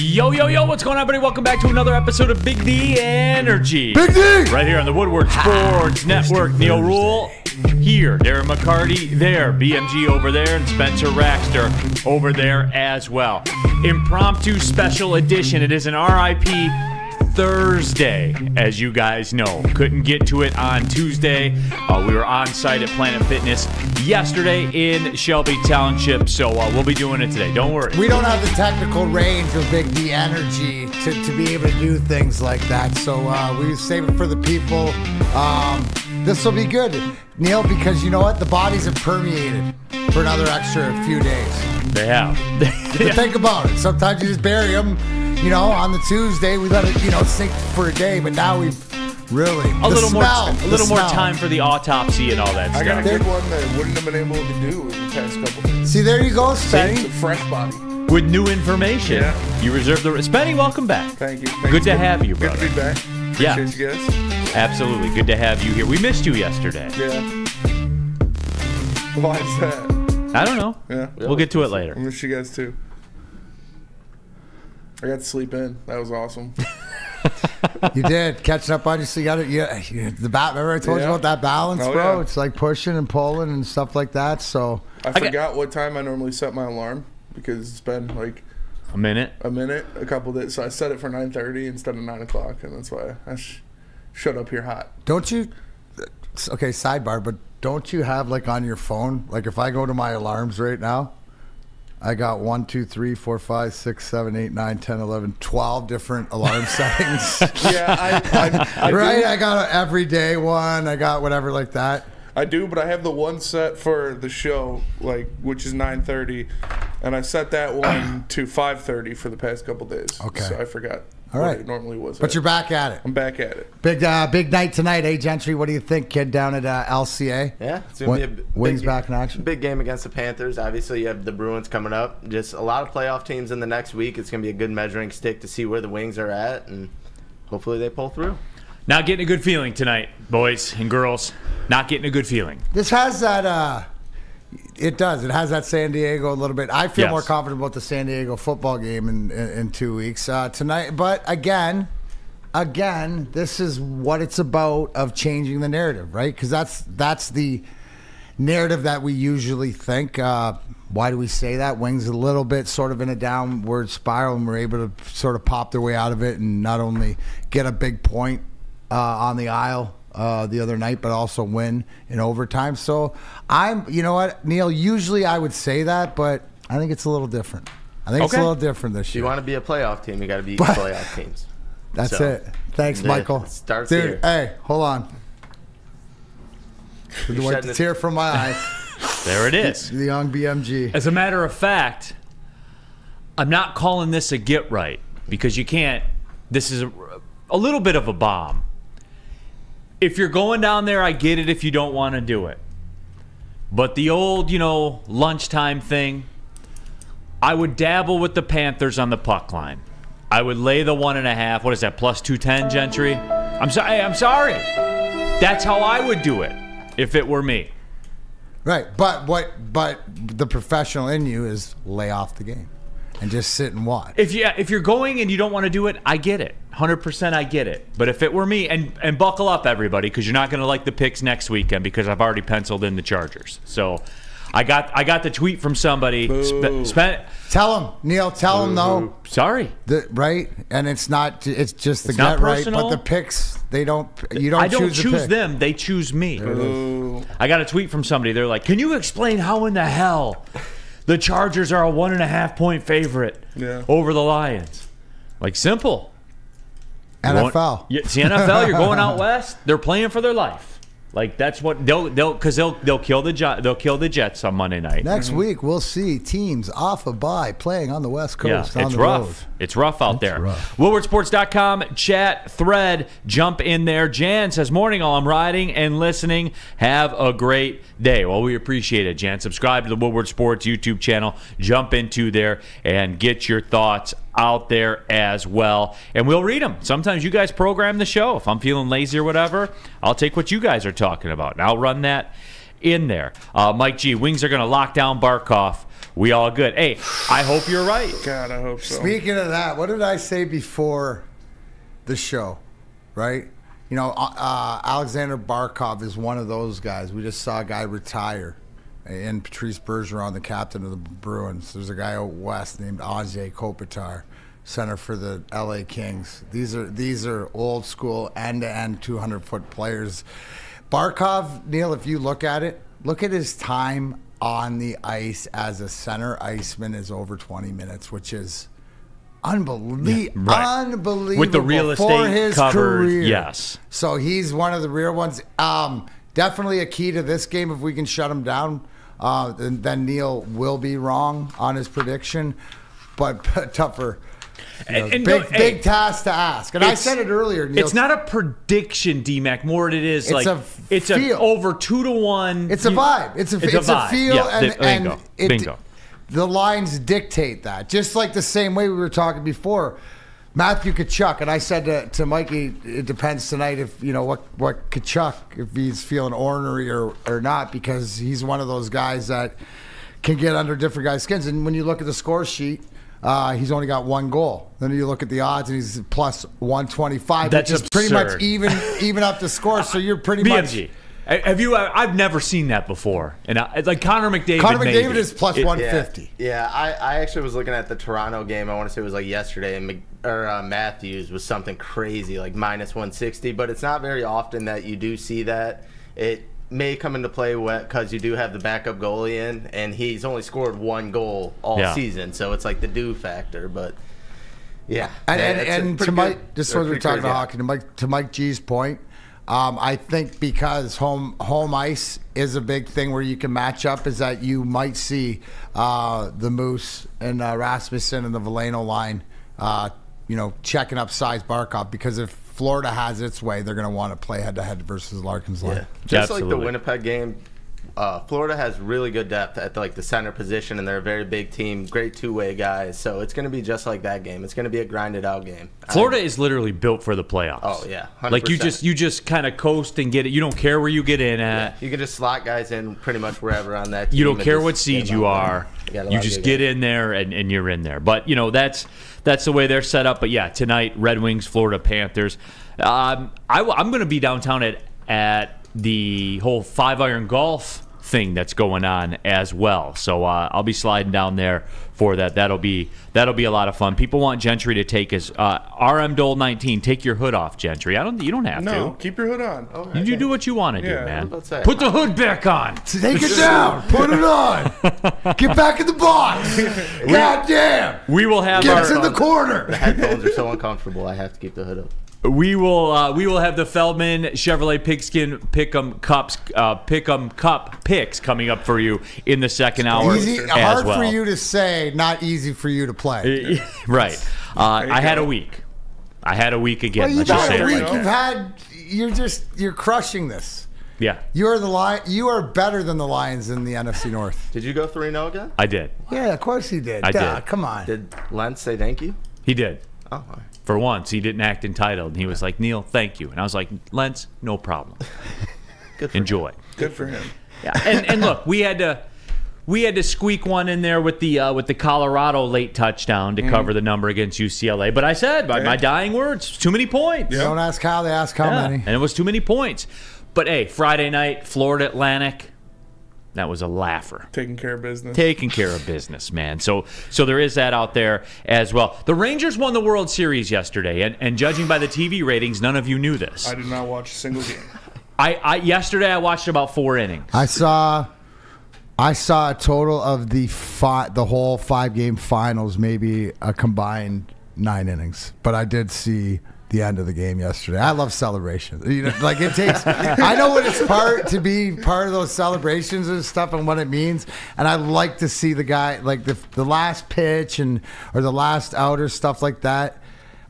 Yo, yo, yo, what's going on, everybody? Welcome back to another episode of Big D Energy. Big D! Right here on the Woodward Sports Network. Neal, Rhul here. Darren, McCarty there. BMG over there. And Spencer Raxter over there as well. Impromptu special edition. It is an RIP Thursday, as you guys know. Couldn't get to it on Tuesday. We were on site at Planet Fitness yesterday in Shelby Township, so we'll be doing it today. Don't worry. We don't have the technical range of Big D Energy to be able to do things like that, so we save it for the people. This will be good, Neal, because you know what? The bodies have permeated for another extra few days. They have. But think about it. Sometimes you just bury them. You know, on the Tuesday, we let it, sink for a day, but now we've really... A little more time for the autopsy and all that stuff. I got a good one that wouldn't have been able to do in the past couple days. See, there you go, Spenny. It's a fresh body. With new information. Yeah. You reserve the... Spenny, welcome back. Thank you. Good to have you, brother. Good to be back. Appreciate you guys. Absolutely. Good to have you here. We missed you yesterday. Yeah. Why is that? I don't know. Yeah. We'll get to it later. I miss you guys, too. I got to sleep in. That was awesome. You did. Catching up on you, so you got it. Yeah, remember I told you about that balance, bro? Yeah. It's like pushing and pulling and stuff like that. So I forgot what time I normally set my alarm because it's been like a minute, a couple days. So I set it for 9:30 instead of 9 o'clock, and that's why I showed up here hot. Don't you? Okay, sidebar, but don't you have like on your phone? Like if I go to my alarms right now, I got 1, 2, 3, 4, 5, 6, 7, 8, 9, 10, 11, 12 different alarm settings. Yeah, I right? do. I got an everyday one. I got whatever like that. I do, but I have the one set for the show, which is 9:30, and I set that one to 5:30 for the past couple days. Okay. So I forgot. All right. What it normally was. But you're back at it. I'm back at it. Big night tonight, Gentry? What do you think, kid, down at LCA? Yeah, it's going to be a Wings back in action. Big game against the Panthers. Obviously, you have the Bruins coming up. Just a lot of playoff teams in the next week. It's going to be a good measuring stick to see where the Wings are at, and hopefully they pull through. Not getting a good feeling tonight, boys and girls. Not getting a good feeling. This has that... It does. It has that San Diego a little bit. I feel more confident about the San Diego football game in 2 weeks tonight. But again, this is what it's about of changing the narrative, right? Because that's the narrative that we usually think. Why do we say that? Wings a little bit sort of in a downward spiral, and we're able to sort of pop their way out of it and not only get a big point on the aisle the other night, but also win in overtime. So you know what, Neal, usually I would say that, but I think it's a little different. I think it's a little different this year. If you want to be a playoff team, you got to beat playoff teams. That's it. Thanks, Michael. Starts Dude, here. hey, hold on. Wipe the tear from my eyes. There it is. The young BMG. As a matter of fact, I'm not calling this a get right because you can't. This is a little bit of a bomb. If you're going down there, I get it if you don't want to do it. But the old, lunchtime thing, I would dabble with the Panthers on the puck line. I would lay the 1.5. What is that, plus 210, Gentry? I'm sorry. That's how I would do it if it were me. Right, but the professional in you is lay off the game and just sit and watch. If you're going and you don't want to do it, I get it. 100% I get it. But if it were me, and buckle up, everybody, because you're not going to like the picks next weekend because I've already penciled in the Chargers. So I got the tweet from somebody. Tell him, Neal. Tell him though. Sorry. Right, and it's just the get right. But the picks, they don't. You don't. I don't choose choose them. They choose me. I got a tweet from somebody. They're like, "Can you explain how in the hell the Chargers are a 1.5 point favorite over the Lions?" Like, simple. NFL. It's the NFL. You're going out west. They're playing for their life. Like, that's what they'll kill the Jets on Monday night. Next week we'll see teams off a bye playing on the West Coast. Yeah, it's rough. Road. It's rough out there. WoodwardSports.com chat thread. Jump in there. Jan says, "Morning all. I'm riding and listening. Have a great day." Well, we appreciate it, Jan. Subscribe to the Woodward Sports YouTube channel. Jump into there and get your thoughts out there as well, and we'll read them. Sometimes you guys program the show. If I'm feeling lazy or whatever, I'll take what you guys are talking about, and I'll run that in there. Mike G, Wings are going to lock down Barkov We all good. Hey, I hope you're right. God, I hope so. Speaking of that, what did I say before the show, right? You know, Alexander Barkov is one of those guys. We just saw a guy retire. And Patrice Bergeron, the captain of the Bruins. There's a guy out west named Ajay Kopitar, center for the LA Kings. These are old school end-to-end 200-foot players. Barkov, Neal, if you look at it, look at his time on the ice as a center iceman is over 20 minutes, which is unbelievable. Unbelievable. With the real estate for his covered, career. yes. So he's one of the real ones. Definitely a key to this game. If we can shut him down, then Neal will be wrong on his prediction. But tougher. Big task to ask. And I said it earlier, Neal. It's not a prediction, D-Mac. More it is it's a over 2-1. It's a vibe. It's a feel. Yeah, bingo. The lines dictate that. Just like the same way we were talking before. Matthew Tkachuk, and I said to Mikey, it depends tonight if what Tkachuk, if he's feeling ornery or not, because he's one of those guys that can get under different guys' skins. And when you look at the score sheet, he's only got one goal. Then you look at the odds, and he's plus 125, That's which is pretty much even up the score. So you're pretty BMG. much. Have you? I've never seen that before. And like Connor McDavid. Connor McDavid is plus 150. Yeah, I actually was looking at the Toronto game. I want to say it was like yesterday, and Matthews was something crazy, like minus 160. But it's not very often that you do see that. It may come into play because you do have the backup goalie in, and he's only scored one goal all season, so it's like the do factor. But yeah, and to Mike, just when we're talking about hockey, to Mike G's point. I think because home ice is a big thing where you can match up, is that you might see the Moose and Rasmussen and the Veleno line, checking up size Barkov, because if Florida has its way, they're going to want to play head-to-head versus Larkin's line. Yeah. Just like the Winnipeg game, Florida has really good depth at the center position, and they're a very big team, great two-way guys. So it's going to be just like that game. It's going to be a grinded-out game. Florida is literally built for the playoffs. Oh yeah, 100%. Like you just kind of coast and get it. You don't care where you get in at. Yeah, you can just slot guys in pretty much wherever on that team. You don't care what seed you are. You just get in there and you're in there. But that's the way they're set up. But yeah, tonight Red Wings, Florida Panthers. I'm going to be downtown at the whole 5-iron golf thing that's going on as well. So I'll be sliding down there for that. That'll be a lot of fun. People want Gentry to take his RM Dole 19. Take your hood off, Gentry. You don't have to. No, keep your hood on. Okay. You do what you want to do, man. Put the hood back on. Take it down. Put it on. Get back in the box. God damn. We will have Get in the corner. The headphones are so uncomfortable. I have to keep the hood up. We will have the Feldman Chevrolet Pigskin Pick'em Cup picks coming up for you in the second hour. Hard for you to say, not easy for you to play. Right. I had a week. Again. Well, Let's just say it like you're crushing this. Yeah. You are better than the Lions in the NFC North. Did you go 3-0 again? I did. Yeah, of course he did. I did. Come on. Did Lentz say thank you? He did. Oh, all right. For once, he didn't act entitled. He was like, Neal, thank you. And I was like, Lentz, no problem. Good for Enjoy. him. Good for him. Yeah. And look, we had to squeak one in there with the Colorado late touchdown to cover the number against UCLA. But I said, by my dying words, too many points. Yeah. Don't ask how, they ask how many. And it was too many points. But hey, Friday night, Florida Atlantic. That was a laugher. Taking care of business, man. So there is that out there as well. The Rangers won the World Series yesterday, and judging by the TV ratings, none of you knew this. I did not watch a single game. Yesterday I watched about 4 innings. I saw a total of the whole 5-game finals, maybe a combined 9 innings. But I did see the end of the game yesterday. I love celebrations. It takes. I know what it's to be part of those celebrations and stuff, and what it means. And I like to see the guy, like the last pitch or the last out or stuff like that.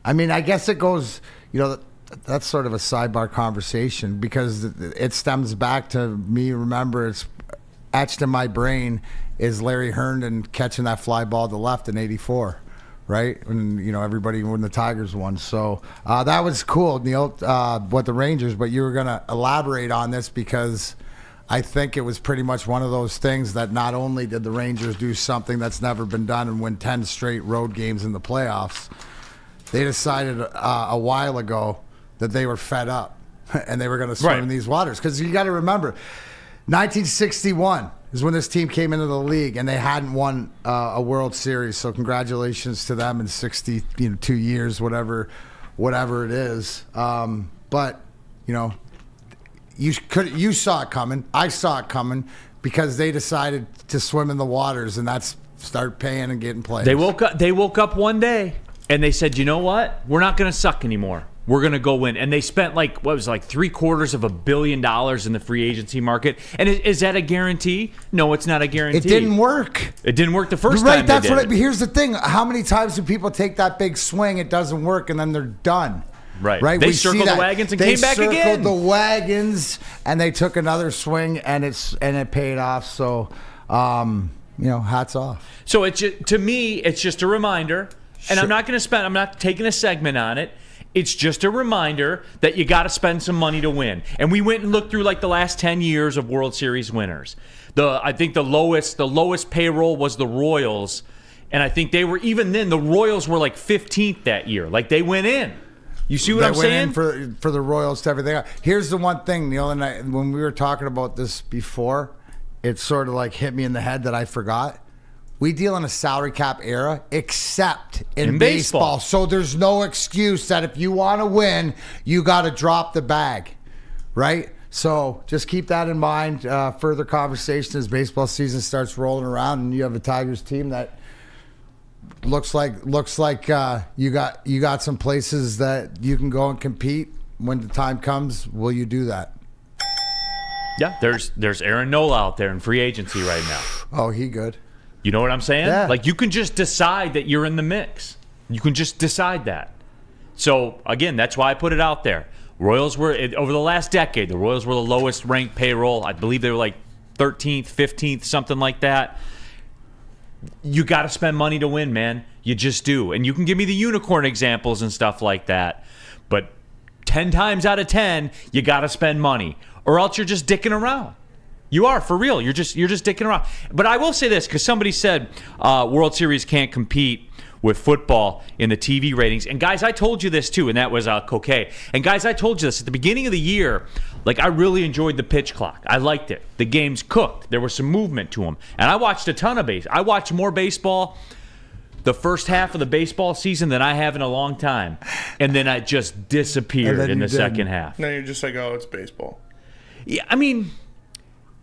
I mean, I guess it goes. That's sort of a sidebar conversation, because it stems back to me. Remember, it's etched in my brain is Larry Herndon catching that fly ball to left in '84. Right? When the Tigers won. So that was cool, Neal, what the Rangers, but you were going to elaborate on this because I think it was pretty much one of those things that not only did the Rangers do something that's never been done and win 10 straight road games in the playoffs, they decided a while ago that they were fed up and they were going to swim in these waters. Because you got to remember, 1961 is when this team came into the league and they hadn't won a World Series. So congratulations to them in 62 years, whatever it is. But, you know, you saw it coming. I saw it coming because they decided to swim in the waters, and that's start paying and getting players. They woke up one day and they said, you know what? We're not going to suck anymore. We're going to go win. And they spent like $750 million in the free agency market. And is that a guarantee? No, it's not a guarantee. It didn't work. It didn't work the first time. Right. That's what. Here's the thing. How many times do people take that big swing? It doesn't work, and then they're done. Right. They circled the wagons and came back again. They circled the wagons, and they took another swing, and it paid off. So, hats off. So to me, it's just a reminder, and I'm not taking a segment on it. It's just a reminder that you got to spend some money to win. And we went and looked through like the last 10 years of World Series winners. I think the lowest payroll was the Royals, and I think they were, even then, the Royals were like 15th that year. Like they went in. You see what I'm saying? They went in for the Royals to everything. Here's the one thing, Neal, and when we were talking about this before, it sort of like hit me in the head that I forgot. We deal in a salary cap era, except in baseball. So there's no excuse that if you want to win, you got to drop the bag, right? So just keep that in mind. Further conversation as baseball season starts rolling around, and you have a Tigers team that looks like you got some places that you can go and compete when the time comes. Will you do that? Yeah, there's Aaron Nola out there in free agency right now. Oh, he good. You know what I'm saying? Yeah. Like you can just decide that you're in the mix. You can just decide that. So again, that's why I put it out there. Royals were over the last decade. The Royals were the lowest ranked payroll. I believe they were like 13th, 15th, something like that. You got to spend money to win, man. You just do. And you can give me the unicorn examples and stuff like that. But 10 times out of 10, you got to spend money. Or else you're just dicking around. You are, for real. You're just dicking around. But I will say this, because somebody said World Series can't compete with football in the TV ratings. And guys, I told you this too, and that was Coquet. And guys, I told you this at the beginning of the year. Like, I really enjoyed the pitch clock. I liked it. The games cooked. There was some movement to them. And I watched a ton of baseball. I watched more baseball the first half of the baseball season than I have in a long time. And then I just disappeared in the second half. Now you're just like, oh, it's baseball. Yeah, I mean,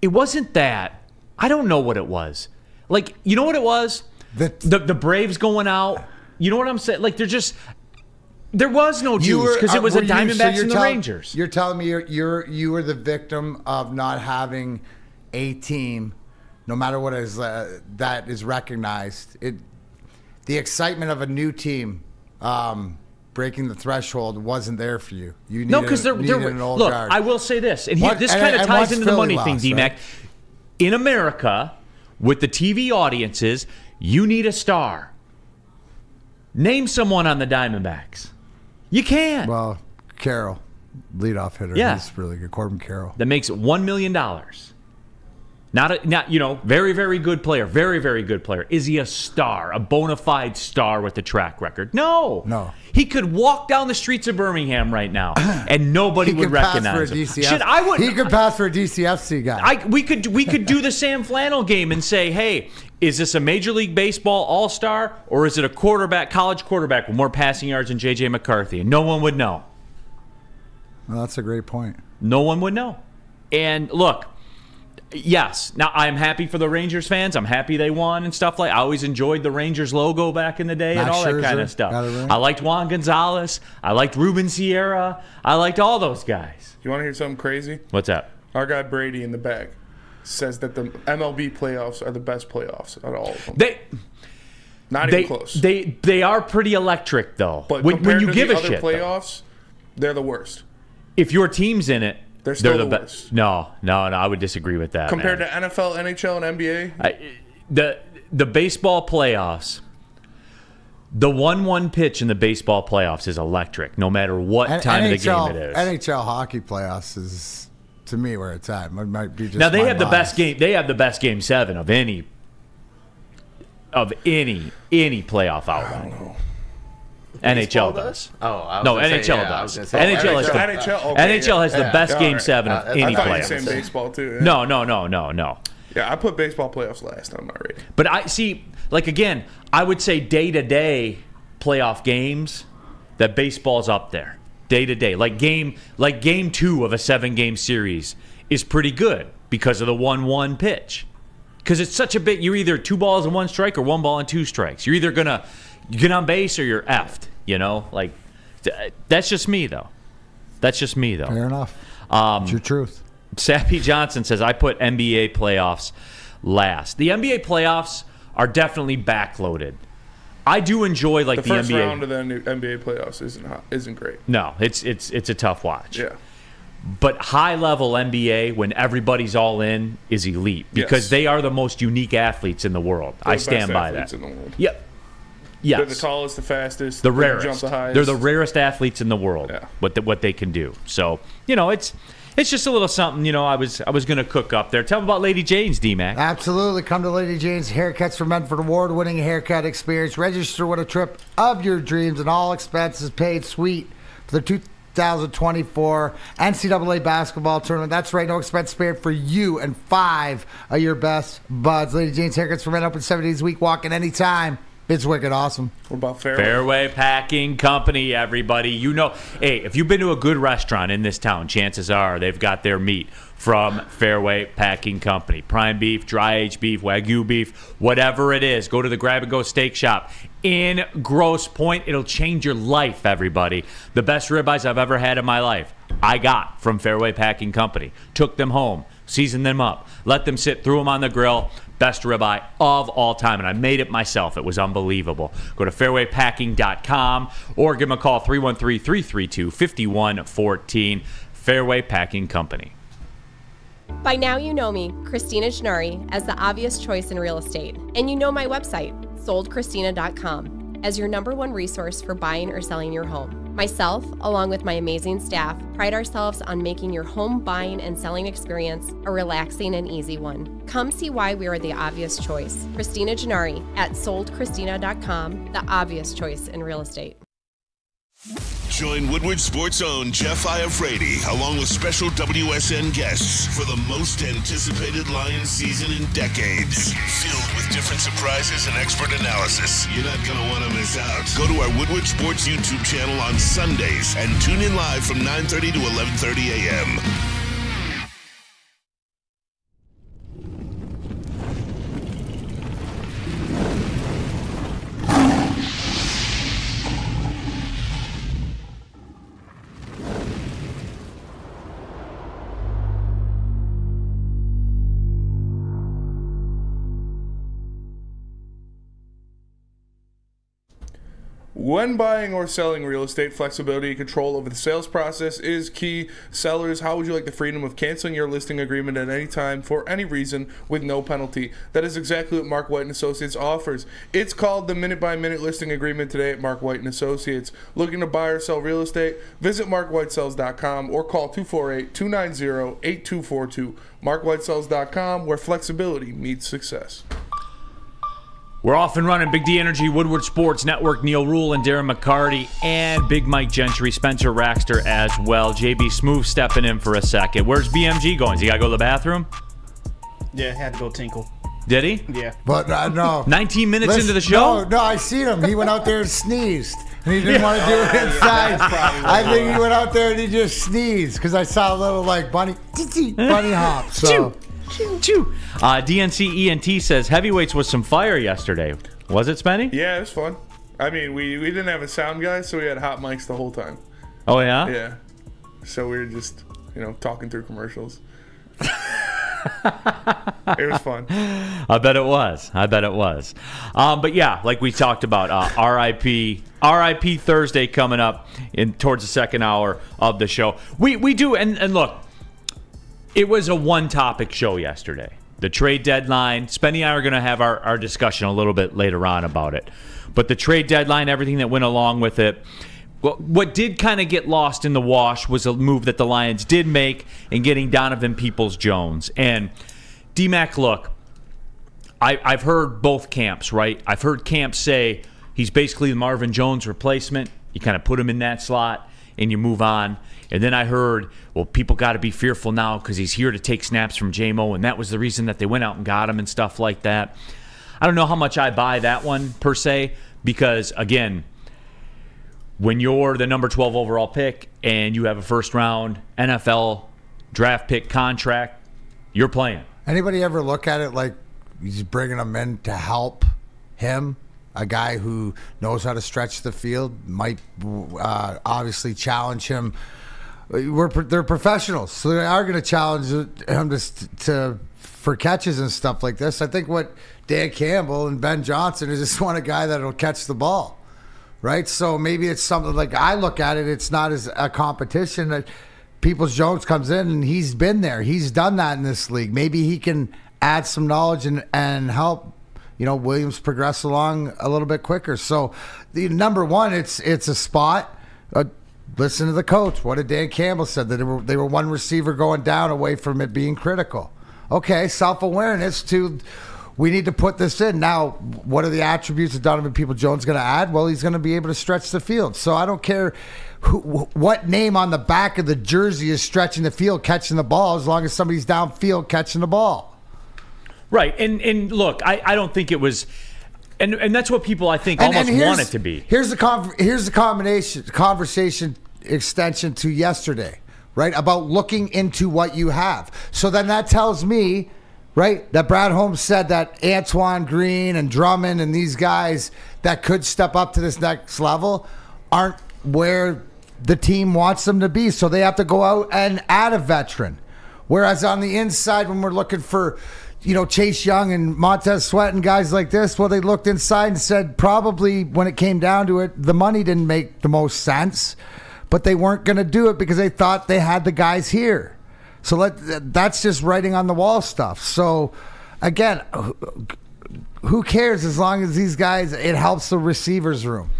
it wasn't that. I don't know what it was. Like, you know what it was? The Braves going out. You know what I'm saying? Like, there was no juice because it was the Diamondbacks and the Rangers. You're telling me you were the victim of not having a team, no matter what is that is recognized. The excitement of a new team breaking the threshold wasn't there for you. You needed an old look, guard. I will say this, and this kind of ties into the money thing, D-Mac. Right? In America, with the TV audiences, you need a star. Name someone on the Diamondbacks. You can't. Well, Carroll, leadoff hitter. Yeah. He's really good. Corbin Carroll. That makes $1 million. Not very, very good player. Very, very good player. Is he a star, a bona fide star with a track record? No. He could walk down the streets of Birmingham right now, and nobody would recognize him. Shit, I would. He could pass for a DCFC guy. We could do the Sam Flannel game and say, hey, is this a Major League Baseball all-star, or is it a college quarterback with more passing yards than J.J. McCarthy? And no one would know. Well, that's a great point. No one would know. And look, yes. Now, I'm happy for the Rangers fans. I'm happy they won and stuff like that. I always enjoyed the Rangers logo back in the day and all that kind of stuff. I liked Juan Gonzalez. I liked Ruben Sierra. I liked all those guys. You want to hear something crazy? What's that? Our guy Brady in the bag says that the MLB playoffs are the best playoffs out of all of them. Not even close. They are pretty electric, though. But when you give a shit, playoffs, they're the worst. If your team's in it, they're still the best. No, I would disagree with that. Compared to NFL, NHL, and NBA? The baseball playoffs, the 1-1 pitch in the baseball playoffs is electric, no matter what time of the game it is. NHL hockey playoffs is to me where it's at. It might be just now they my have the bias. best game. They have the best game 7 of any playoff outline. NHL does. Oh, no, NHL does. NHL has the best game 7 of any I thought you were playoff. saying baseball too. Yeah. No. Yeah, I put baseball playoffs last on my rating. But I see, like again, I would say day-to-day playoff games that baseball's up there. Day-to-day. Like game 2 of a 7-game series is pretty good because of the 1-1 pitch. Because it's such a bit, you're either 2 balls and 1 strike or 1 ball and 2 strikes. You're either going to get on base or you're effed, you know? Like, that's just me, though. Fair enough. It's your truth. Sappy Johnson says, I put NBA playoffs last. The NBA playoffs are definitely backloaded. I do enjoy like the first NBA round of the NBA playoffs isn't great. No, it's a tough watch. Yeah. But high-level NBA, when everybody's all in, is elite because they are the most unique athletes in the world. I stand by that. In the world. Yep. Yes. They're the tallest, the fastest, the they rarest. jump the highest. They're the rarest athletes in the world. Yeah. What they can do. So it's just a little something. I was going to cook up there. Tell them about Lady Jane's, D-Mac. Absolutely. Come to Lady Jane's Haircuts for Men for the award-winning haircut experience. Register with a trip of your dreams and all expenses paid. Sweet for the 2024 NCAA basketball tournament. That's right, no expense spared for you and 5 of your best buds. Lady Jane's Haircuts for Men open 7 days a week. Walk in anytime. It's wicked awesome. What about Fairway? Fairway Packing Company, everybody. Hey, if you've been to a good restaurant in this town, chances are they've got their meat from Fairway Packing Company. Prime beef, dry-aged beef, Wagyu beef, whatever it is. Go to the Grab-and-Go Steak Shop in Grosse Pointe. It'll change your life, everybody. The best ribeyes I've ever had in my life, I got from Fairway Packing Company. Took them home, seasoned them up, let them sit, threw them on the grill. Best ribeye of all time, and I made it myself. It was unbelievable. Go to fairwaypacking.com or give them a call, 313-332-5114. Fairway Packing Company. By now you know me, Christina Gennari, as the obvious choice in real estate. And you know my website, soldchristina.com, as your #1 resource for buying or selling your home. Myself, along with my amazing staff, pride ourselves on making your home buying and selling experience a relaxing and easy one. Come see why we are the obvious choice. Christina Gennari at soldchristina.com, the obvious choice in real estate. Join Woodward Sports' own Jeff Iafrate, along with special WSN guests for the most anticipated Lions season in decades. Filled with different surprises and expert analysis. You're not going to want to miss out. Go to our Woodward Sports YouTube channel on Sundays and tune in live from 9:30 to 11:30 a.m. When buying or selling real estate, flexibility and control over the sales process is key. Sellers, how would you like the freedom of canceling your listing agreement at any time for any reason with no penalty? That is exactly what Mark White & Associates offers. It's called the minute-by-minute listing agreement today at Mark White & Associates. Looking to buy or sell real estate? Visit markwhitesells.com or call 248-290-8242. markwhitesells.com, where flexibility meets success. We're off and running. Big D Energy, Woodward Sports Network, Neal, Rhul, and Darren McCarty, and Big Mike Gentry, Spencer Raxter as well. JB Smooth stepping in for a second. Where's BMG going? Has he got to go to the bathroom? Yeah, had to go tinkle. Did he? Yeah. But no. 19 minutes into the show? No, I seen him. He went out there and sneezed. And he didn't want to do it inside. I think he went out there and he just sneezed because I saw a little like bunny hop. So. DNC ENT says heavyweights was some fire yesterday. Was it, Spenny? Yeah, it was fun. I mean, we didn't have a sound guy, so we had hot mics the whole time. Oh, yeah? Yeah. So we were just, talking through commercials. It was fun. I bet it was. But yeah, like we talked about, RIP Thursday coming up towards the second hour of the show. We do, and look, it was a one-topic show yesterday. The trade deadline. Spenny and I are going to have our discussion a little bit later on about it. But the trade deadline, everything that went along with it, what did kind of get lost in the wash was a move that the Lions did make in getting Donovan Peoples-Jones. And D-Mac, look, I've heard both camps, right? I've heard camps say he's basically the Marvin Jones replacement. You kind of put him in that slot and you move on. And then I heard, well, people got to be fearful now because he's here to take snaps from J-Mo, and that was the reason that they went out and got him and stuff like that. I don't know how much I buy that one per se because, again, when you're the number 12 overall pick and you have a first-round NFL draft pick contract, you're playing. Anybody ever look at it like he's bringing them in to help him? A guy who knows how to stretch the field might obviously challenge him. They're professionals, so they are going to challenge him for catches and stuff like this. I think what Dan Campbell and Ben Johnson is just want a guy that will catch the ball, right? So maybe it's something like I look at it. It's not as a competition. That Peoples-Jones comes in and he's been there. He's done that in this league. Maybe he can add some knowledge and help Williams progress along a little bit quicker. So the number one, it's a spot. Listen to the coach. What did Dan Campbell said? That they were one receiver going down away from it being critical. Okay, self-awareness to we need to put this in. Now, what are the attributes that Donovan Peoples-Jones going to add? Well, he's going to be able to stretch the field. So I don't care what name on the back of the jersey is stretching the field, catching the ball, as long as somebody's downfield catching the ball. Right, and look, I don't think it was, and that's what people I think almost want it to be. Here's the conversation extension to yesterday, right? About looking into what you have. So then that tells me, right, that Brad Holmes said that Antoine Green and Drummond and these guys that could step up to this next level aren't where the team wants them to be. So they have to go out and add a veteran. Whereas on the inside, when we're looking for Chase Young and Montez Sweat and guys like this, well, they looked inside and said probably when it came down to it, the money didn't make the most sense, but they weren't going to do it because they thought they had the guys here. So that's just writing on the wall stuff. So, again, who cares as long as these guys, it helps the receivers room.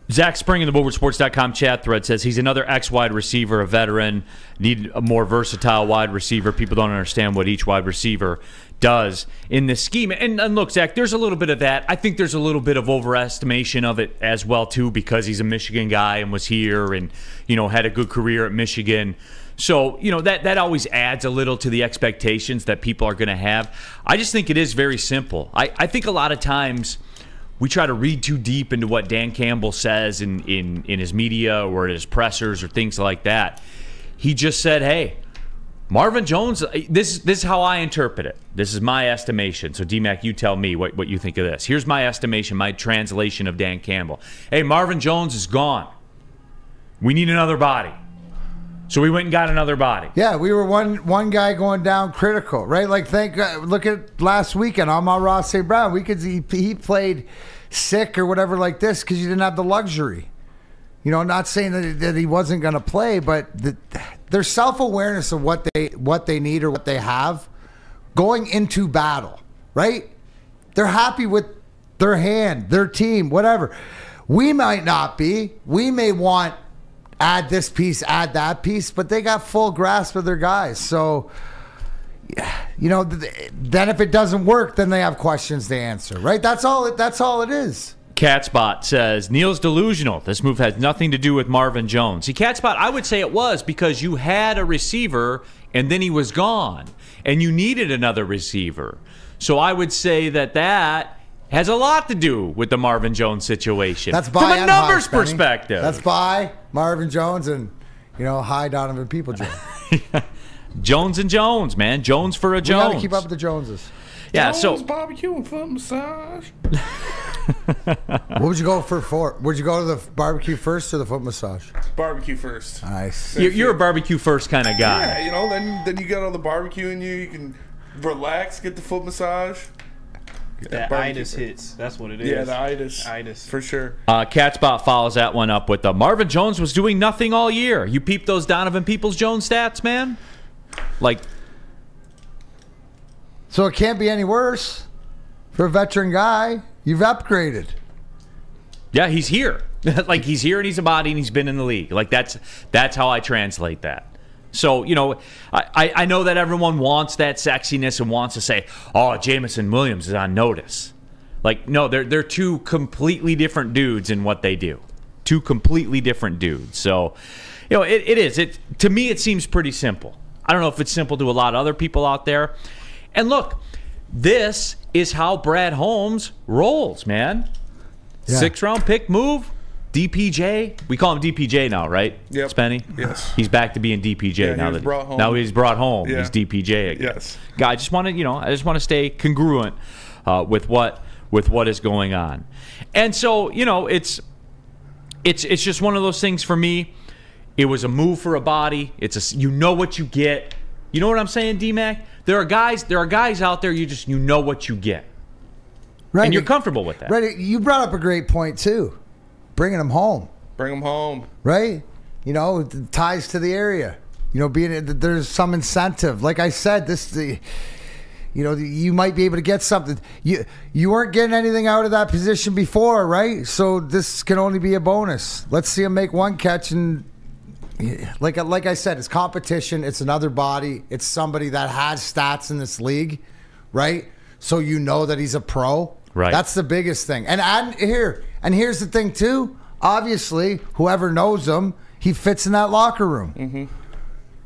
Zach Spring in the WoodwardSports.com chat thread says he's another ex-wide receiver, a veteran, need a more versatile wide receiver. People don't understand what each wide receiver does in this scheme. And look, Zach, there's a little bit of that. I think there's a little bit of overestimation of it as well, too, because he's a Michigan guy and was here and, had a good career at Michigan. So, that always adds a little to the expectations that people are going to have. I just think it is very simple. I think a lot of times we try to read too deep into what Dan Campbell says in his media or in his pressers or things like that. He just said, hey, Marvin Jones, this is how I interpret it. This is my estimation. So, D-Mac, you tell me what you think of this. Here's my estimation, my translation of Dan Campbell. Hey, Marvin Jones is gone. We need another body. So we went and got another body. Yeah, we were one guy going down critical, right? Like, look at last weekend, Amon-Ra St. Brown. He played sick or whatever like this because you didn't have the luxury. Not saying that he wasn't going to play, but their self-awareness of what they need or what they have going into battle, right? They're happy with their hand, their team, whatever. We might not be. We may want add this piece, add that piece, but they got full grasp of their guys. So, then if it doesn't work, then they have questions to answer, right? That's all it is. Catspot says, Neal's delusional. This move has nothing to do with Marvin Jones. See, Catspot, I would say it was because you had a receiver and then he was gone and you needed another receiver. So I would say that has a lot to do with the Marvin Jones situation. That's from a numbers perspective. That's by Marvin Jones and, hi Donovan Peoples-Jones. Jones and Jones, man. Jones for a Jones. We got to keep up with the Joneses. Yeah, Jones barbecue and foot massage. What would you go for? Would you go to the barbecue first or the foot massage? Barbecue first. Nice. You're a barbecue first kind of guy. Yeah, then you got all the barbecue in you. You can relax, get the foot massage. That itis hits. That's what it is. Yeah, the itis. For sure. Catspot follows that one up with Marvin Jones was doing nothing all year. You peeped those Donovan Peoples-Jones stats, man? So it can't be any worse for a veteran guy. You've upgraded. Yeah, he's here. Like, he's here and he's a body and he's been in the league. Like, that's how I translate that. So, I know that everyone wants that sexiness and wants to say, oh, Jamison Williams is on notice. Like, no, they're two completely different dudes in what they do. Two completely different dudes. So, it is. To me, it seems pretty simple. I don't know if it's simple to a lot of other people out there. And look, this is how Brad Holmes rolls, man. Yeah. 6th-round pick move, DPJ. We call him DPJ now, right? Yep. Spenny? Yes. He's back to being DPJ now that brought home. Now he's brought home. Yeah. He's DPJ again. Yes. I just want to stay congruent with what is going on. And so, it's just one of those things for me. It was a move for a body. You know what you get. You know what I'm saying, D-Mac? There are guys out there you know what you get. Right. And you're comfortable with that. Right. You brought up a great point too. Bringing them home. Bring them home. Right? It ties to the area. There's some incentive. Like I said, you might be able to get something. You weren't getting anything out of that position before, right? So this can only be a bonus. Let's see him make one catch, and like I said, it's competition. It's another body. It's somebody that has stats in this league, right? So you know that he's a pro. Right. That's the biggest thing. And here's the thing too. Obviously, whoever knows him, he fits in that locker room.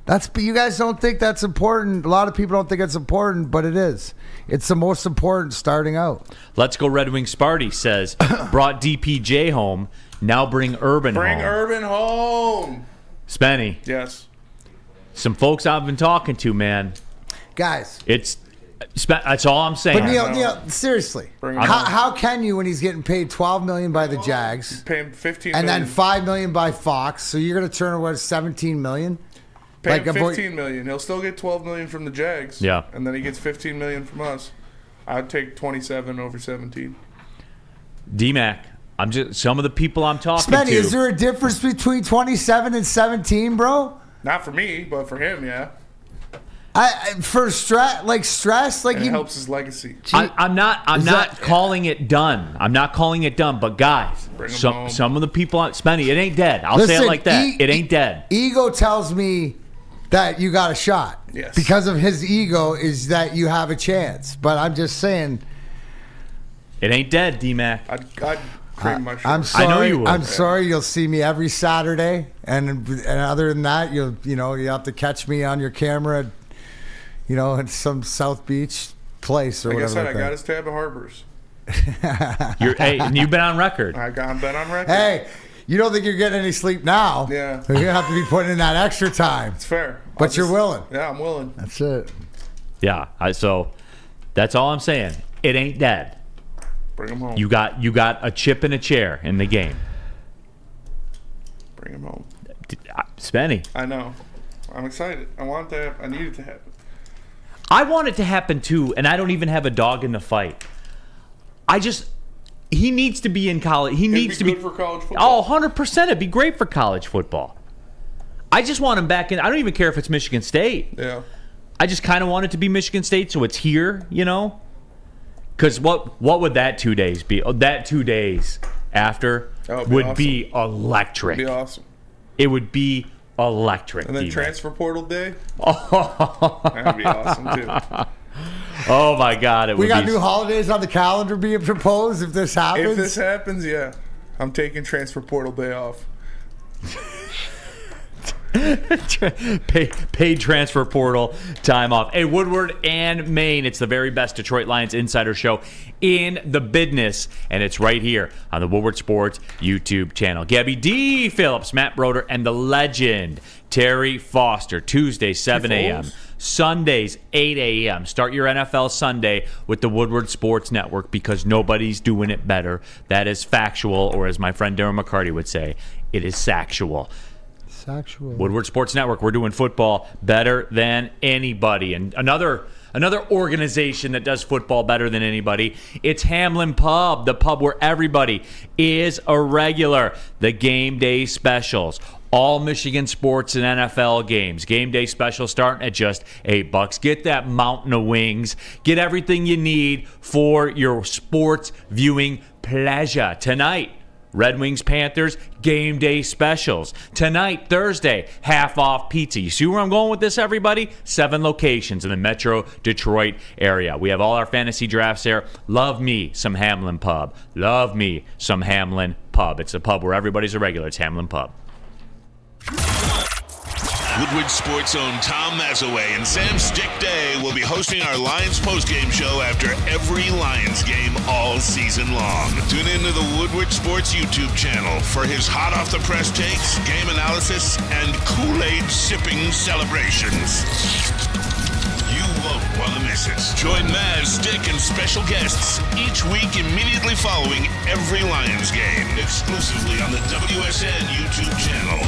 Mm-hmm. You guys don't think that's important. A lot of people don't think it's important, but it is. It's the most important starting out. Let's Go Red Wing Sparty says, brought DPJ home, now bring Urban home. Bring Urban home. Spenny. Yes. Some folks I've been talking to, man. Guys. That's all I'm saying. But Neal, seriously, how can you, when he's getting paid $12 million by the Jags, pay him $15 and million. then $5 million by Fox, so you're going to turn away $17 million? Pay him $15 million. He'll still get $12 million from the Jags. Yeah, and then he gets $15 million from us. I'd take 27 over 17. D-Mac, some of the people I'm talking Spenny, to. is there a difference between 27 and 17, bro? Not for me, but for him, yeah. Stress, like it helps his legacy. I'm not calling it done. I'm not calling it done. But guys, some of the people, Spenny, it ain't dead. Listen, say it like that. It ain't dead. Ego tells me that you got a shot. Yes. Because of his ego is that you have a chance. But I'm just saying, it ain't dead, D-Mac. I'd cream my shirt. I'm sorry. I know you will. I'm sorry. You'll see me every Saturday, and other than that, you have to catch me on your camera. At some South Beach place or whatever. Like I said, I got his tab at Harbors. And you've been on record. I've been on record. Hey, you don't think you're getting any sleep now? Yeah. You're gonna have to be putting in that extra time. It's fair. But you're willing. Yeah, I'm willing. That's it. Yeah. So that's all I'm saying. It ain't dead. Bring him home. You got a chip and a chair in the game. Bring him home. Spenny. I know. I'm excited. I want that. I need it to happen. I want it to happen too, and I don't even have a dog in the fight. He needs to be in college. He needs to be good for college football. Oh, 100%. It'd be great for college football. I just want him back in. I don't even care if it's Michigan State. Yeah. I just kind of want it to be Michigan State, so it's here, Because what would that 2 days be? Oh, that 2 days after would be electric. It would be awesome. It would be electric. And then transfer portal day. That'd be awesome too. Oh my God! We got new holidays on the calendar being proposed. If this happens, yeah, I'm taking transfer portal day off. Paid transfer portal time off. Hey, Woodward and Maine. It's the very best Detroit Lions insider show in the business, and it's right here on the Woodward Sports YouTube channel. Gabby D. Phillips, Matt Broder, and the legend Terry Foster. Tuesdays 7 a.m. Sundays 8 a.m. Start your NFL Sunday with the Woodward Sports Network because nobody's doing it better. That is factual, or as my friend Darren McCarty would say, it is sactual. Woodward Sports Network. We're doing football better than anybody. And another organization that does football better than anybody, it's Hamlin Pub, the pub where everybody is a regular. The game day specials. All Michigan sports and NFL games. Game day special starting at just $8. Get that mountain of wings. Get everything you need for your sports viewing pleasure. Tonight, Red Wings, Panthers, game day specials. Tonight, Thursday, half off pizza. You see where I'm going with this, everybody? 7 locations in the Metro Detroit area. We have all our fantasy drafts there. Love me some Hamlin Pub. Love me some Hamlin Pub. It's a pub where everybody's a regular. It's Hamlin Pub. Woodward Sports' own Tom Mazaway and Sam Stick Day will be hosting our Lions postgame show after every Lions game all season long. Tune into the Woodward Sports YouTube channel for his hot-off-the-press takes, game analysis, and Kool-Aid sipping celebrations. You won't want to miss it. Join Maz, Stick, and special guests each week immediately following every Lions game, exclusively on the WSN YouTube channel.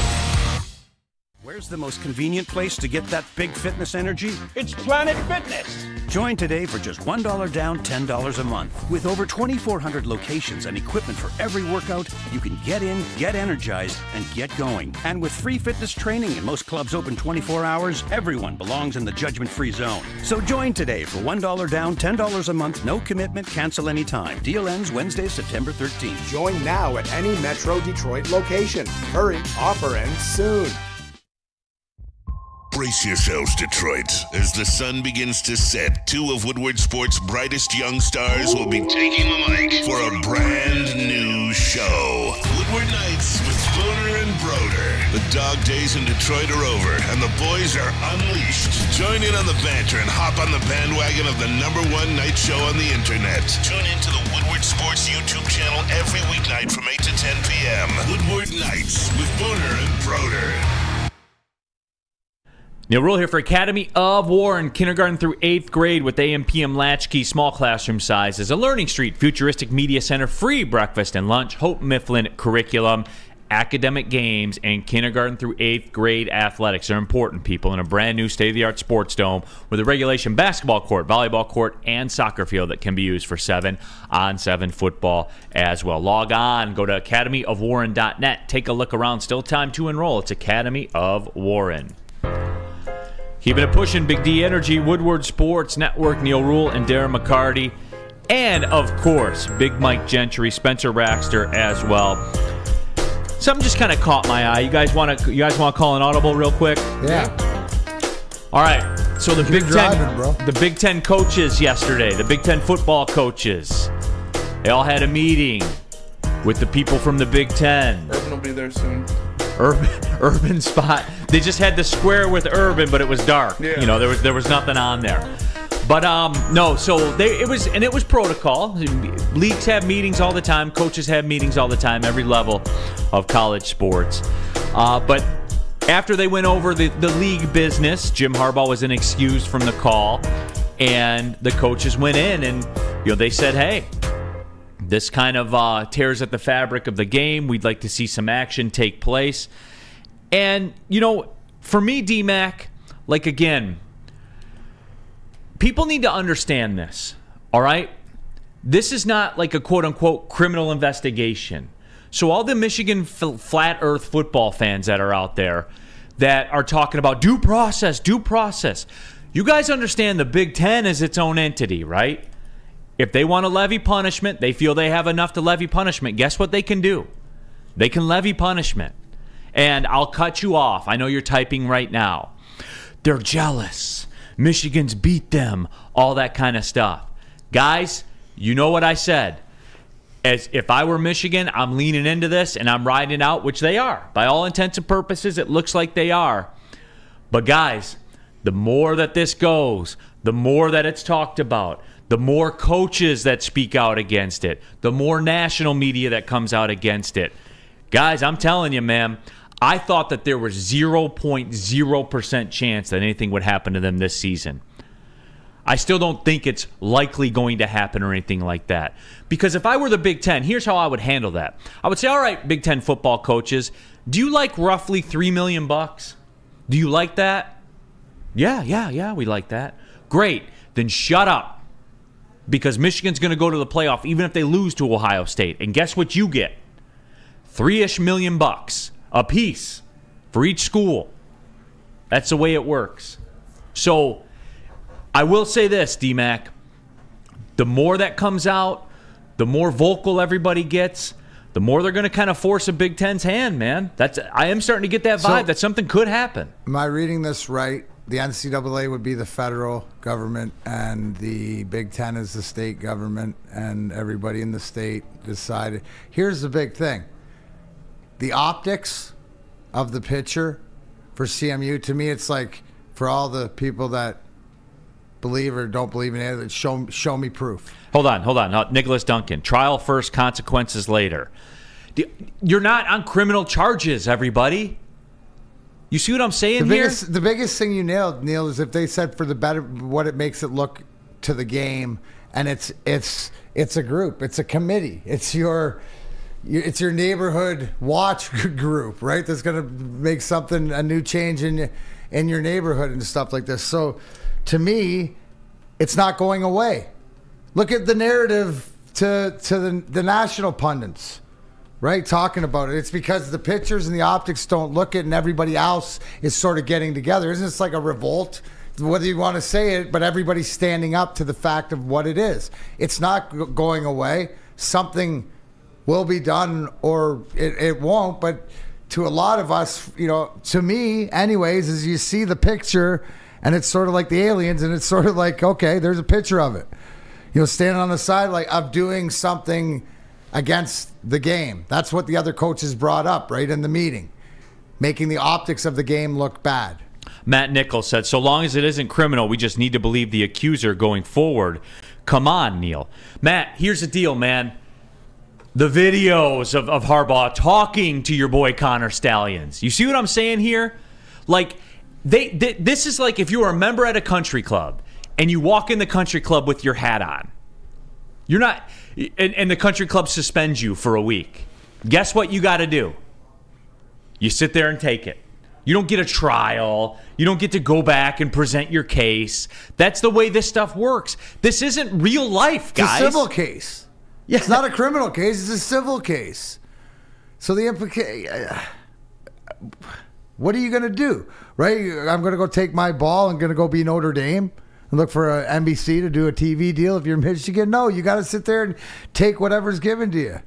Where's the most convenient place to get that big fitness energy? It's Planet Fitness. Join today for just $1 down, $10 a month. With over 2,400 locations and equipment for every workout, you can get in, get energized, and get going. And with free fitness training and most clubs open 24 hours, everyone belongs in the judgment-free zone. So join today for $1 down, $10 a month, no commitment, cancel anytime. Deal ends Wednesday, September 13th. Join now at any Metro Detroit location. Hurry, offer ends soon. Brace yourselves, Detroit. As the sun begins to set, 2 of Woodward Sports' brightest young stars will be taking the mic for a brand new show. Woodward Nights with Booner and Broder. The dog days in Detroit are over, and the boys are unleashed. Join in on the banter and hop on the bandwagon of the #1 night show on the internet. Tune into the Woodward Sports YouTube channel every weeknight from 8 to 10 p.m. Woodward Nights with Booner and Broder. Neal Rhul here for Academy of Warren, kindergarten through 8th grade with AM PM latchkey, small classroom sizes, a Learning Street futuristic media center, free breakfast and lunch, Hope Mifflin curriculum, academic games, and kindergarten through 8th grade athletics are important, people, in a brand new state-of-the-art sports dome with a regulation basketball court, volleyball court, and soccer field that can be used for 7-on-7 football as well. Log on, go to academyofwarren.net, take a look around, still time to enroll. It's Academy of Warren. Keeping it pushing, Big D Energy, Woodward Sports Network, Neal Rhul and Darren McCarty, and of course, Big Mike Gentry, Spencer Raxter as well. Something just kind of caught my eye. You guys want to call an audible real quick? Yeah. All right. So the Big Ten coaches yesterday, the Big Ten football coaches, they all had a meeting with the people from the Big Ten. Urban will be there soon. Urban spot. They just had the square with Urban, but it was dark. Yeah. You know, there was nothing on there. But no, so it was protocol. Leagues have meetings all the time. Coaches have meetings all the time. Every level of college sports. But after they went over the league business, Jim Harbaugh was excused from the call, and the coaches went in and they said, hey, this kind of tears at the fabric of the game. We'd like to see some action take place. And, for me, D-Mac, again, people need to understand this, all right? This is not like a quote-unquote criminal investigation. So all the Michigan flat earth football fans that are out there that are talking about due process, you guys understand the Big Ten is its own entity, right? If they want to levy punishment, they feel they have enough to levy punishment, guess what they can do? They can levy punishment. And I'll cut you off. I know you're typing right now. They're jealous. Michigan's beat them. All that kind of stuff. Guys, you know what I said. As if I were Michigan, I'm leaning into this and I'm riding out, which they are. By all intents and purposes, it looks like they are. But guys, the more that this goes, the more that it's talked about, the more coaches that speak out against it, the more national media that comes out against it. Guys, I'm telling you, man, I thought that there was 0.0% chance that anything would happen to them this season. I still don't think it's likely going to happen or anything like that. Because if I were the Big Ten, here's how I would handle that. I would say, all right, Big Ten football coaches, do you like roughly $3 million? Do you like that? Yeah, we like that. Great. Then shut up. Because Michigan's going to go to the playoff even if they lose to Ohio State. And guess what you get? $3-ish million a piece for each school. That's the way it works. So I will say this, D-Mac. The more that comes out, the more vocal everybody gets, the more they're going to kind of force a Big Ten's hand, man. I am starting to get that vibe that something could happen. Am I reading this right? The NCAA would be the federal government, and the Big Ten is the state government, and everybody in the state decided. Here's the big thing. The optics of the picture for CMU, to me, it's like for all the people that believe or don't believe in it, show me proof. Hold on. Nicholas Duncan, trial first, consequences later. You're not on criminal charges, everybody. You see what I'm saying here? The biggest thing you nailed, Neal, is if they said for the better, what it makes it look to the game, and it's a group, it's a committee, it's your neighborhood watch group, right? That's going to make a new change in your neighborhood and stuff like this. So, to me, it's not going away. Look at the narrative to the national pundits, right? Talking about it. It's because the pictures and the optics don't look it, and everybody else is sort of getting together. Isn't this like a revolt? Whether you want to say it, but everybody's standing up to the fact of what it is. It's not going away. Something will be done, or it won't. But to a lot of us, to me anyways, is you see the picture and it's sort of like the aliens, and it's sort of like, okay, there's a picture of it. Standing on the side like of doing something against the game. That's what the other coaches brought up, right, in the meeting. Making the optics of the game look bad. Matt Nichols said, so long as it isn't criminal, we just need to believe the accuser going forward. Come on, Neal. Matt, here's the deal, man. The videos of Harbaugh talking to your boy Connor Stallions. You see what I'm saying here? Like, this is like if you were a member at a country club and you walk in the country club with your hat on. You're not, and the country club suspends you for a week. Guess what you got to do? You sit there and take it. You don't get a trial. You don't get to go back and present your case. That's the way this stuff works. This isn't real life, guys. It's a civil case. Yeah. It's not a criminal case. It's a civil case. So the implication, what are you going to do? Right? I'm going to go take my ball and going to go be Notre Dame and look for an NBC to do a TV deal if you're Michigan? No, you got to sit there and take whatever's given to you.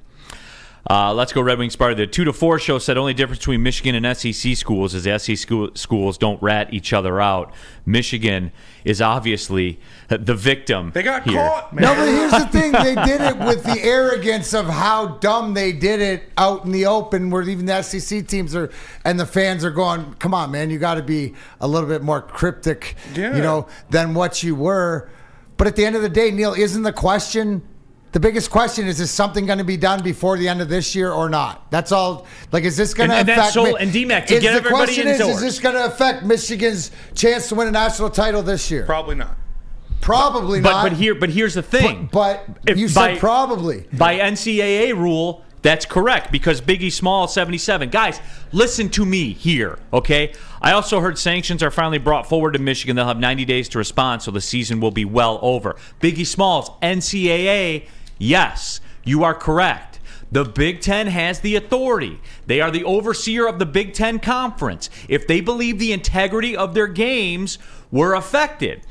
Let's go Red Wings Party. The 2 to 4 show said only difference between Michigan and SEC schools is the SEC schools don't rat each other out. Michigan is obviously the victim. They got here. caught, man. No, but here's the thing. They did it with the arrogance of how dumb they did it out in the open, where even the SEC teams are and the fans are going, come on, man, you got to be a little bit more cryptic, than what you were. But at the end of the day, Neal, isn't the question... The biggest question is something going to be done before the end of this year or not? That's all. Like, is this going to affect... And DMAC, to get everybody indoors. Is this going to affect Michigan's chance to win a national title this year? Probably not. Probably not. But here's the thing. But you said probably. By NCAA rule, that's correct, because Biggie Small 77. Guys, listen to me here, okay? I also heard sanctions are finally brought forward to Michigan. They'll have 90 days to respond, so the season will be well over. Biggie Smalls, NCAA... Yes, you are correct. The Big Ten has the authority. They are the overseer of the Big Ten Conference. If they believe the integrity of their games were affected,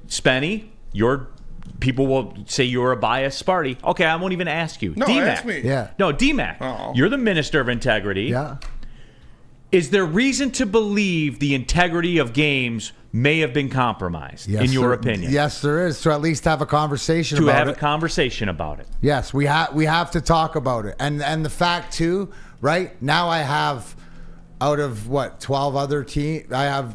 Spenny, people will say you're a biased Sparty. Okay, I won't even ask you. No, DMAC. ask me. Yeah. No, DMAC. You're the minister of integrity. Yeah. Is there reason to believe the integrity of games may have been compromised, in your opinion? Yes, there is. To at least have a conversation about it. To have a conversation about it. Yes, we have to talk about it. And the fact, too, right? Now I have, out of, 12 other teams, I have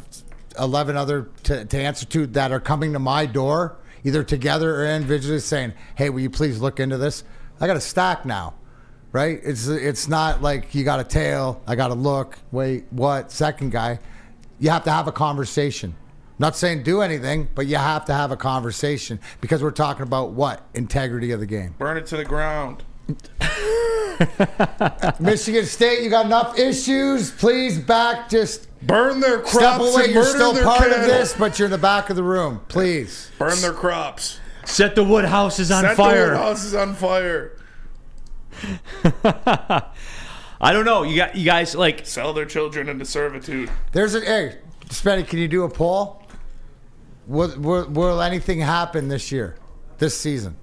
11 other to answer to that are coming to my door, either together or individually, saying, hey, will you please look into this? I got a stack now. Right? It's not like you got a tail, I got to look, wait, what, second guy. You have to have a conversation. Not saying do anything, but you have to have a conversation because we're talking about what? Integrity of the game. Burn it to the ground. Michigan State, you got enough issues. Please just burn their crops. Step away. And you're still part of cattle. this, but you're in the back of the room. Please. Burn their crops. Set the wood houses on fire. Set the wood houses on fire. I don't know. You guys like sell their children into servitude. Hey, Spenny, can you do a poll? Will anything happen this year, this season?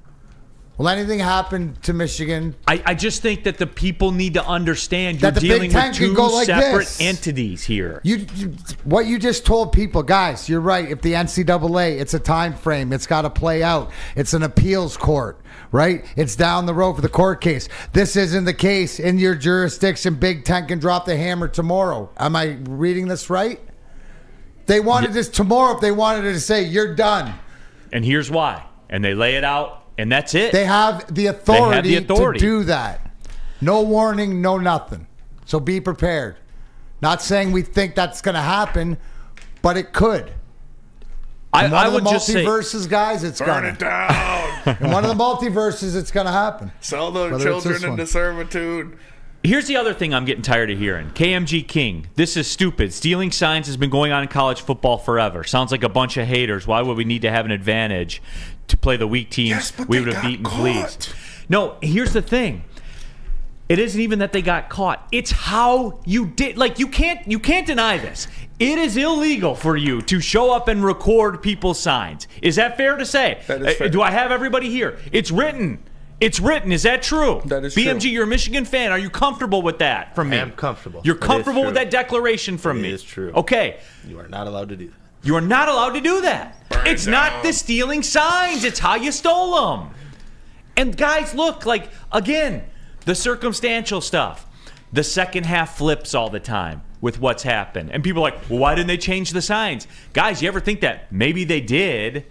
Will anything happen to Michigan? I just think that the people need to understand that you're the Big dealing Ten with two can go like separate this. entities here. What you just told people, guys, you're right. If the NCAA, it's a time frame. It's got to play out. It's an appeals court, right? It's down the road for the court case. This isn't the case in your jurisdiction. Big Ten can drop the hammer tomorrow. Am I reading this right? They wanted this tomorrow if they wanted to say, you're done. And here's why. And they lay it out. And that's it. They have the authority to do that. No warning, no nothing. So be prepared. Not saying we think that's going to happen, but it could. I would just say, multiverses, guys, it's burn gonna. it down. In one of the multiverses, it's going to happen. Sell the children into servitude. Here's the other thing I'm getting tired of hearing. KMG King, this is stupid. Stealing signs has been going on in college football forever. Sounds like a bunch of haters. Why would we need to have an advantage to play the weak teams? Yes, but we they would have got beaten caught. fleas. No, here's the thing. It isn't even that they got caught. It's how you did. Like, you can't deny this. It is illegal for you to show up and record people's signs. Is that fair to say? That is fair. Do I have everybody here? It's written. It's written. Is that true? That is BMG, true. you're a Michigan fan. Are you comfortable with that from me? I am comfortable. You're It comfortable is with true. that declaration from me? It is true. Okay. You are not allowed to do that. You are not allowed to do that. Burn It's it not down. the stealing signs. It's how you stole them. And guys, look, like, again, the circumstantial stuff. The second half flips all the time with what's happened. And people are like, well, why didn't they change the signs? Guys, you ever think that maybe they did,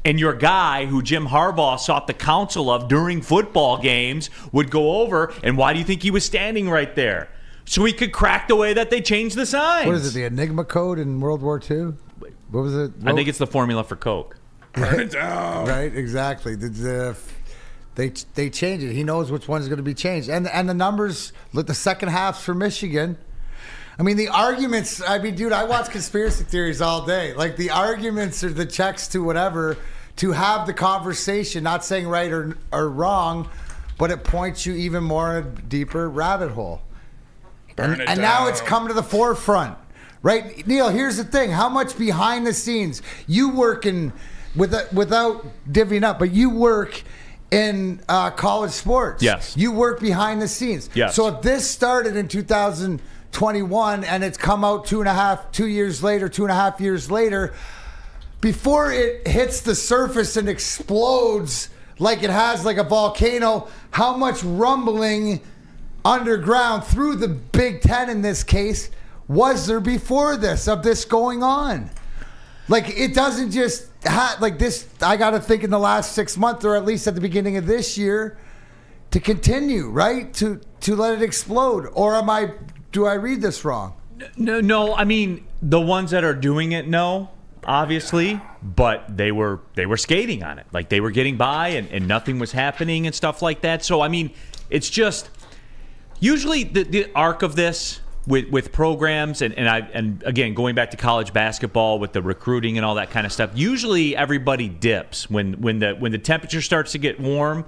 and your guy who Jim Harbaugh sought the counsel of during football games would go over, and why do you think he was standing right there? So he could crack the way that they changed the signs. What is it, the Enigma code in World War II? What was it? I think it's the formula for Coke. Burn it down. Right, exactly. They change it. He knows which one's going to be changed. And the numbers, look, the second halves for Michigan. I mean, the arguments, dude, I watch conspiracy theories all day. Like, the arguments or the checks to whatever, to have the conversation, not saying right or wrong, but it points you even more in a deeper rabbit hole. Burn it And down. now it's come to the forefront. Right? Neal, here's the thing. How much behind the scenes, you work in, without divvying up, but you work in college sports. Yes. You work behind the scenes. Yes. So if this started in 2021 and it's come out 2.5 years later, before it hits the surface and explodes like it has, like a volcano, how much rumbling underground through the Big Ten in this case was there before this, of this going on? Like, it doesn't just like this. I got to think in the last 6 months, or at least at the beginning of this year, to continue, right? To let it explode. Or do I read this wrong? No. I mean, the ones that are doing it, no, obviously, but they were skating on it. Like, they were getting by and nothing was happening and stuff like that. So, I mean, it's just usually the arc of this with programs and again, going back to college basketball with the recruiting and all that kind of stuff, usually everybody dips when the temperature starts to get warm.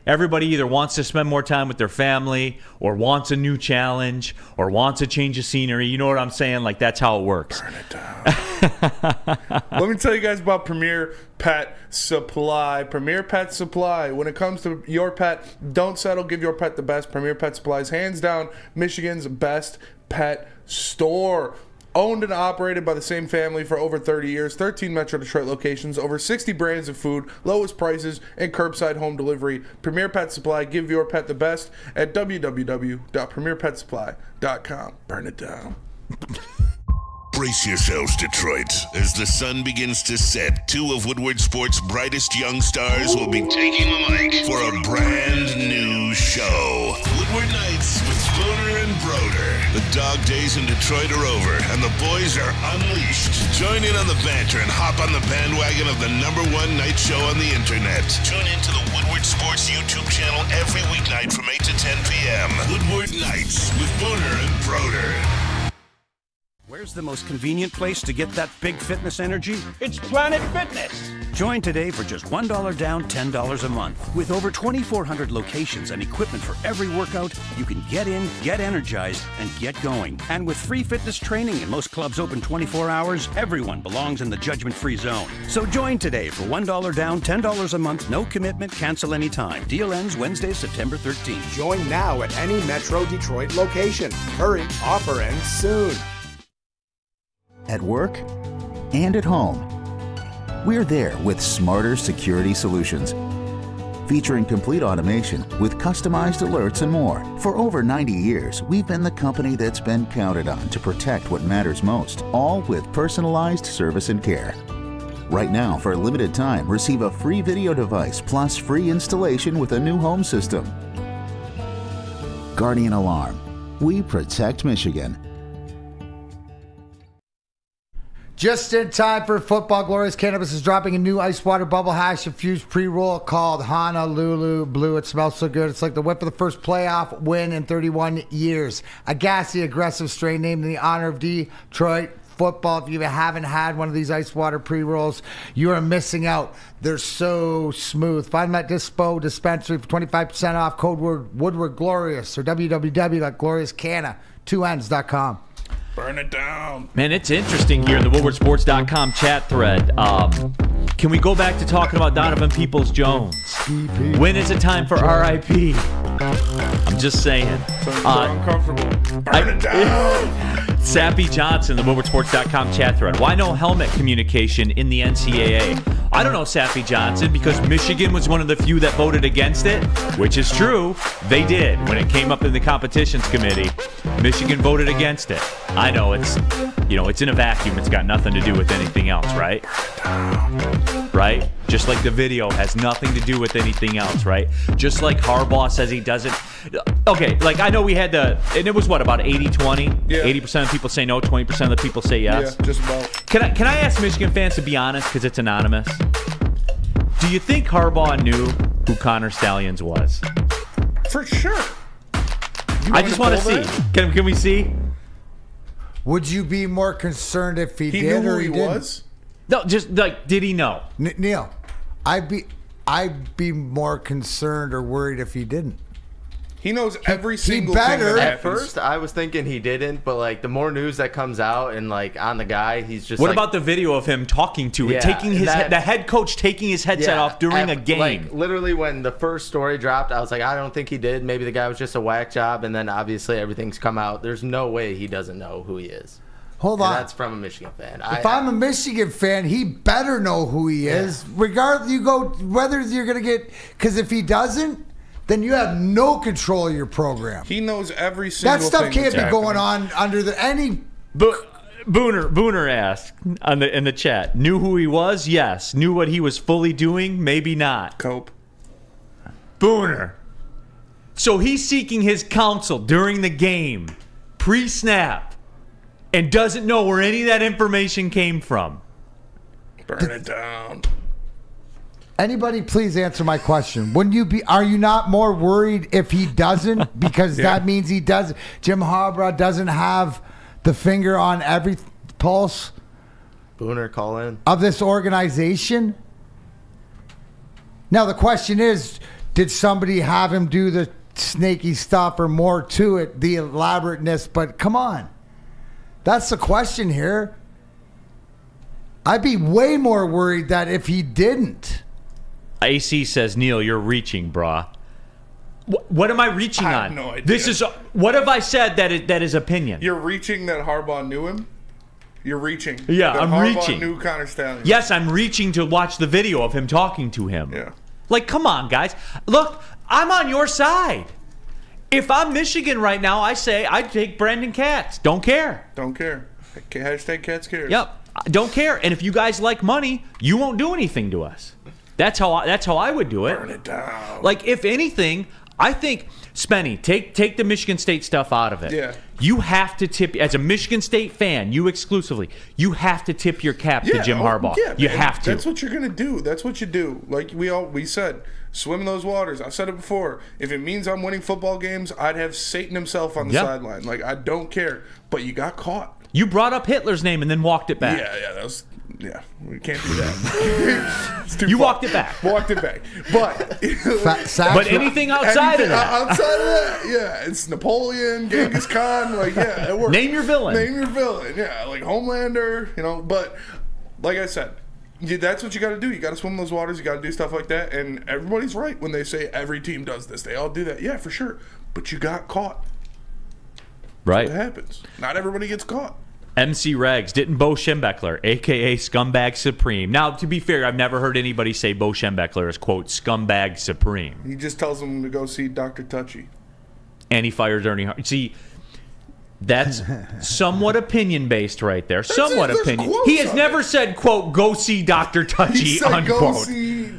Everybody either wants to spend more time with their family, or wants a new challenge, or wants a change of scenery. You know what I'm saying? Like, that's how it works. Burn it down. Let me tell you guys about Premier Pet Supply. Premier Pet Supply. When it comes to your pet, don't settle. Give your pet the best. Premier Pet Supply is hands down Michigan's best pet store. Owned and operated by the same family for over 30 years, 13 Metro Detroit locations, over 60 brands of food, lowest prices, and curbside home delivery. Premier Pet Supply, give your pet the best at www.premierpetsupply.com. Burn it down. Brace yourselves, Detroit. As the sun begins to set, two of Woodward Sports' brightest young stars will be taking the mic for a brand new show. Woodward Nights with Spooner and Broder. The dog days in Detroit are over, and the boys are unleashed. Join in on the banter and hop on the bandwagon of the #1 night show on the internet. Tune into the Woodward Sports YouTube channel every weeknight from 8 to 10 p.m. Woodward Nights with Spooner and Broder. Where's the most convenient place to get that big fitness energy? It's Planet Fitness. Join today for just $1 down, $10 a month. With over 2,400 locations and equipment for every workout, you can get in, get energized, and get going. And with free fitness training and most clubs open 24 hours, everyone belongs in the judgment-free zone. So join today for $1 down, $10 a month, no commitment, cancel anytime. Deal ends Wednesday, September 13th. Join now at any Metro Detroit location. Hurry, offer ends soon. At work and at home, we're there with smarter security solutions. Featuring complete automation with customized alerts and more. For over 90 years, we've been the company that's been counted on to protect what matters most, all with personalized service and care. Right now, for a limited time, receive a free video device plus free installation with a new home system. Guardian Alarm. We protect Michigan. Just in time for football, Glorious Cannabis is dropping a new ice water bubble hash infused pre-roll called Honolulu Blue. It smells so good. It's like the whip of the first playoff win in 31 years. A gassy, aggressive strain named in the honor of Detroit football. If you haven't had one of these ice water pre-rolls, you are missing out. They're so smooth. Find them at Dispo Dispensary for 25% off. Code word Woodward Glorious or www.gloriouscanna2ns.com. Burn it down. Man, it's interesting here in the WoodwardSports.com chat thread. Can we go back to talking about Donovan Peoples-Jones? When is it time for RIP? I'm just saying. Uncomfortable. Burn it down. Sappy Johnson, the WoodwardSports.com chat thread. Why no helmet communication in the NCAA? I don't know, Sappy Johnson, because Michigan was one of the few that voted against it, which is true. They did. When it came up in the competitions committee, Michigan voted against it. I know it's in a vacuum. It's got nothing to do with anything else, right? Right? Just like the video has nothing to do with anything else, right? Just like Harbaugh says he doesn't. Okay, like I know we had and it was what, about 80-20? Yeah. 80% of people say no, 20% of the people say yes. Yeah, just about. Can I ask Michigan fans to be honest, because it's anonymous? Do you think Harbaugh knew who Connor Stallions was? For sure. I just want to see. Can we see? Would you be more concerned if he did knew or who he didn't? was? No, just like, did he know? Neal, I'd be more concerned or worried if he didn't. He knows every single thing better. that At happens. first, I was thinking he didn't, but like the more news that comes out and like on the guy, he's just. What like, about the video of him talking to it, taking the head coach taking his headset off during a game? Like literally, when the first story dropped, I was like, I don't think he did. Maybe the guy was just a whack job, and then obviously everything's come out. There's no way he doesn't know who he is. Hold on. That's from a Michigan fan. If I'm a Michigan fan, he better know who he is. Regardless, whether you're going to get, because if he doesn't, then you have no control of your program. He knows every single thing. That stuff can't be that's going happening. on under any. Booner asked in the chat, knew who he was? Yes. Knew what he was fully doing? Maybe not. Cope. Booner. So he's seeking his counsel during the game, pre-snap, and doesn't know where any of that information came from. Burn it down. Anybody please answer my question. Are you not more worried if he doesn't? Because that means he doesn't. Jim Harbaugh doesn't have the finger on every pulse. Booner, call in. Of this organization. Now the question is, did somebody have him do the snaky stuff or more to it, the elaborateness? But come on. That's the question here. I'd be way more worried that if he didn't. AC says, Neal, you're reaching, brah. What am I reaching on? I have no idea. What have I said that is opinion? You're reaching that Harbaugh knew him? You're reaching. Yeah, that I'm Harbaugh reaching. Knew Connor Stallions. Yes, I'm reaching to watch the video of him talking to him. Yeah. Like, come on, guys. Look, I'm on your side. If I'm Michigan right now, I say I'd take Brandon Katz. Don't care. Don't care. Hashtag Katz cares. Yep. Don't care. And if you guys like money, you won't do anything to us. That's how I would do it. Burn it down. Like, if anything, I think, Spenny, take the Michigan State stuff out of it. Yeah. You have to tip, as a Michigan State fan, you exclusively, you have to tip your cap to Jim Harbaugh. Yeah, you man. have to. That's what you're going to do. That's what you do. Like we said, swim in those waters. I've said it before. If it means I'm winning football games, I'd have Satan himself on the sideline. Like, I don't care. But you got caught. You brought up Hitler's name and then walked it back. Yeah, that was... Yeah, we can't do that. It's too you far. walked it back. Walked it back. But anything outside of that. Outside of that, yeah. It's Napoleon, Genghis Khan. Like, yeah, it works. Name your villain. Name your villain. Yeah, like Homelander, you know. But like I said, that's what you got to do. You got to swim those waters. You got to do stuff like that. And everybody's right when they say every team does this. They all do that. Yeah, for sure. But you got caught. Right. That's what happens. Not everybody gets caught. MC Regs, didn't Bo Schembechler, a.k.a. Scumbag Supreme. Now, to be fair, I've never heard anybody say Bo Schembechler is, quote, Scumbag Supreme. He just tells them to go see Dr. Touchy. And he fires Ernie Hart. See, that's somewhat opinion-based right there. Somewhat opinion. He has never said, quote, go see Dr. Touchy, he said, unquote. Go see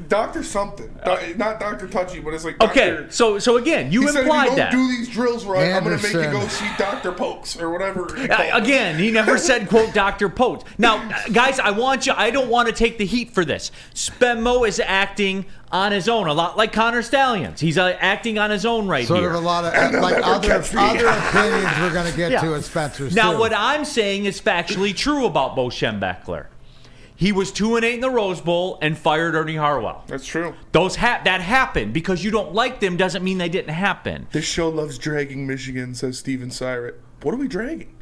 Dr. something. Not Dr. Touchy, but it's like Dr. Okay, so again, you implied that. If you don't do these drills right, I'm going to make you go see Dr. Pokes or whatever. Again, he never said, quote, Dr. Pokes. Now, guys, I don't want to take the heat for this. Spenmo is acting on his own, a lot like Connor Stallions. He's acting on his own right here. Sort of a lot of like other opinions we're going to get to at Spencer's. Now, what I'm saying is factually true about Bo Schembechler. He was 2-8 in the Rose Bowl and fired Ernie Harwell. That's true. That happened. Because you don't like them doesn't mean they didn't happen. This show loves dragging Michigan, says Steven Syrett. What are we dragging?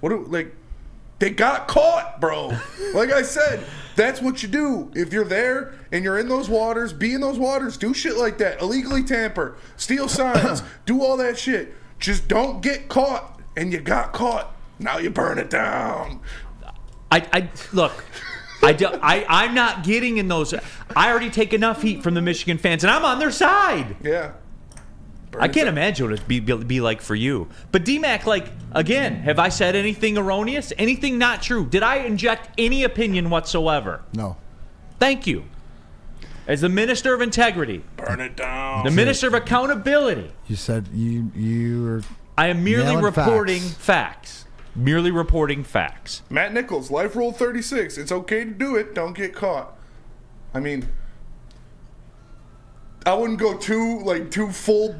They got caught, bro. Like I said, that's what you do. If you're there and you're in those waters, be in those waters, do shit like that. Illegally tamper, steal signs, do all that shit. Just don't get caught. And you got caught. Now you burn it down. Look, I'm not getting in those. I already take enough heat from the Michigan fans, and I'm on their side. Yeah. I can't imagine what it'd be like for you. But D-Mac, again, have I said anything erroneous? Anything not true? Did I inject any opinion whatsoever? No. Thank you. As the Minister of Integrity. Burn it down. The Minister of Accountability. You said you were... I am merely reporting facts. Merely reporting facts. Matt Nichols, Life Rule 36. It's okay to do it. Don't get caught. I mean, I wouldn't go too full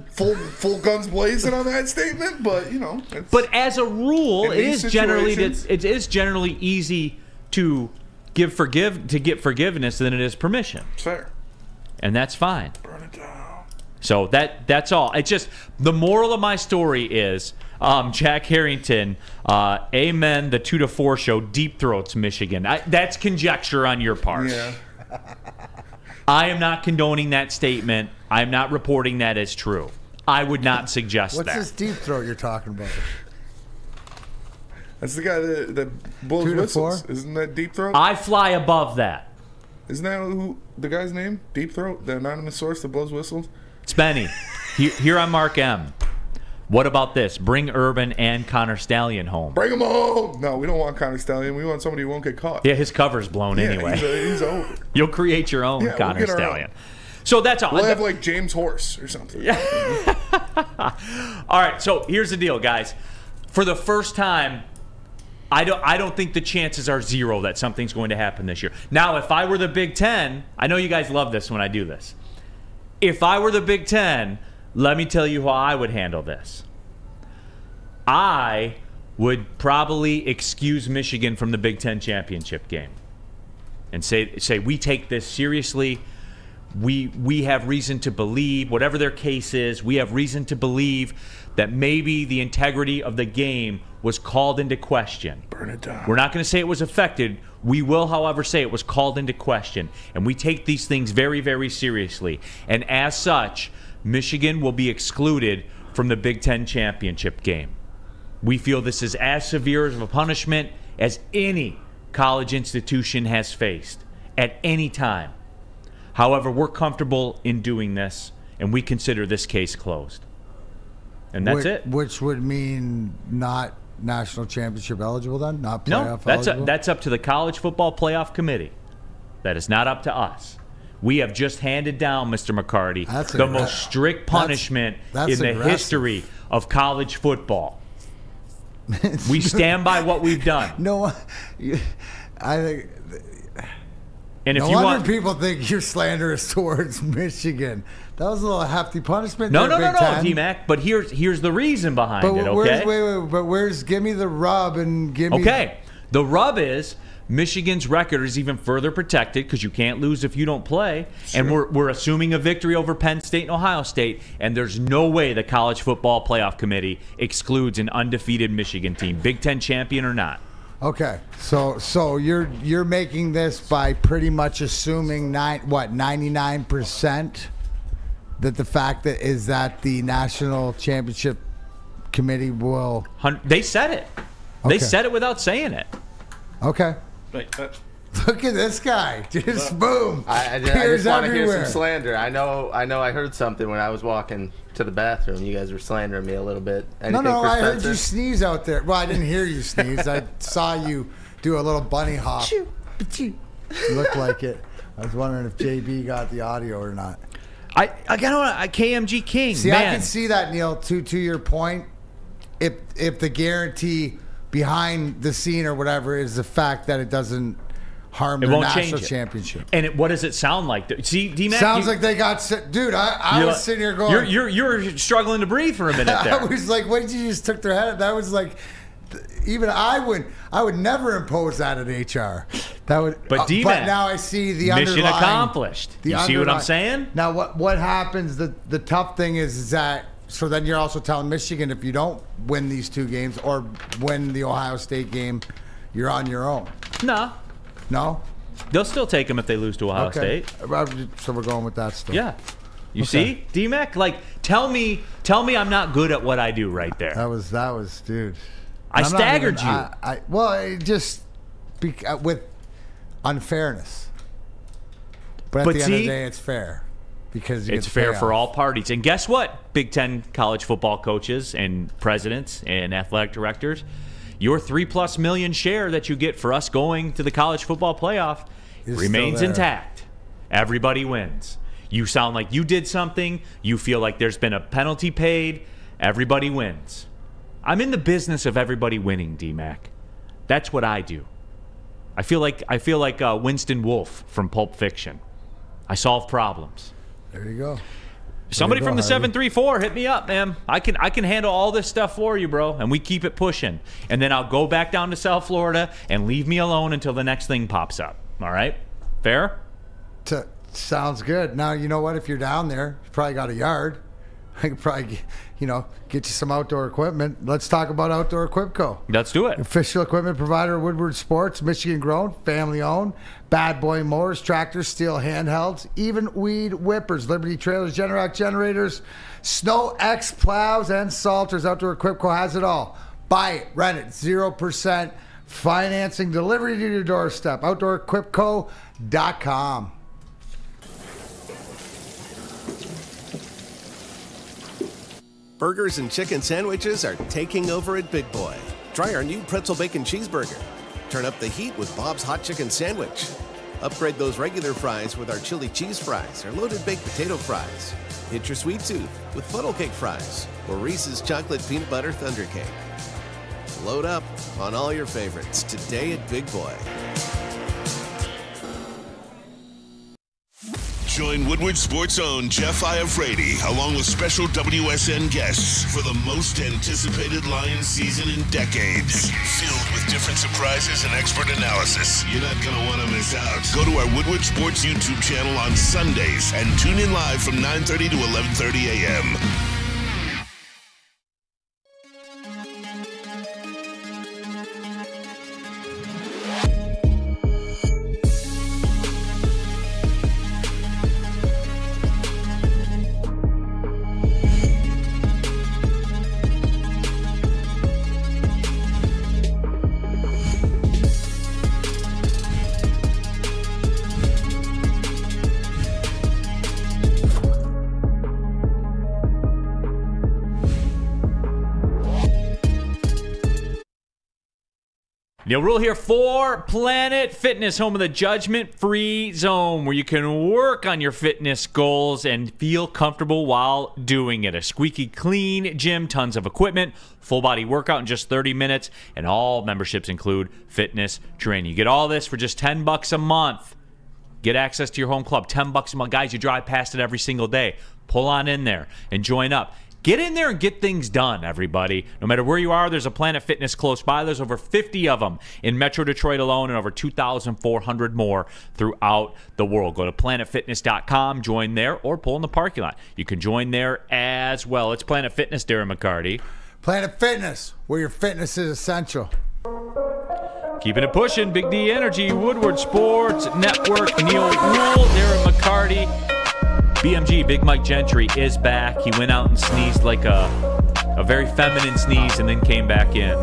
guns blazing on that statement, but you know. But as a rule, it is generally easy to get forgiveness than it is permission. Fair. And that's fine. Burn it down. So that's all. It's just the moral of my story is. Jack Harrington, amen, the 2 to 4 show, Deep Throats, Michigan. That's conjecture on your part. Yeah. I am not condoning that statement. I'm not reporting that as true. I would not suggest What's that. What's this Deep Throat you're talking about? That's the guy that blows 2 to whistles. 4? Isn't that Deep Throat? I fly above that. Isn't that the guy's name? Deep Throat, the anonymous source that blows whistles? It's Benny. Here on Mark M. What about this? Bring Urban and Connor Stallion home. Bring them home! No, we don't want Connor Stallion. We want somebody who won't get caught. Yeah, his cover's blown anyway. He's over. You'll create your own Connor Stallion. So that's all. We'll have James Horse or something. Yeah. All right, so here's the deal, guys. For the first time, I don't think the chances are zero that something's going to happen this year. Now, if I were the Big Ten, I know you guys love this when I do this. If I were the Big Ten, let me tell you how I would handle this. I would probably excuse Michigan from the Big Ten championship game and say we take this seriously. We have reason to believe, whatever their case is, we have reason to believe that maybe the integrity of the game was called into question. Burn it down. We're not going to say it was affected. We will, however, say it was called into question. And we take these things very, very seriously. And as such, Michigan will be excluded from the Big Ten championship game. We feel this is as severe of a punishment as any college institution has faced at any time. However, we're comfortable in doing this, and we consider this case closed. And that's it. Which would mean not national championship eligible then? Not playoff eligible? That's up to the College Football Playoff Committee. That is not up to us. We have just handed down, Mr. McCarty, the most strict punishment in the history of college football. We stand by what we've done. No, I think... And if no you wonder want, people think you're slanderous towards Michigan. That was a little hefty punishment. No, there, no, D-Mac. But here's the reason behind it, okay? Wait. Give me the rub and give me... Okay. The rub is Michigan's record is even further protected because you can't lose if you don't play. Sure. And we're assuming a victory over Penn State and Ohio State. And there's no way the College Football Playoff Committee excludes an undefeated Michigan team, Big Ten champion or not. Okay, so you're making this by pretty much assuming 99%? That the fact that is that the National Championship Committee will... They said it. Okay. They said it without saying it. Okay. Look at this guy. Just boom. I just want to hear some slander. I know I heard something when I was walking to the bathroom. You guys were slandering me a little bit. Anything no, I heard you sneeze out there. Well, I didn't hear you sneeze. I saw you do a little bunny hop. You looked like it. I was wondering if JB got the audio or not. I got a KMG King. See, man. I can see that, Neal. To your point, if the guarantee behind the scene or whatever is the fact that it doesn't harm the national championship. And what does it sound like? See, D-Mac, sounds like they got dude. I was sitting here going, you're struggling to breathe for a minute there. I was like, what did you just took their head? That was like. Even I would never impose that at HR. That would, but D-Mac, but now I see the mission accomplished. You see what I'm saying? Now, what happens? The tough thing is that so then you're also telling Michigan if you don't win these two games or win the Ohio State game, you're on your own. No, they'll still take them if they lose to Ohio State. So we're going with that still. Yeah. You see, D-Mac, like tell me I'm not good at what I do right there. That was, dude. I staggered you. It just with unfairness. But at the end of the day, it's fair because it's fair for all parties. And guess what, Big Ten college football coaches and presidents and athletic directors, your $3+ million share that you get for us going to the college football playoff remains intact. Everybody wins. You sound like you did something. You feel like there's been a penalty paid. Everybody wins. I'm in the business of everybody winning, D-Mac. That's what I do. I feel like Winston Wolfe from Pulp Fiction. I solve problems. There you go. Somebody from the 734, hit me up, man. I can handle all this stuff for you, bro. And we keep it pushing. And then I'll go back down to South Florida and leave me alone until the next thing pops up. All right? Fair? Sounds good. Now, you know what? If you're down there, you probably got a yard. I could probably, get you some outdoor equipment. Let's talk about Outdoor Equipco. Let's do it. Official equipment provider of Woodward Sports, Michigan grown, family owned. Bad boy mowers, tractors, steel handhelds, even weed whippers, Liberty trailers, Generac generators, Snow X plows, and salters. Outdoor Equipco has it all. Buy it, rent it, 0% financing, delivery to your doorstep. OutdoorEquipco.com. Burgers and chicken sandwiches are taking over at Big Boy. Try our new pretzel bacon cheeseburger. Turn up the heat with Bob's Hot Chicken Sandwich. Upgrade those regular fries with our chili cheese fries or loaded baked potato fries. Hit your sweet tooth with funnel cake fries or Reese's chocolate peanut butter thunder cake. Load up on all your favorites today at Big Boy. Join Woodward Sports' own Jeff Iafrate, along with special WSN guests for the most anticipated Lions season in decades. Filled with different surprises and expert analysis. You're not going to want to miss out. Go to our Woodward Sports YouTube channel on Sundays and tune in live from 9:30 to 11:30 a.m. Neal Rhul here for Planet Fitness, home of the judgment-free zone, where you can work on your fitness goals and feel comfortable while doing it. A squeaky clean gym, tons of equipment, full body workout in just 30 minutes, and all memberships include fitness training. You get all this for just $10 a month. Get access to your home club, $10 a month. Guys, you drive past it every single day. Pull on in there and join up. Get in there and get things done, everybody. No matter where you are, there's a Planet Fitness close by. There's over 50 of them in Metro Detroit alone and over 2,400 more throughout the world. Go to planetfitness.com, join there, or pull in the parking lot. You can join there as well. It's Planet Fitness, Darren McCarty. Planet Fitness, where your fitness is essential. Keeping it pushing. Big D Energy, Woodward Sports Network, Neal, Rhul, Darren McCarty. BMG, Big Mike Gentry, is back. He went out and sneezed like a very feminine sneeze and then came back in.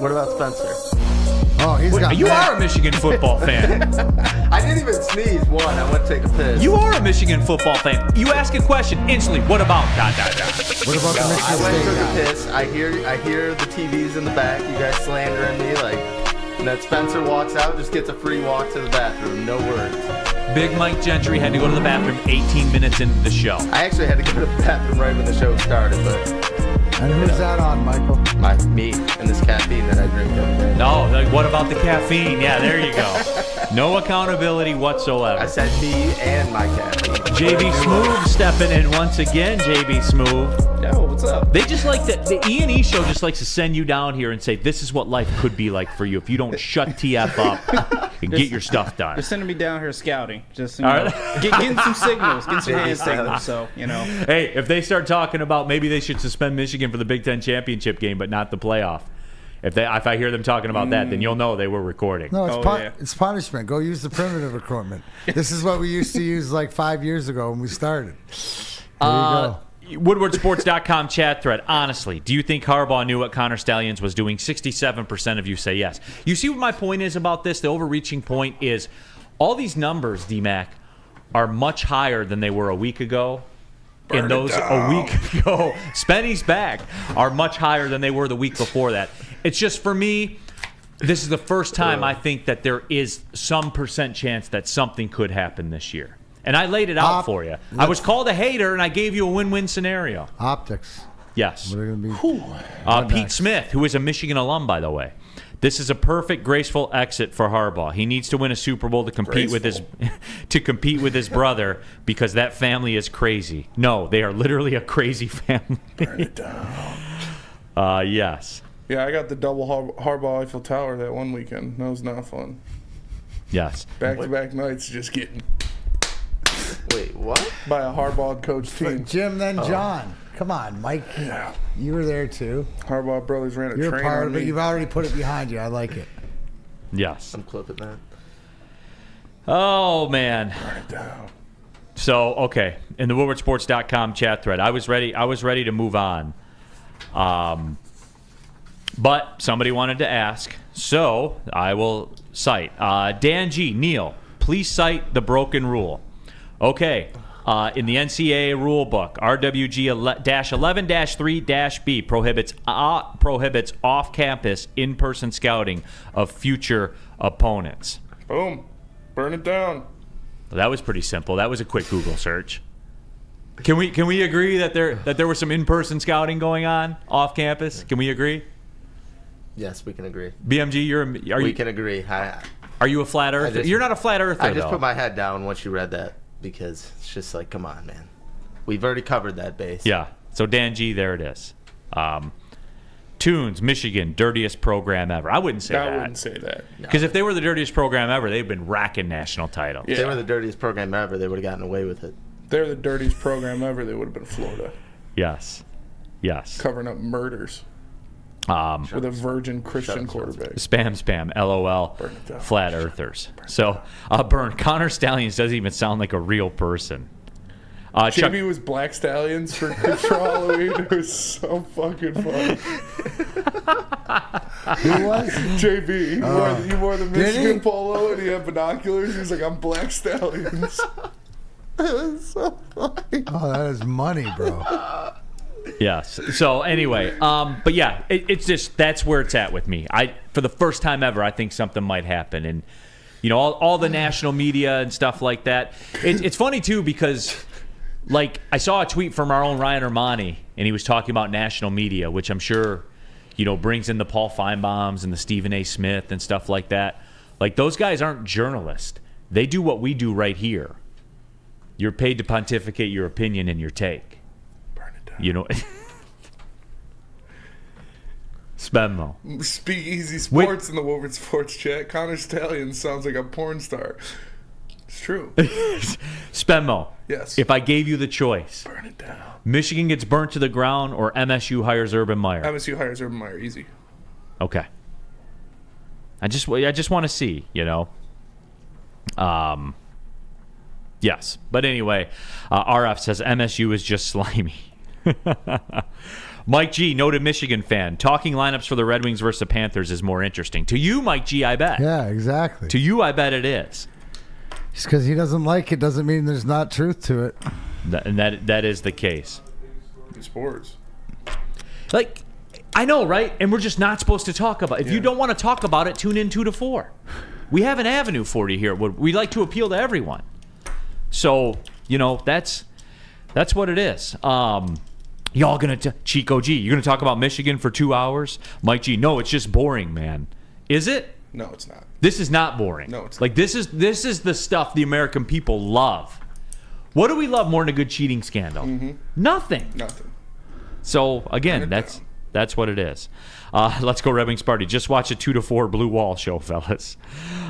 What about Spencer? Oh, he's got You are a Michigan football fan. I didn't even sneeze. I went to take a piss. You are a Michigan football fan. You ask a question instantly. What about ... What about the Michigan I went State to guy? the piss. I hear the TVs in the back. You guys slandering me and then Spencer walks out, just gets a free walk to the bathroom. No words. Big Mike Gentry had to go to the bathroom 18 minutes into the show. I actually had to go to the bathroom right when the show started, but... And who's that on, Michael? Me and this caffeine that I drink every day. No, like, what about the caffeine? Yeah, there you go. No accountability whatsoever. I said me and my caffeine. JB Smoove stepping in once again. JB Smoove. Yo, what's up? They just like the E&E show just likes to send you down here and say, this is what life could be like for you if you don't shut TF up and get your stuff done. They're sending me down here scouting. Just All getting some signals, getting some hand signals. So, Hey, if they start talking about maybe they should suspend Michigan for the Big Ten championship game, but not the playoff. If I hear them talking about that, then you'll know they were recording. No, it's punishment. Go use the primitive equipment. This is what we used to use like 5 years ago when we started. There you go. WoodwardSports.com chat thread. Honestly, do you think Harbaugh knew what Connor Stalions was doing? 67% of you say yes. You see what my point is about this? The overreaching point is all these numbers, D-Mac, are much higher than they were a week ago. And those a week ago, Spenny's back, are much higher than they were the week before that. It's just, for me, this is the first time I think that there is some % chance that something could happen this year. And I laid it out for you. I was called a hater, and I gave you a win-win scenario. Optics. Yes. What are going to be? Pete Smith, who is a Michigan alum, by the way. This is a perfect, graceful exit for Harbaugh. He needs to win a Super Bowl to compete with his brother because that family is crazy. No, they are literally a crazy family. Burn it down. Yes. Yeah, I got the double Harbaugh Eiffel Tower that one weekend. That was not fun. Yes. Back-to-back nights just getting... Wait, what? By a Harbaugh coach team. Jim, then John. Come on, Mike. Yeah. You were there too. Harbaugh brothers ran a You're train part on of it. me. You've already put it behind you. I like it. Yes. I'm clipping that. Oh, man. Burn it down. So, okay, in the WoodwardSports.com chat thread, I was ready to move on. But somebody wanted to ask, so I will cite. Dan G. Neal, please cite the broken rule. Okay, in the NCAA rule book, RWG-11-3-B prohibits off-campus in-person scouting of future opponents. Boom. Burn it down. That was pretty simple. That was a quick Google search. Can we agree that there was some in-person scouting going on off campus? Can we agree? Yes, we can agree. BMG, we can agree. Are you a flat earther? You're not a flat earther. I just put my head down once you read that because it's just like, come on, man. We've already covered that base. Yeah. So Dan G, there it is. Tunes, Michigan, dirtiest program ever. I wouldn't say that. I wouldn't say that. Because if they were the dirtiest program ever, they've been racking national titles. Yeah. If they were the dirtiest program ever, they would have gotten away with it. If they're the dirtiest program ever, they would have been Florida. Yes. Covering up murders. With a virgin Christian quarterback. Spam, LOL, flat earthers. So, Burn, Connor Stalions doesn't even sound like a real person. JB was Black Stallions for Halloween. It was so fucking fun. Who was? JB. He wore the Michigan polo and he had binoculars. He was like, I'm Black Stallions. It was so funny. Oh, that is money, bro. Yes. So anyway, but yeah, it's just that's where it's at with me. For the first time ever, I think something might happen, and all the national media and stuff like that. It's funny too because like I saw a tweet from our own Ryan Ermanni, and he was talking about national media, which I'm sure brings in the Paul Feinbaums and the Stephen A. Smith and stuff like that. Like those guys aren't journalists; they do what we do right here. You're paid to pontificate your opinion and your take. Burn it down. You know. Spenmo. Speakeasy Sports in the Woodward Sports chat. Connor Stallion sounds like a porn star. It's true. Spenmo. Yes. If I gave you the choice. Burn it down. Michigan gets burnt to the ground or MSU hires Urban Meyer? MSU hires Urban Meyer. Easy. Okay. I just want to see, you know. Yes. But anyway, RF says MSU is just slimy. Mike G, noted Michigan fan. Talking lineups for the Red Wings versus the Panthers is more interesting. To you, Mike G, I bet. Yeah, exactly. To you, I bet it is. Just because he doesn't like it doesn't mean there's not truth to it. And that is the case. Sports. Like, I know, right? And we're just not supposed to talk about it. If you don't want to talk about it, tune in 2 to 4. We have an avenue for you here. We like to appeal to everyone. So, you know, that's what it is. Y'all gonna Chico G, you're gonna talk about Michigan for 2 hours? Mike G, no, it's just boring, man. Is it? No, it's not. This is not boring. No, it's like not. This is the stuff the American people love. What do we love more than a good cheating scandal? Mm-hmm. Nothing. Nothing. So again, that's what it is. Let's go Red Wings party. Just watch a 2 to 4 Blue Wall show, fellas.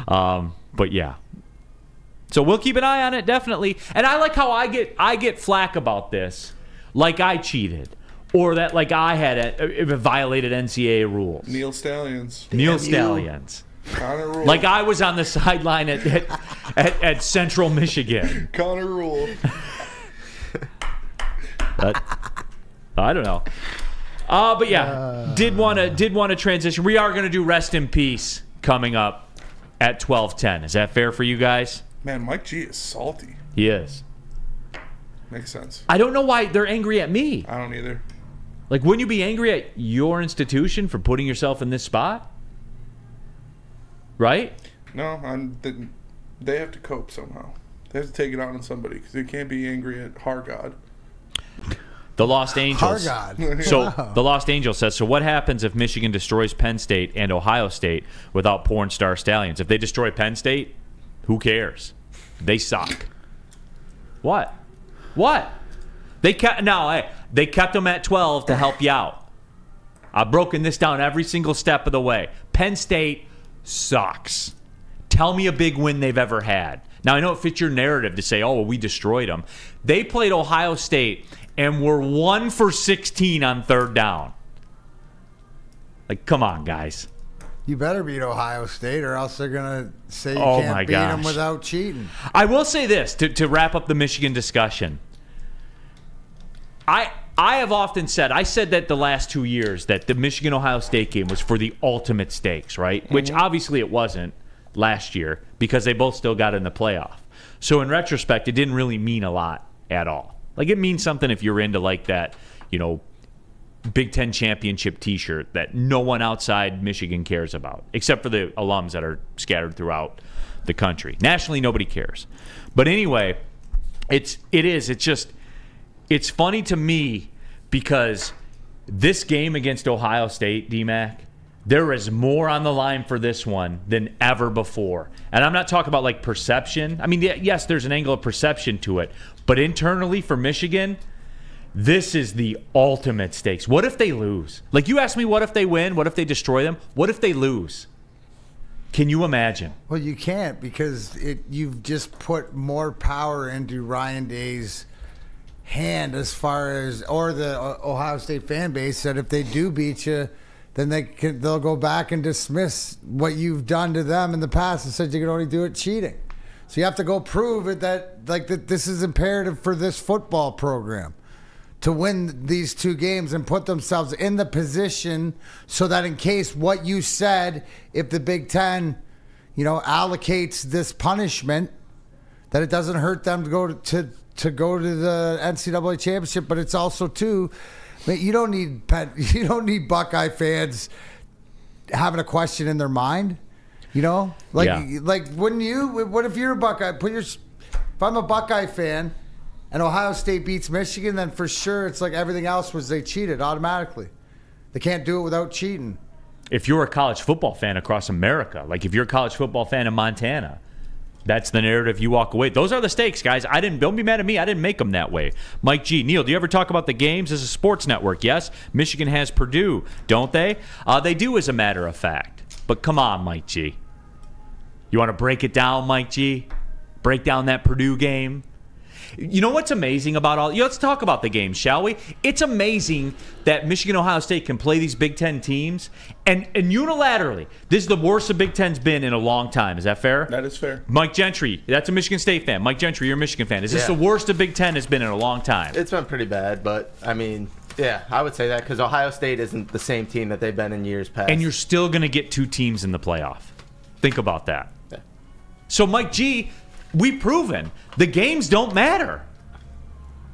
But yeah. So we'll keep an eye on it, definitely. And I like how I get flack about this. Like I cheated, or that like I had violated NCAA rules. Neal Stallions. Neal Stallions. Connor Rhul. Like I was on the sideline at Central Michigan. Connor Rhul. I don't know. But yeah, did want to transition. We are going to do Rest in Peace coming up at 12:10. Is that fair for you guys? Man, Mike G is salty. He is. Makes sense. I don't know why they're angry at me. I don't either. Like, wouldn't you be angry at your institution for putting yourself in this spot? Right? No, they have to cope somehow. They have to take it out on somebody because they can't be angry at Hargod. The Lost Angels. Hargod. So Wow. the Lost Angels says, so what happens if Michigan destroys Penn State and Ohio State without porn star Stallions? If they destroy Penn State, who cares? They suck. What? They kept them at 12 to help you out. I've broken this down every single step of the way. Penn State sucks. Tell me a big win they've ever had. Now, I know it fits your narrative to say, oh, well, we destroyed them. They played Ohio State and were 1 for 16 on third down. Like, come on, guys. You better beat Ohio State or else they're going to say you Oh, can't my beat them gosh. without cheating. I will say this to wrap up the Michigan discussion. I have often said, I said that the last 2 years that the Michigan-Ohio State game was for the ultimate stakes, right? Mm-hmm. Which obviously it wasn't last year because they both still got in the playoff. So in retrospect, it didn't really mean a lot at all. Like it means something if you're into like that, you know, Big Ten championship T-shirt that no one outside Michigan cares about, except for the alums that are scattered throughout the country. Nationally, nobody cares. But anyway, it's funny to me because this game against Ohio State, D-Mac, there is more on the line for this one than ever before. And I'm not talking about like perception. I mean, yes, there's an angle of perception to it, but internally for Michigan, this is the ultimate stakes. What if they lose? Like you asked me, what if they win? What if they destroy them? What if they lose? Can you imagine? Well, you can't because you've just put more power into Ryan Day's hand as far as, or the Ohio State fan base, that if they do beat you, then they'll go back and dismiss what you've done to them in the past and said you can only do it cheating. So you have to go prove it that this is imperative for this football program to win these 2 games and put themselves in the position so that in case what you said, if the Big Ten, allocates this punishment, that it doesn't hurt them to go to the NCAA championship. But it's also too, you don't need Buckeye fans having a question in their mind. Like wouldn't you? What if you're a Buckeye? If I'm a Buckeye fan and Ohio State beats Michigan, then for sure it's like everything else was they cheated automatically. They can't do it without cheating. If you're a college football fan across America, like if you're a college football fan in Montana, That's the narrative you walk away. Those are the stakes, guys. Don't be mad at me. I didn't make them that way. Mike G. Neal, do you ever talk about the games as a sports network? Yes. Michigan has Purdue, don't they? They do, as a matter of fact. But come on, Mike G. You want to break it down, Mike G? Break down that Purdue game? You know what's amazing about let's talk about the game, shall we? It's amazing that Michigan, Ohio State can play these Big Ten teams, and unilaterally, this is the worst the Big Ten's been in a long time. Is that fair? That is fair. Mike Gentry, that's a Michigan State fan. Mike Gentry, you're a Michigan fan. Is this the worst the Big Ten has been in a long time? It's been pretty bad, but, I mean, yeah, I would say that because Ohio State isn't the same team that they've been in years past. And you're still going to get 2 teams in the playoff. Think about that. Yeah. So, Mike G., we've proven the games don't matter.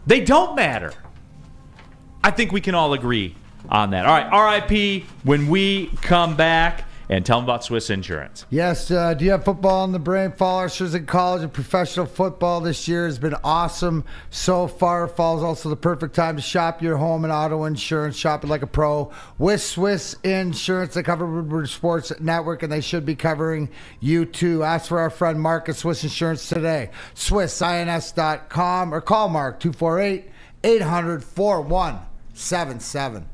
They don't matter. I think we can all agree on that. All right, RIP when we come back. And tell them about Swiss Insurance. Yes, do you have football on the brain? Followers in college and professional football this year has been awesome so far. Fall is also the perfect time to shop your home and auto insurance. Shop it like a pro with Swiss Insurance. They cover Woodward Sports Network, and they should be covering you too. Ask for our friend Mark at Swiss Insurance today. SwissINS.com or call Mark 248-800-4177.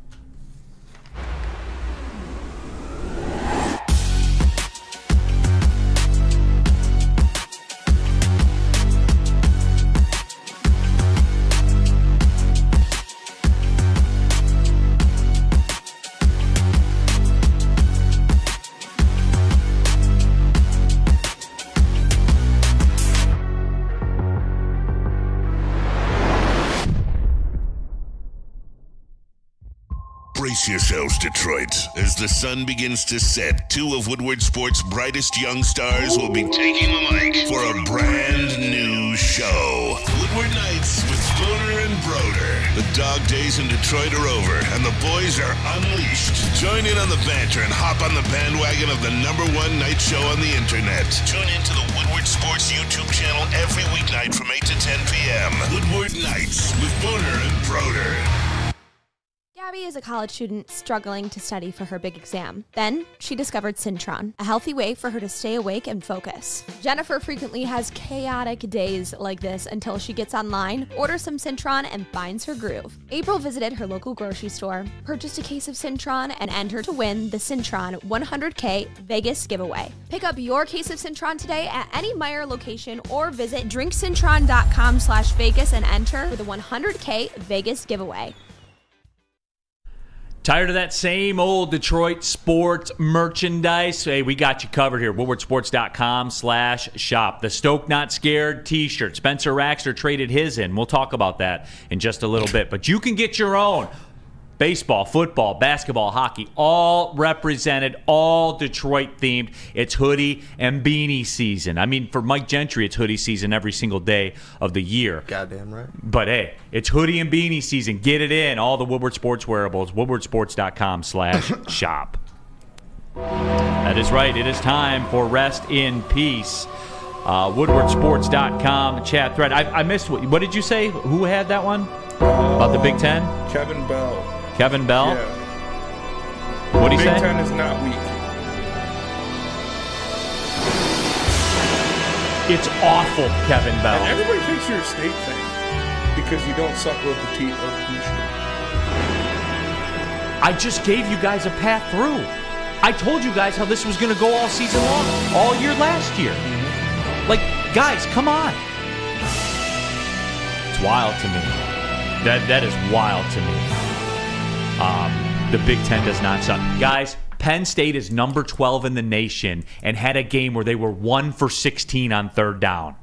Brace yourselves, Detroit. As the sun begins to set, 2 of Woodward Sports' brightest young stars will be taking the mic for a brand new show. Woodward Nights with Spooner and Broder. The dog days in Detroit are over, and the boys are unleashed. Join in on the banter and hop on the bandwagon of the #1 night show on the internet. Tune into the Woodward Sports YouTube channel every weeknight from 8 to 10 p.m. Woodward Nights with Spooner and Broder. Gabby is a college student struggling to study for her big exam. Then she discovered Syntron, a healthy way for her to stay awake and focus. Jennifer frequently has chaotic days like this until she gets online, orders some Syntron, and finds her groove. April visited her local grocery store, purchased a case of Syntron, and entered to win the Syntron 100K Vegas giveaway. Pick up your case of Syntron today at any Meijer location or visit drinksyntron.com/Vegas and enter for the 100K Vegas giveaway. Tired of that same old Detroit sports merchandise? Hey, we got you covered here. WoodwardSports.com/shop. The Stoke Not Scared t-shirt. Spencer Raxter traded his in. We'll talk about that in just a little bit. But you can get your own. Baseball, football, basketball, hockey, all represented, all Detroit themed. It's hoodie and beanie season. I mean, for Mike Gentry, it's hoodie season every single day of the year. Goddamn right. But hey, it's hoodie and beanie season. Get it in. All the Woodward Sports wearables. WoodwardSports.com/shop. That is right. It is time for Rest in Peace. WoodwardSports.com chat thread. I missed what did you say? Who had that one? About the Big Ten? Kevin Bell. Kevin Bell? Yeah. What do you say? Big Ten is not weak. It's awful, Kevin Bell. And everybody thinks you're a state thing because you don't suck with the teeth of Michigan. I just gave you guys a path through. I told you guys how this was going to go all season long, all year last year. Like, guys, come on. It's wild to me. That is wild to me. The Big Ten does not suck. Guys, Penn State is number 12 in the nation and had a game where they were 1 for 16 on 3rd down.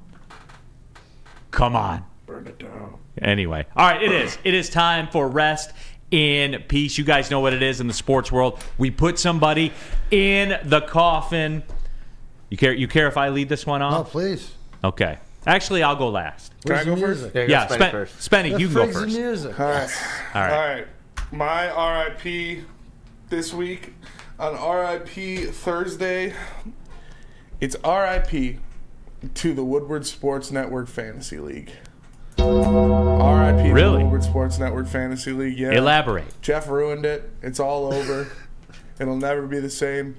Come on. Burn it down. Anyway. All right, it is. It is time for Rest in Peace. You guys know what it is in the sports world. We put somebody in the coffin. You care if I lead this one off? Oh, please. Okay. Actually, I'll go last. Can I go first? Yeah, Spenny, you can go first. Music. All right. All right. My RIP this week on RIP Thursday, it's RIP to the Woodward Sports Network Fantasy League. RIP to the Woodward Sports Network Fantasy League. Yeah. Elaborate. Jeff ruined it. It's all over. It'll never be the same.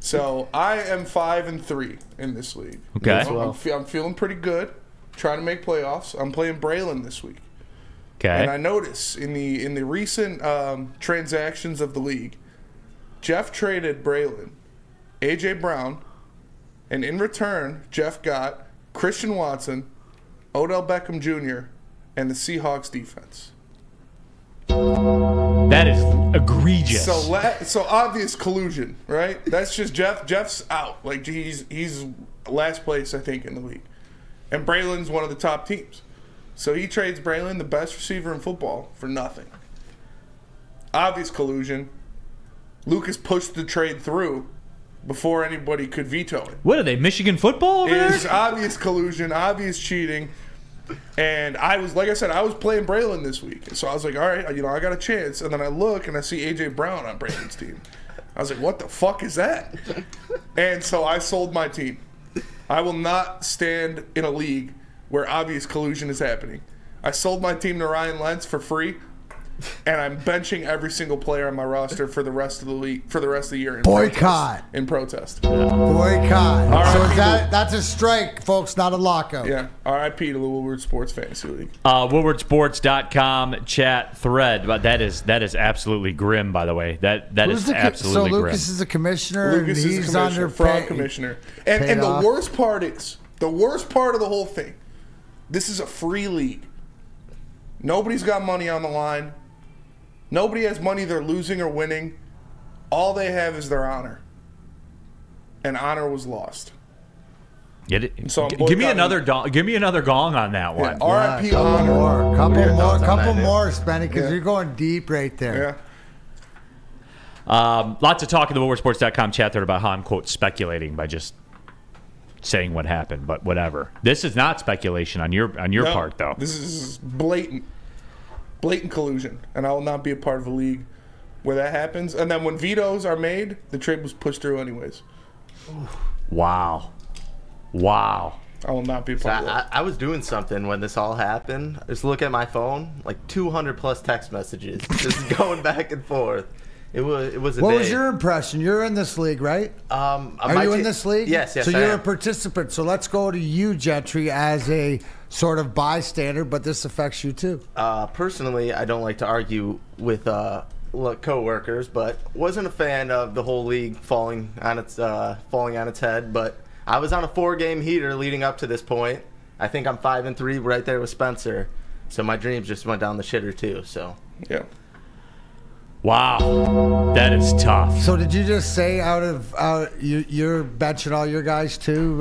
So I am 5-3 in this league. Okay. I'm feeling pretty good. Trying to make playoffs. I'm playing Braylon this week. Okay. And I notice in the recent transactions of the league, Jeff traded Braylon, A.J. Brown, and in return, Jeff got Christian Watson, Odell Beckham Jr., and the Seahawks defense. That is egregious. So obvious collusion, right? That's just Jeff. Jeff's out. Like he's last place, I think, in the league. And Braylon's one of the top teams. So he trades Braylon, the best receiver in football, for nothing. Obvious collusion. Lucas pushed the trade through before anybody could veto it. What are they, Michigan football over there? It's obvious collusion, obvious cheating. And I was, like I said, I was playing Braylon this week. So I was like, all right, I got a chance. And then I look and I see A.J. Brown on Braylon's team. I was like, what the fuck is that? And so I sold my team. I will not stand in a league where obvious collusion is happening. I sold my team to Ryan Lentz for free, and I'm benching every single player on my roster for the rest of the league, for the rest of the year. Boycott. In protest. Boycott. R.I.P. So that's a strike, folks, not a lockout. Yeah. R.I.P. to the Woodward Sports Fantasy League. WoodwardSports.com chat thread. But that is absolutely grim, by the way. That is absolutely grim. So Lucas is a commissioner. Lucas is a commissioner, fraud commissioner. And the worst part is, the worst part of the whole thing, this is a free league. Nobody's got money on the line. Nobody has money they're losing or winning. All they have is their honor. And honor was lost. So give me another gong on that one. Yeah, R.I.P. honor. Couple more, Spenny, because you're going deep right there. Yeah. Lots of talk in the WoodwardSports.com chat thread about how I'm, quote, speculating by just saying what happened, but whatever. This is not speculation on your part, though. This is blatant collusion, and I will not be a part of a league where that happens. And then when vetoes are made, the trade was pushed through anyways. Wow. I will not be a part of that. I was doing something when this all happened. I just look at my phone, like 200 plus text messages, just going back and forth. It was a What day. was your impression? You're in this league, right? Are you in this league? Yes, So I you're am. a participant. So let's go to you, Gentry, as a sort of bystander, but this affects you too. Personally, I don't like to argue with co-workers, but wasn't a fan of the whole league falling on its head. But I was on a 4-game heater leading up to this point. I think I'm 5-3, right there with Spencer. So my dreams just went down the shitter too. So yeah. Wow, that is tough. So did you just say you're benching all your guys too?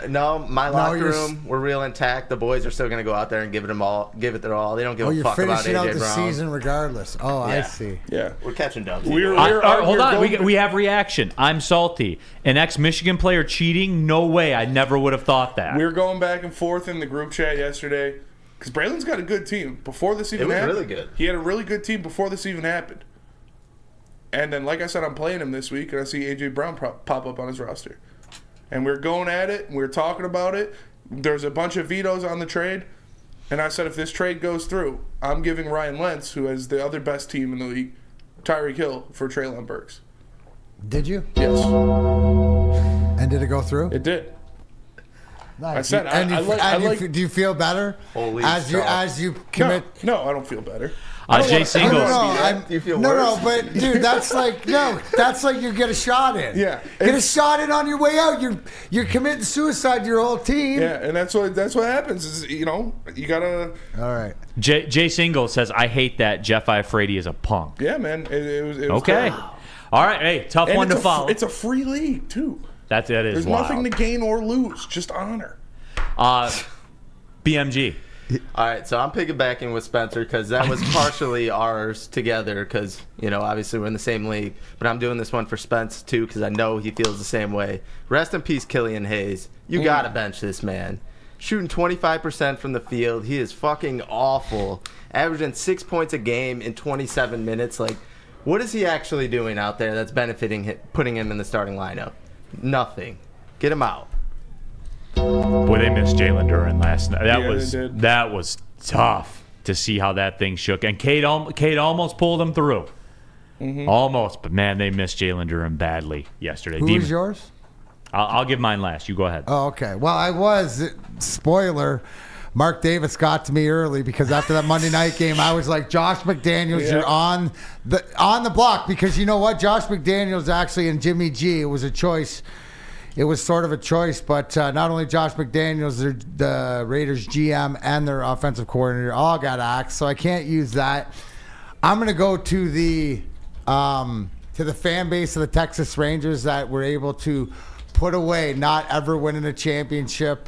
No, my locker room, we're real intact. The boys are still going to go out there and give it their all. They don't give a fuck about AJ Brown. You're finishing out the season regardless. Oh, yeah. I see. Yeah, we're catching dubs. Hold on, we have reaction. I'm salty. An ex-Michigan player cheating? No way. I never would have thought that. We were going back and forth in the group chat yesterday. Because Braylon's got a good team before this even happened. It was really good. He had a really good team before this even happened. And then, like I said, I'm playing him this week, and I see A.J. Brown pop up on his roster. And we're going at it, and we're talking about it. There's a bunch of vetoes on the trade. And I said, if this trade goes through, I'm giving Ryan Lentz, who has the other best team in the league, Tyreek Hill for Treylon Burks. Did you? Yes. And did it go through? It did. Nice. I said, do you feel better Holy as you commit? No, I don't feel better. Jay Singles. Do you feel worse? But dude, that's like you get a shot in. Yeah, get a shot in on your way out. You're committing suicide to your whole team. Yeah, and that's what happens. Is you gotta. All right. Jay Singles says, "I hate that Jeff Iafrate is a punk." Yeah, man. It was okay. Terrible. All right. Hey, tough one to follow. It's a free league too. That is There's wild. nothing to gain or lose, just honor. BMG. All right, so I'm piggybacking with Spencer because that was partially ours together because, obviously we're in the same league. But I'm doing this one for Spence, too, because I know he feels the same way. Rest in peace, Killian Hayes. You got to bench this man. Shooting 25% from the field. He is fucking awful. Averaging 6 points a game in 27 minutes. Like, what is he actually doing out there that's benefiting him, putting him in the starting lineup? Nothing. Get him out. Boy, they missed Jalen Duren last night. That was tough to see how that thing shook. And Cade almost pulled him through. Almost, but man, they missed Jalen Durham badly yesterday. Who was yours? I'll give mine last. You go ahead. Oh, okay. Well, spoiler, Mark Davis got to me early because after that Monday night game, I was like, Josh McDaniels, you're on the block, because you know what? Josh McDaniels actually and Jimmy G, it was a choice. It was sort of a choice, but not only Josh McDaniels, the Raiders GM and their offensive coordinator all got axed, so I can't use that. I'm going to go to the fan base of the Texas Rangers that were able to put away not ever winning a championship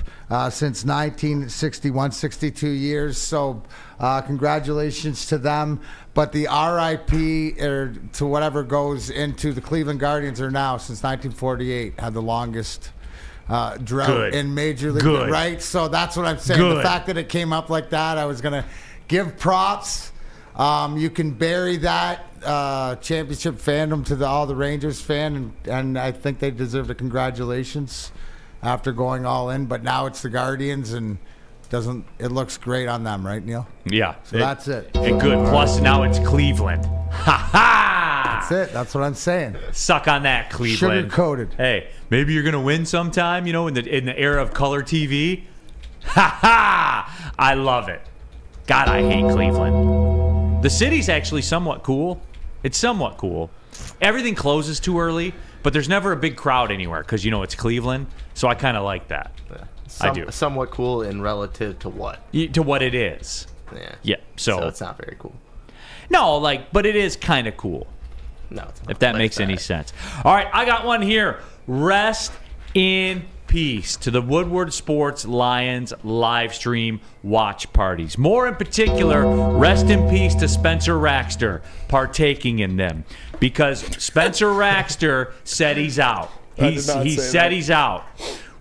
since 1961, 62 years. So congratulations to them. But the RIP to whatever goes into the Cleveland Guardians are now, since 1948, had the longest drought in Major League. Right? So that's what I'm saying. The fact that it came up like that, I was going to give props. You can bury that championship fandom to all the Rangers fan, and I think they deserve a congratulations after going all in. But now it's the Guardians, and it looks great on them, right, Neal? Yeah. So that's it. And good. Plus, now it's Cleveland. Ha ha! That's it. That's what I'm saying. Suck on that, Cleveland. Sugar-coated. Hey, maybe you're gonna win sometime. You know, in the era of color TV. Ha ha! I love it. God, I hate Cleveland. The city's actually somewhat cool. It's somewhat cool. Everything closes too early, but there's never a big crowd anywhere because, you know, it's Cleveland. So I kind of like that. I do. Somewhat cool in relative to what? To what it is. Yeah. Yeah. So it's not very cool. No, but it is kind of cool. No, it's not. If that makes any sense. All right, I got one here. Rest in peace to the Woodward Sports Lions live stream watch parties. More in particular, rest in peace to Spencer Raxter partaking in them, because Spencer Raxter said he's out. He said he's out.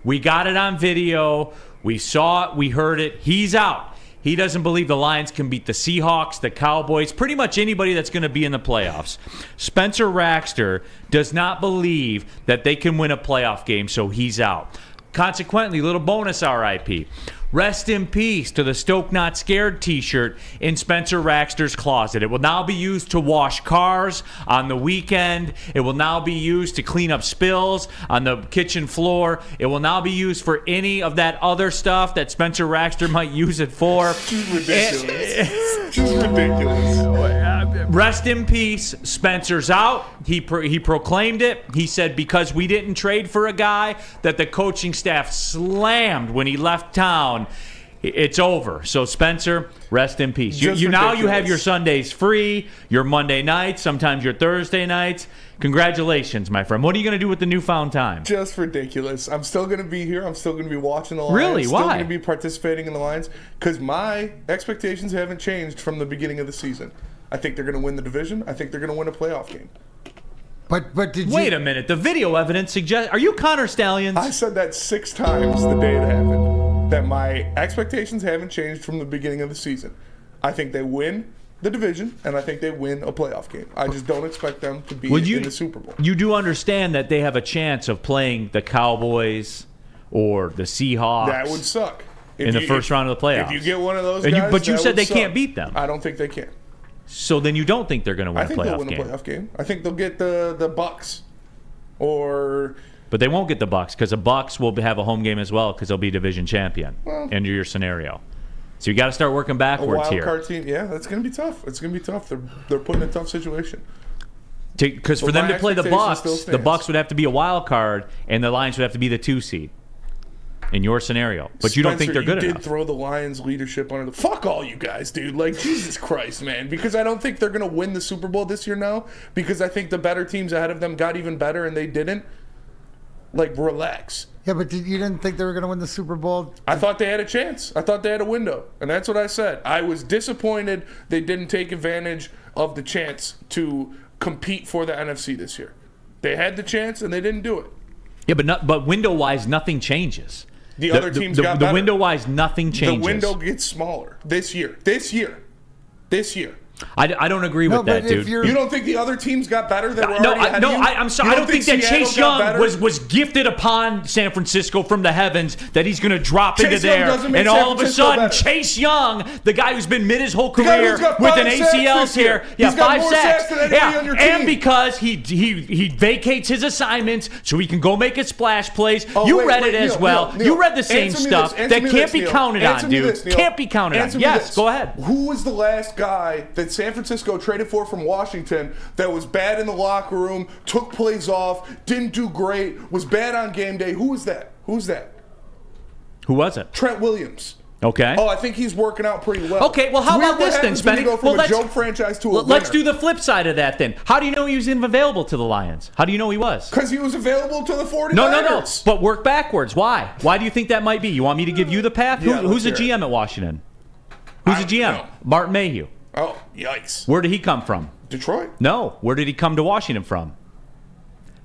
We got it on video. We saw it. We heard it. He's out. He doesn't believe the Lions can beat the Seahawks, the Cowboys, pretty much anybody that's going to be in the playoffs. Spencer Raxter does not believe that they can win a playoff game, so he's out. Consequently, little bonus RIP. Rest in peace to the Stoke Not Scared t-shirt in Spencer Raxter's closet. It will now be used to wash cars on the weekend. It will now be used to clean up spills on the kitchen floor. It will now be used for any of that other stuff that Spencer Raxter might use it for. Ridiculous. Just ridiculous. Rest in peace. Spencer's out. He proclaimed it. He said because we didn't trade for a guy that the coaching staff slammed when he left town, it's over. So Spencer, rest in peace. You now you have your Sundays free, your Monday nights, sometimes your Thursday nights. Congratulations, my friend. What are you going to do with the newfound time? Just ridiculous. I'm still going to be here. I'm still going to be watching the Lions. Really? Why? Still going to be participating in the Lions because my expectations haven't changed from the beginning of the season. I think they're going to win the division. I think they're going to win a playoff game. But did you... Wait a minute. The video evidence suggests... Are you Connor Stallions? I said that 6 times the day it happened. That my expectations haven't changed from the beginning of the season. I think they win the division, and I think they win a playoff game. I just don't expect them to be in the Super Bowl. You do understand that they have a chance of playing the Cowboys or the Seahawks. That would suck. In the first round of the playoffs. If you get one of those guys, but you said they suck. can't beat them. I don't think they can. So then you don't think they're going to win a playoff game? I think they'll win a playoff game. I think they'll get the Bucks or... But they won't get the Bucks because the Bucks will have a home game as well because they'll be division champion under your scenario. So you got to start working backwards here. A wild card team, yeah, that's going to be tough. It's going to be tough. They're put in a tough situation. Because for them to play the Bucks would have to be a wild card, and the Lions would have to be the 2 seed in your scenario. But you don't think they're good enough. You did throw the Lions' leadership under the... Fuck all you guys, dude. Like, Jesus Christ, man. Because I don't think they're going to win the Super Bowl this year now because I think the better teams ahead of them got even better and they didn't. Like, relax. Yeah, but you didn't think they were going to win the Super Bowl? I thought they had a chance. I thought they had a window. And that's what I said. I was disappointed they didn't take advantage of the chance to compete for the NFC this year. They had the chance, and they didn't do it. Yeah, but window-wise, nothing changes. The other teams got better. The window-wise, nothing changes. The window gets smaller this year. This year. I don't agree with that, dude. You don't think the other teams got better than were already ahead of you? I'm sorry. I don't think that Seattle Chase got Young better? was gifted upon San Francisco from the heavens that he's going to drop Chase into Young there, doesn't make and San all of a Francisco sudden, better. Chase Young, the guy who's been mid his whole The guy career who's got with 5 an sacks ACL this year. here, He's got 5 more sacks, sacks than anybody on your and team. because he vacates his assignments so he can go make his splash plays. Oh, You wait, read wait, it as Neal, well. Neal, You read the same answer me stuff this, answer that me can't this, be Neal. counted Answer on, me dude. this, Neal. Can't be counted on. Answer me Yes, this. go ahead. Who was the last guy that San Francisco traded for from Washington that was bad in the locker room, took plays off, didn't do great, was bad on game day? Who was that? Who's that? Who was it? Trent Williams. Okay. Oh, I think he's working out pretty well. Okay, well, how It's weird about this what then, happens when Spenny? you go from Well, a joke franchise to a let's winner. do the flip side of that then. How do you know he was even available to the Lions? How do you know he was? Because he was available to the 49ers. No. But work backwards. Why? Why do you think that might be? You want me to give you the path? Yeah, Who's the let's hear GM at Washington? Who's the GM? know. Martin Mayhew. Oh, yikes. Where did he come from? Detroit? No. Where did he come to Washington from?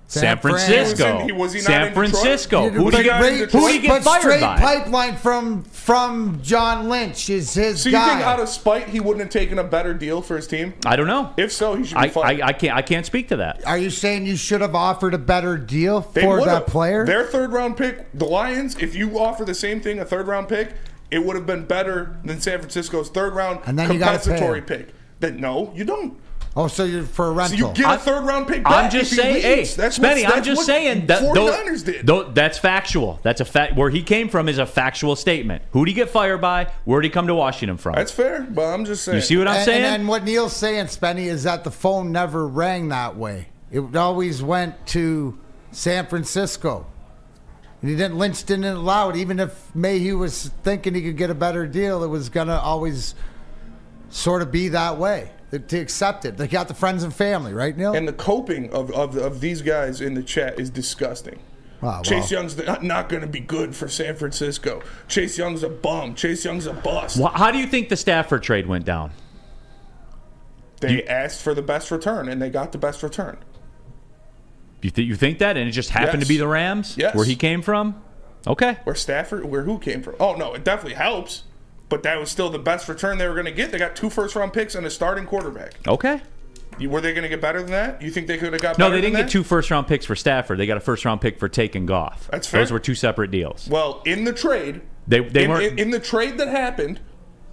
San Fran. Francisco. Was he not San in Detroit? Francisco. Who did he get But fired straight by? pipeline from John Lynch is his So you guy. think out of spite he wouldn't have taken a better deal for his team? I don't know. If so, he should be fired. I can't speak to that. Are you saying you should have offered a better deal They for would've. that player? Their third-round pick, the Lions, if you offer the same thing, a third-round pick, it would have been better than San Francisco's third-round And then you gotta pay compensatory him. pick. Then no, you don't. Oh, so you're for a So rental. you get a third-round pick back. I'm just if he saying, hey, leaves. Spenny, I'm just what saying that 49ers did. that's factual. That's a fact. Where he came from is a factual statement. Who did he get fired by? Where did he come to Washington from? That's fair, but I'm just saying. You see what I'm saying? And what Neal's saying, Spenny, is that the phone never rang that way. It always went to San Francisco. And Lynch didn't allow it. Even if Mayhew was thinking he could get a better deal, it was going to always sort of be that way. To accept it. They got the friends and family, right, Neal? And the coping of these guys in the chat is disgusting. Wow, Chase Young's not going to be good for San Francisco. Chase Young's a bum. Chase Young's a bust. Well, how do you think the Stafford trade went down? They asked for the best return, and they got the best return. You think that, and it just happened to be the Rams, Yes. where he came from? Okay. Where who came from? Oh no, it definitely helps. But that was still the best return they were going to get. They got 2 first-round picks and a starting quarterback. Okay. Were they going to get better than that? You think they could have got No, better they didn't than get that? 2 first-round picks for Stafford. They got a first-round pick for taking Goff. That's fair. Those were 2 separate deals. Well, in the trade, They weren't. in the trade that happened,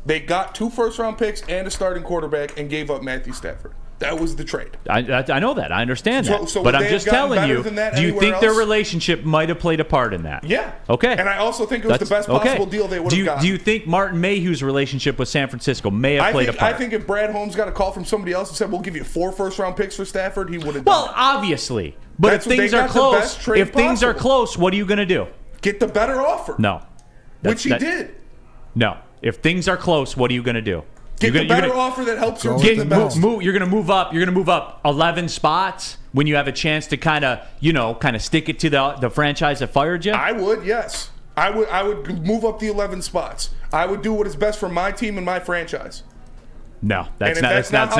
they got 2 first-round picks and a starting quarterback and gave up Matthew Stafford. That was the trade. I know that. I understand that. So but would I'm they just have gotten telling better you, than that do you anywhere think their else? relationship might have played a part in that? Yeah. Okay. And I also think it was the best possible deal they would have gotten. Do you think Martin Mayhew's relationship with San Francisco may have played a part? I think if Brad Holmes got a call from somebody else and said, we'll give you 4 first-round picks for Stafford, he would have done Well, it. obviously. But That's if what- they things are got the close, best trade if things are possible. close, what are you going to do? Get the better offer. No. Which he did. No. If things are close, what are you going to do? Get You're the gonna- better offer that helps you Get- get the best. You're going to move up. You're going to move up 11 spots when you have a chance to kind of stick it to the franchise that fired you. I would, yes. I would move up the 11 spots. I would do what is best for my team and my franchise. No, that's And if not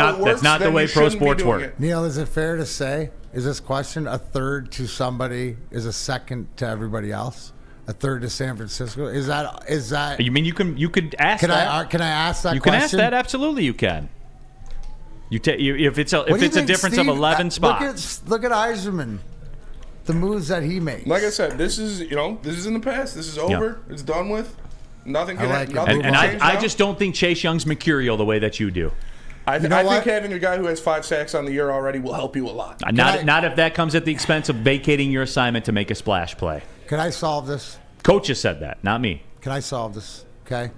the then way you pro shouldn't be sports doing work. it. Neal, is it fair to say, is this question a third to somebody is a second to everybody else? A third to San Francisco? Is that? You mean you could ask Can that? can I ask that You question? can ask that. Absolutely, you can. If it's What do you a think, difference Steve? of 11 spots. Look at Eiserman, the moves that he makes. Like I said, this is in the past. This is over. It's done with. Nothing can like it. nothing And can change I now. just don't think Chase Young's mercurial the way that you do. I You know think what? having a guy who has 5 sacks on the year already will help you a lot. Not if that comes at the expense of vacating your assignment to make a splash play. Can I solve this? Coach has said that, not me. Can I solve this? Okay.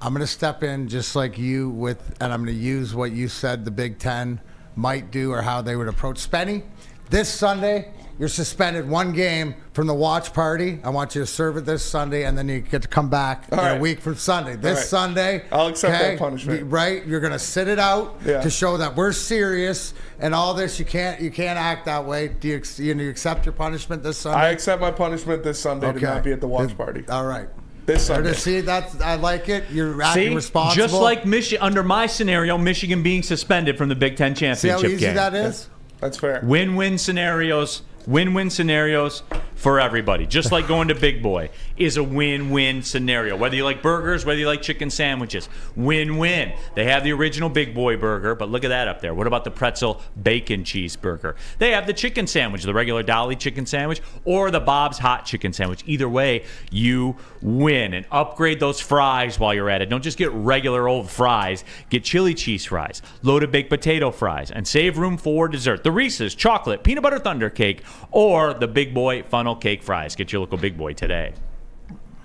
I'm going to step in just like you and I'm going to use what you said the Big Ten might do or how they would approach Spenny. This Sunday, you're suspended 1 game from the watch party. I want you to serve it this Sunday, and then you get to come back in a week from Sunday. This Sunday, I'll accept that punishment. Right? You're going to sit it out Yeah. to show that we're serious and all this. You can't act that way. Do you accept your punishment this Sunday? I accept my punishment this Sunday to not be at the watch party. All right. This Sunday. See, I like it. You're acting See, responsible. just like under my scenario, Michigan being suspended from the Big Ten See how championship easy game. that is? That's fair. Win-win scenarios. Win-win scenarios. for everybody. Just like going to Big Boy is a win-win scenario. Whether you like burgers, whether you like chicken sandwiches, win-win. They have the original Big Boy burger, but look at that up there. What about the pretzel bacon cheeseburger? They have the chicken sandwich, the regular Dolly chicken sandwich, or the Bob's hot chicken sandwich. Either way, you win. And upgrade those fries while you're at it. Don't just get regular old fries. Get chili cheese fries, loaded baked potato fries, and save room for dessert. The Reese's chocolate peanut butter thunder cake, or the Big Boy funnel cake fries. Get your local Big Boy today.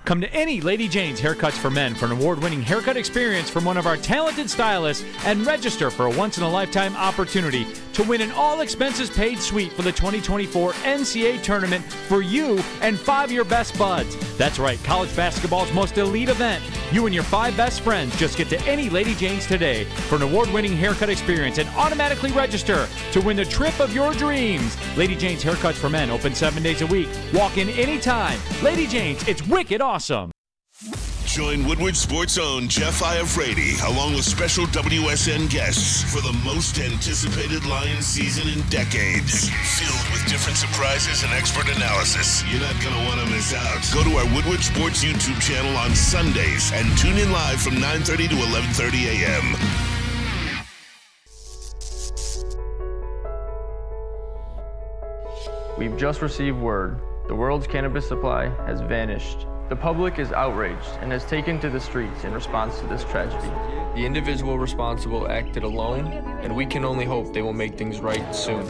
Come to any Lady Jane's Haircuts for Men for an award-winning haircut experience from one of our talented stylists and register for a once-in-a-lifetime opportunity to win an all-expenses-paid suite for the 2024 NCAA tournament for you and 5 of your best buds. That's right, college basketball's most elite event. You and your 5 best friends just get to any Lady Jane's today for an award-winning haircut experience and automatically register to win the trip of your dreams. Lady Jane's Haircuts for Men, open 7 days a week. Walk in anytime. Lady Jane's, it's wicked awesome. Join Woodward Sports' own Jeff Iafrate, along with special WSN guests for the most anticipated Lions season in decades. Filled with different surprises and expert analysis. You're not going to want to miss out. Go to our Woodward Sports YouTube channel on Sundays and tune in live from 9:30 to 11:30 a.m. We've just received word. The world's cannabis supply has vanished. The public is outraged and has taken to the streets in response to this tragedy. The individual responsible acted alone, and we can only hope they will make things right soon.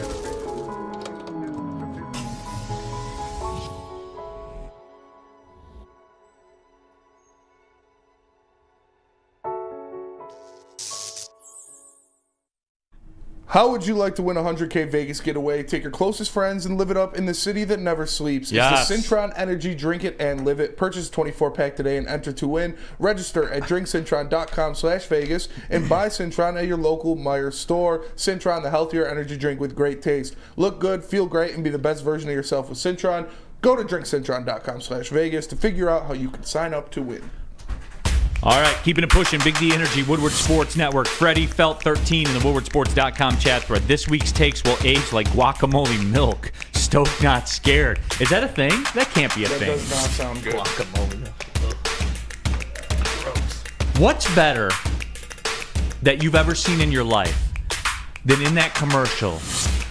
How would you like to win a 100K Vegas getaway? Take your closest friends and live it up in the city that never sleeps. Yes. It's the Cintron Energy. Drink it and live it. Purchase a 24-pack today and enter to win. Register at drinkcintron.com/Vegas and buy Cintron at your local Meijer store. Cintron, the healthier energy drink with great taste. Look good, feel great, and be the best version of yourself with Cintron. Go to drinkcintron.com/Vegas to figure out how you can sign up to win. All right, keeping it pushing. Big D Energy, Woodward Sports Network. Freddie Felt 13 in the woodwardsports.com chat thread. This week's takes will age like guacamole milk. Stoked, not scared. Is that a thing? That can't be a thing. That does not sound good. Guacamole milk. Gross. What's better that you've ever seen in your life than in that commercial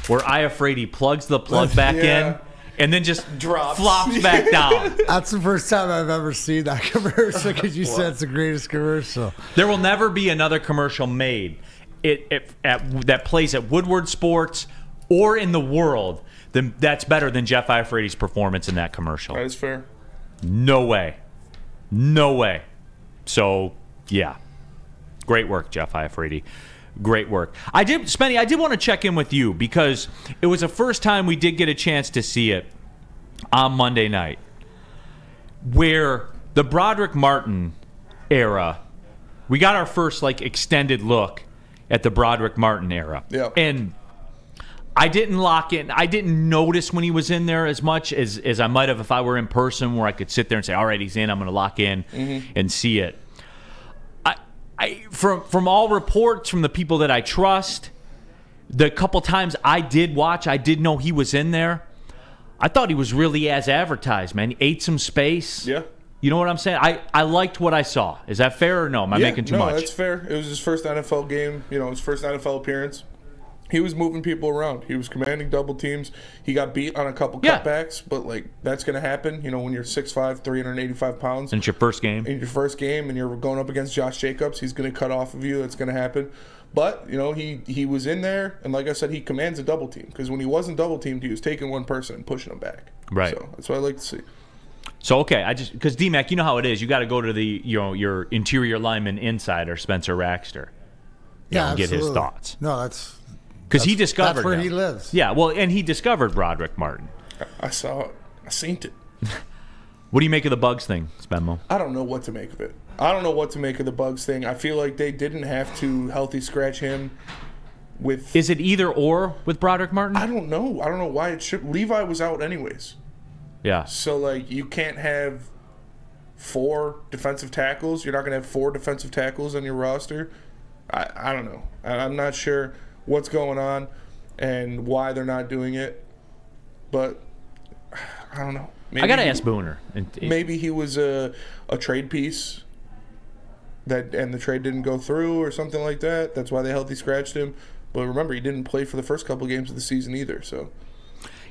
where Iafrate plugs the plug back in and then just flops back down? That's the first time I've ever seen that commercial because you said it's the greatest commercial. There will never be another commercial made that plays at Woodward Sports or in the world that's better than Jeff Iafrate's performance in that commercial. That is fair. No way. No way. So, yeah. Great work, Jeff Iafrate. Great work. Spenny, I did want to check in with you because it was the first time we did get a chance to see it on Monday night, where the Broderick Martin era, we got our first extended look at the Broderick Martin era. Yeah. And I didn't lock in. I didn't notice when he was in there as much as I might have if I were in person, where I could sit there and say, all right, he's in, I'm going to lock in and see it. From all reports from the people that I trust, the couple times I did watch, I did know he was in there. I thought he was really as advertised, man. He ate some space. Yeah. You know what I'm saying? I liked what I saw. Is that fair or no? Am I making too much? No, that's fair. It was his first NFL game, his first NFL appearance. He was moving people around. He was commanding double teams. He got beat on a couple cutbacks, but that's going to happen. When you're 6'5", 385 pounds. And it's your first game. In your first game, and you're going up against Josh Jacobs, he's going to cut off of you. That's going to happen. But he was in there, and like I said, he commands a double team because when he wasn't double teamed, he was taking one person and pushing him back. Right. So that's what I like to see. So okay, because D-Mac, you know how it is. You got to go to the your interior lineman insider, Spencer Raxter. And get his thoughts. No, that's. Because he discovered that's where he lives. Yeah, well, and he discovered Broderick Martin. I saw it. I seen it. What do you make of the Bugs thing, Spenmo? I don't know what to make of it. I don't know what to make of the Bugs thing. I feel like they didn't have to healthy scratch him with... Is it either or with Broderick Martin? I don't know. I don't know why it should... Levi was out anyways. Yeah. So, you can't have 4 defensive tackles. You're not going to have 4 defensive tackles on your roster. I don't know. I'm not sure what's going on and why they're not doing it, but I don't know. I got to ask Booner. Maybe he was a trade piece and the trade didn't go through or something like that. That's why they healthy scratched him. But remember, he didn't play for the first couple games of the season either. So,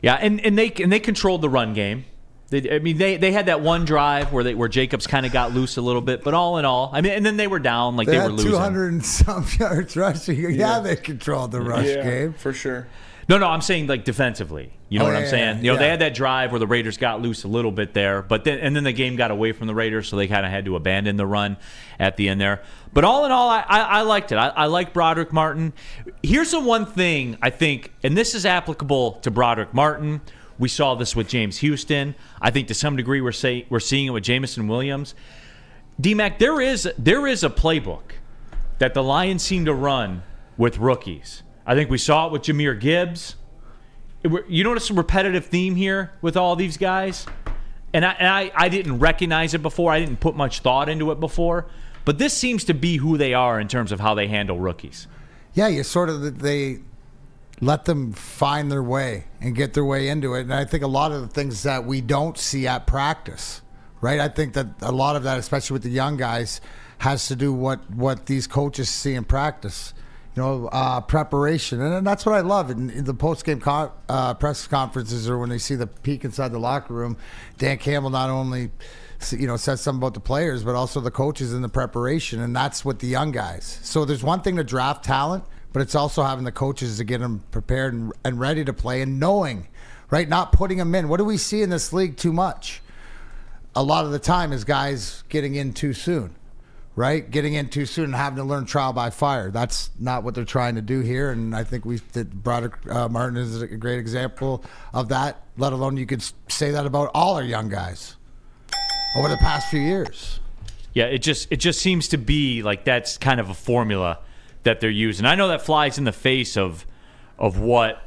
yeah, and they controlled the run game. They had that one drive where Jacobs kind of got loose a little bit, but all in all, and then they were down they were losing. 200 and some yards rushing. Yeah, they controlled the rush game for sure. No, I'm saying defensively. You know what I'm saying? They had that drive where the Raiders got loose a little bit there, but then the game got away from the Raiders, so they kind of had to abandon the run at the end there. But all in all, I liked it. I like Broderick Martin. Here's the one thing I think, and this is applicable to Broderick Martin. We saw this with James Houston. I think to some degree we're seeing it with Jamison Williams. D-Mac, there is a playbook that the Lions seem to run with rookies. I think we saw it with Jahmyr Gibbs. You notice a repetitive theme here with all these guys? And I didn't recognize it before. I didn't put much thought into it before. But this seems to be who they are in terms of how they handle rookies. Yeah, they let them find their way and get their way into it. And I think a lot of the things that we don't see at practice, right? I think that a lot of that, especially with the young guys, has to do what these coaches see in practice. Preparation. And that's what I love. In the post-game press conferences or when they see the peek inside the locker room, Dan Campbell not only says something about the players, but also the coaches in the preparation. And that's what the young guys. So there's one thing to draft talent, but it's also having the coaches to get them prepared and ready to play and knowing, right? Not putting them in. What do we see in this league too much? A lot of the time is guys getting in too soon. Right? Getting in too soon and having to learn trial by fire. That's not what they're trying to do here. And I think Broderick Martin is a great example of that, let alone you could say that about all our young guys over the past few years. Yeah, it just seems to be like that's kind of a formula that they're using. I know that flies in the face of what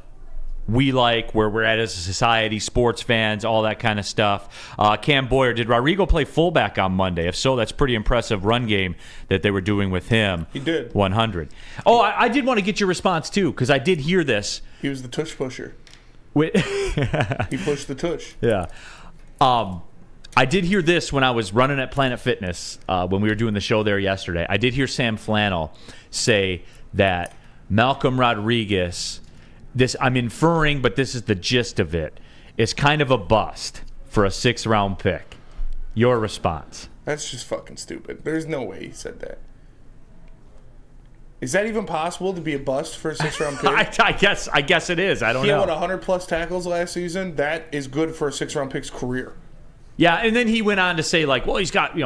we like, where we're at as a society, sports fans, all that kind of stuff. Cam Boyer, did Rodrigo play fullback on Monday? If so, that's pretty impressive run game that they were doing with him. He did. 100. Oh, I did want to get your response, too, because I did hear this. He was the tush pusher. He pushed the tush. Yeah. I did hear this when I was running at Planet Fitness, when we were doing the show there yesterday. I did hear Sam Flannel say that Malcolm Rodriguez... I'm inferring, but this is the gist of it, is kind of a bust for a 6th-round pick. Your response? That's just fucking stupid. There's no way he said that. Is that even possible to be a bust for a 6th-round pick? I guess it is. I don't know. He had 100-plus tackles last season. That is good for a 6th-round pick's career. Yeah, and then he went on to say, he's got,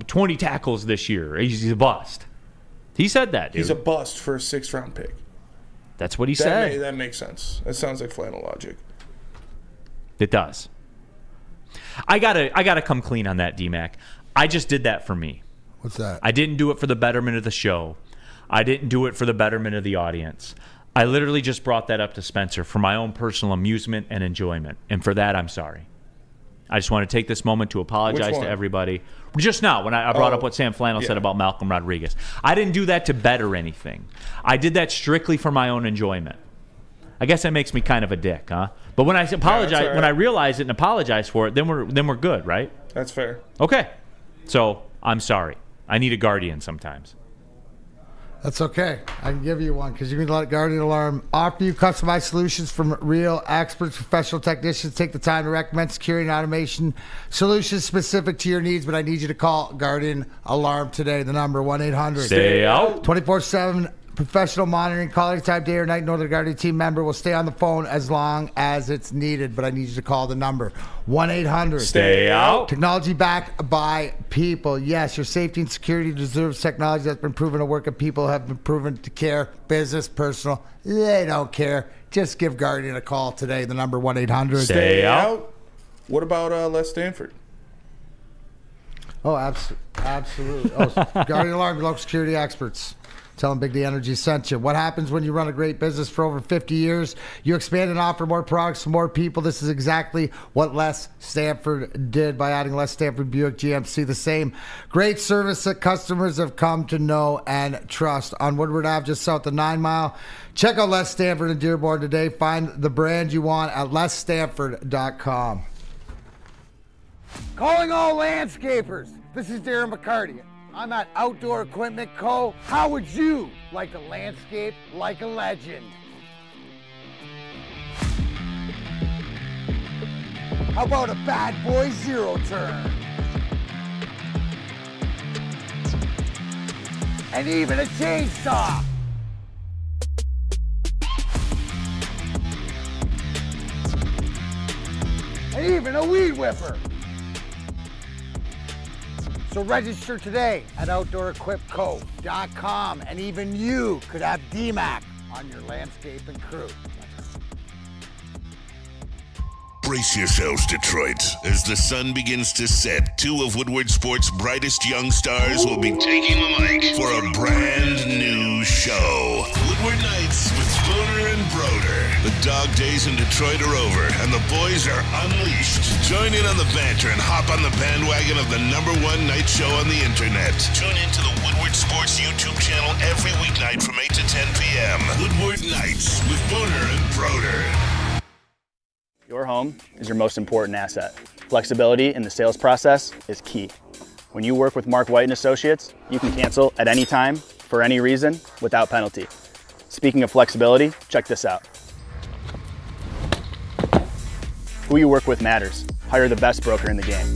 20 tackles this year. He's a bust. He said that, dude. He's a bust for a 6th-round pick. That's what he said. That makes sense. That sounds like flannel logic. It does. I gotta come clean on that, D-Mac. I just did that for me. What's that? I didn't do it for the betterment of the show. I didn't do it for the betterment of the audience. I literally just brought that up to Spencer for my own personal amusement and enjoyment. And for that, I'm sorry. I just want to take this moment to apologize to everybody. Just now, when I brought up what Sam Flannel said about Malcolm Rodriguez. I didn't do that to better anything. I did that strictly for my own enjoyment. I guess that makes me kind of a dick, huh? But when I apologize, when I realize it and apologize for it, then we're good, right? That's fair. Okay. So, I'm sorry. I need a guardian sometimes. That's okay. I can give you one because you can let Guardian Alarm offer you customized solutions from real experts, professional technicians. Take the time to recommend security and automation solutions specific to your needs. But I need you to call Guardian Alarm today. The number 1-800. Stay out. 24/7 professional monitoring. Call anytime, day or night. Know the Guardian team member will stay on the phone as long as it's needed. But I need you to call the number 1-800. Stay out. Technology backed by people. Yes, your safety and security deserves technology that's been proven to work, and people have been proven to care. Business, personal, they don't care. Just give Guardian a call today. The number 1-800. Stay out. What about Les Stanford? Oh, absolutely. Oh, Guardian Alarm, local security experts. Tell them Big D Energy sent you. What happens when you run a great business for over 50 years? You expand and offer more products to more people. This is exactly what Les Stanford did by adding Les Stanford Buick GMC. The same great service that customers have come to know and trust. On Woodward Ave, just south of 9 Mile. Check out Les Stanford in Dearborn today. Find the brand you want at lesstanford.com. Calling all landscapers. This is Darren McCarty. I'm at Outdoor Equipment Co. How would you like to landscape like a legend? How about a bad boy zero turn? And even a chainsaw. And even a weed whipper. So register today at OutdoorEquipCo.com, and even you could have DMAC on your landscaping crew. Brace yourselves, Detroit. As the sun begins to set, two of Woodward Sports' brightest young stars will be taking the mic for a brand new show. Woodward Nights with Spooner and Broder. The dog days in Detroit are over, and the boys are unleashed. Join in on the banter and hop on the bandwagon of the #1 night show on the internet. Tune into the Woodward Sports YouTube channel every weeknight from 8 to 10 p.m. Woodward Nights with Spooner and Broder. Your home is your most important asset. Flexibility in the sales process is key. When you work with Mark White & Associates, you can cancel at any time, for any reason, without penalty. Speaking of flexibility, check this out. Who you work with matters. Hire the best broker in the game.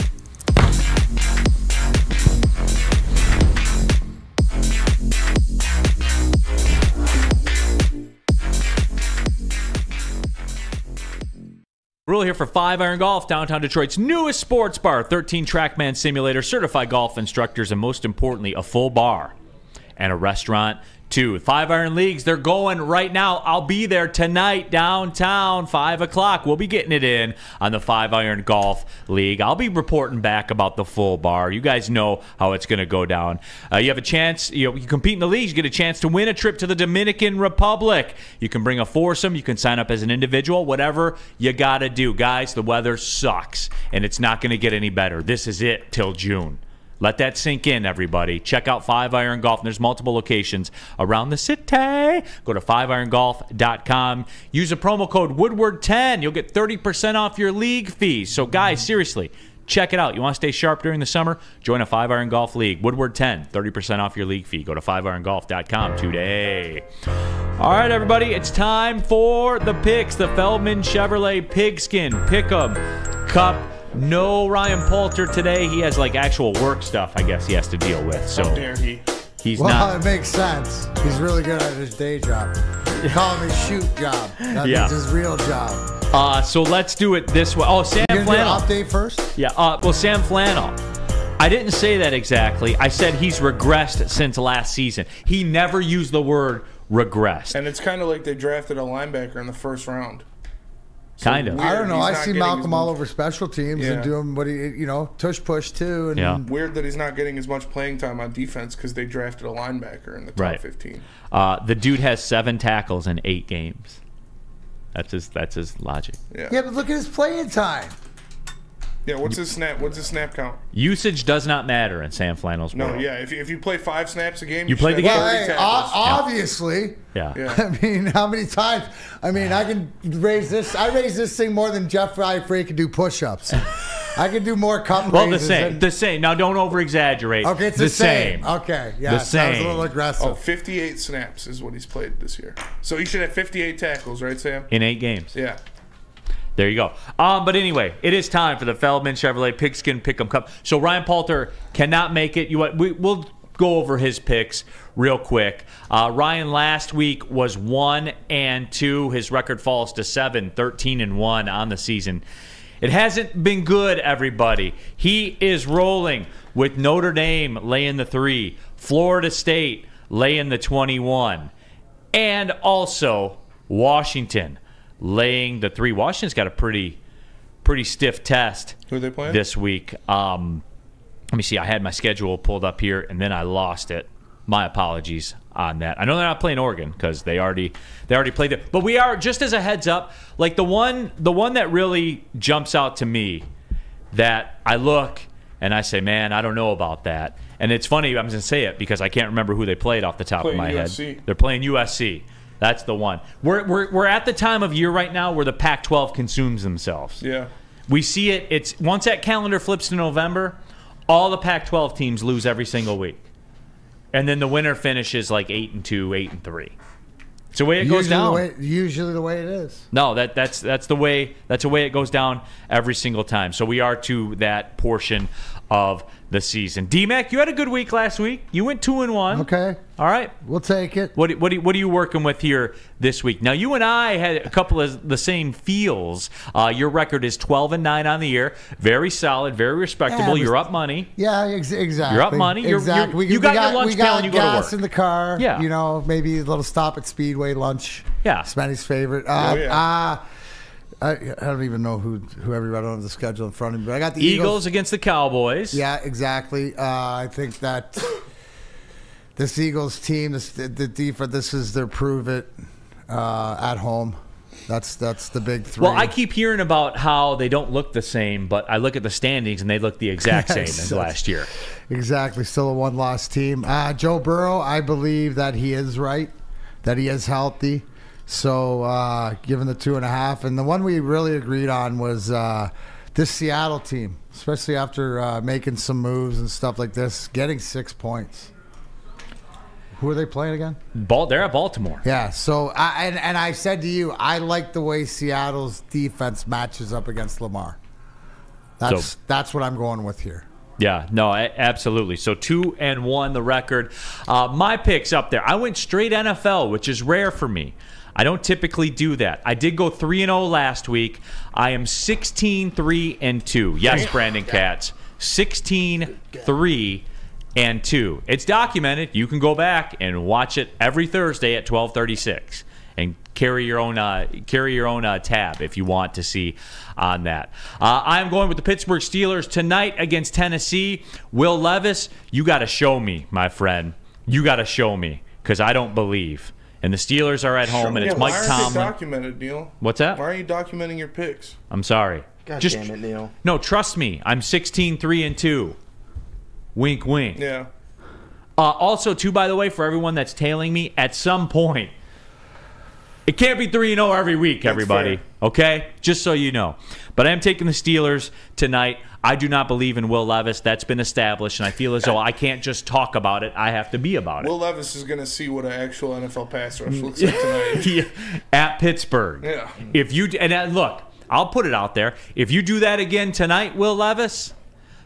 Rhul here for 5 Iron Golf, downtown Detroit's newest sports bar. 13 TrackMan simulator, certified golf instructors, and most importantly, a full bar and a restaurant too. 5 Iron Leagues, they're going right now. I'll be there tonight downtown, 5 o'clock. We'll be getting it in on the 5 Iron Golf League. I'll be reporting back about the full bar. You guys know how it's going to go down. You have a chance, you compete in the leagues, you get a chance to win a trip to the Dominican Republic. You can bring a foursome, you can sign up as an individual, whatever you got to do. Guys, the weather sucks, and it's not going to get any better. This is it till June. Let that sink in, everybody. Check out 5 Iron Golf. And there's multiple locations around the city. Go to 5irongolf.com. Use the promo code Woodward10. You'll get 30% off your league fees. So, guys, seriously, check it out. You want to stay sharp during the summer? Join a 5 Iron Golf League. Woodward10, 30% off your league fee. Go to 5irongolf.com today. All right, everybody, it's time for the picks. The Feldman Chevrolet Pigskin Pick'em Cup. No Ryan Poulter today. He has actual work stuff, I guess, he has to deal with. So how dare he? He's not. Well, it makes sense. He's really good at his day job. You call him his shoot job. That means his real job. So let's do it this way. Oh, Sam Flannel. Update first? Yeah. Well, Sam Flannel. I didn't say that exactly. I said he's regressed since last season. He never used the word regressed. And it's kind of like they drafted a linebacker in the first round. So kind of. I don't know. I see Malcolm all over special teams and doing what he, tush push too. And weird that he's not getting as much playing time on defense because they drafted a linebacker in the top 15. The dude has 7 tackles in 8 games. That's his logic. Yeah, but look at his playing time. Yeah, what's his snap count? Usage does not matter in Sam Flannel's world. No, yeah. If you play 5 snaps a game, you play the game. Well, hey, obviously. Yeah. I mean, how many times? I mean, I can raise this. I raise this thing more than Jeff Frey can do push-ups. I can do more cup raises. The same. Now, don't over-exaggerate. Okay, it's the same. Okay, yeah. The same. That was a little aggressive. Oh, 58 snaps is what he's played this year. So he should have 58 tackles, right, Sam? In 8 games. Yeah. There you go. But anyway, it is time for the Feldman Chevrolet Pigskin Pick'em Cup. So Ryan Poulter cannot make it. We'll go over his picks real quick. Ryan last week was 1-2. His record falls to 7, 13-1 on the season. It hasn't been good, everybody. He is rolling with Notre Dame laying the 3, Florida State laying the 21, and also Washington laying the 3. Washington's got a pretty stiff test. Who are they playing this week? Let me see. I had my schedule pulled up here, and then I lost it. My apologies on that. I know they're not playing Oregon because they already played it. But we are, just as a heads up, the one that really jumps out to me that I look and I say, man, I don't know about that. And it's funny, I'm going to say it because I can't remember who they played off the top of my head. They're playing USC. That's the one. We're at the time of year right now where the Pac-12 consumes themselves. Yeah. We see it. It's once that calendar flips to November, all the Pac-12 teams lose every single week, and then the winner finishes like 8-2, 8-3. It's the way it goes down. Usually the way it is. No, that's the way it goes down every single time. So we are to that portion of the season. D-Mac, you had a good week last week. You went 2-1. Okay. All right. We'll take it. What are you working with here this week? Now, you and I had a couple of the same feels. Your record is 12-9 on the year. Very solid, very respectable. You're up money. Yeah, exactly. You're up money. Exactly. You got your lunch pail and you go to work. Gas in the car. Yeah. You know, maybe a little stop at Speedway lunch. Yeah. Spenny's favorite. I don't even know who everybody, I don't have the schedule in front of me, but I got the Eagles against the Cowboys. Yeah, exactly. I think that this Eagles team, the defense, this is their prove it at home. That's the big three. Well, I keep hearing about how they don't look the same, but I look at the standings and they look the exact same as last year. Exactly. Still a one-loss team. Joe Burrow, I believe that he is right, that he is healthy. So, given the 2.5, and the one we really agreed on was this Seattle team, especially after making some moves and stuff like this, getting 6 points. Who are they playing again? They're at Baltimore. Yeah. So, I said to you, I like the way Seattle's defense matches up against Lamar. That's what I'm going with here. Yeah, no, absolutely. So 2-1 the record. My pick's up there. I went straight NFL, which is rare for me. I don't typically do that. I did go 3-0 last week. I am 16-3-2. Yes, Brandon Katz. 16-3-2. It's documented. You can go back and watch it every Thursday at 12:36 and carry your own tab if you want to see on that. I'm going with the Pittsburgh Steelers tonight against Tennessee. Will Levis, you got to show me, my friend. You got to show me because I don't believe. And the Steelers are at home, and it's Mike Tomlin. Why aren't they documented, Neal? What's that? Why aren't you documenting your picks? I'm sorry. God damn it, Neal. No, trust me. I'm 16-3-2. Wink, wink. Yeah. Also, too, by the way, for everyone that's tailing me, at some point, it can't be 3-0 every week, everybody. Okay? Just so you know. But I am taking the Steelers tonight. I do not believe in Will Levis. That's been established, and I feel as though I can't just talk about it. I have to be about it. Will Levis is going to see what an actual NFL pass rush looks like tonight. Yeah. At Pittsburgh. Yeah. Look, I'll put it out there. If you do that again tonight, Will Levis,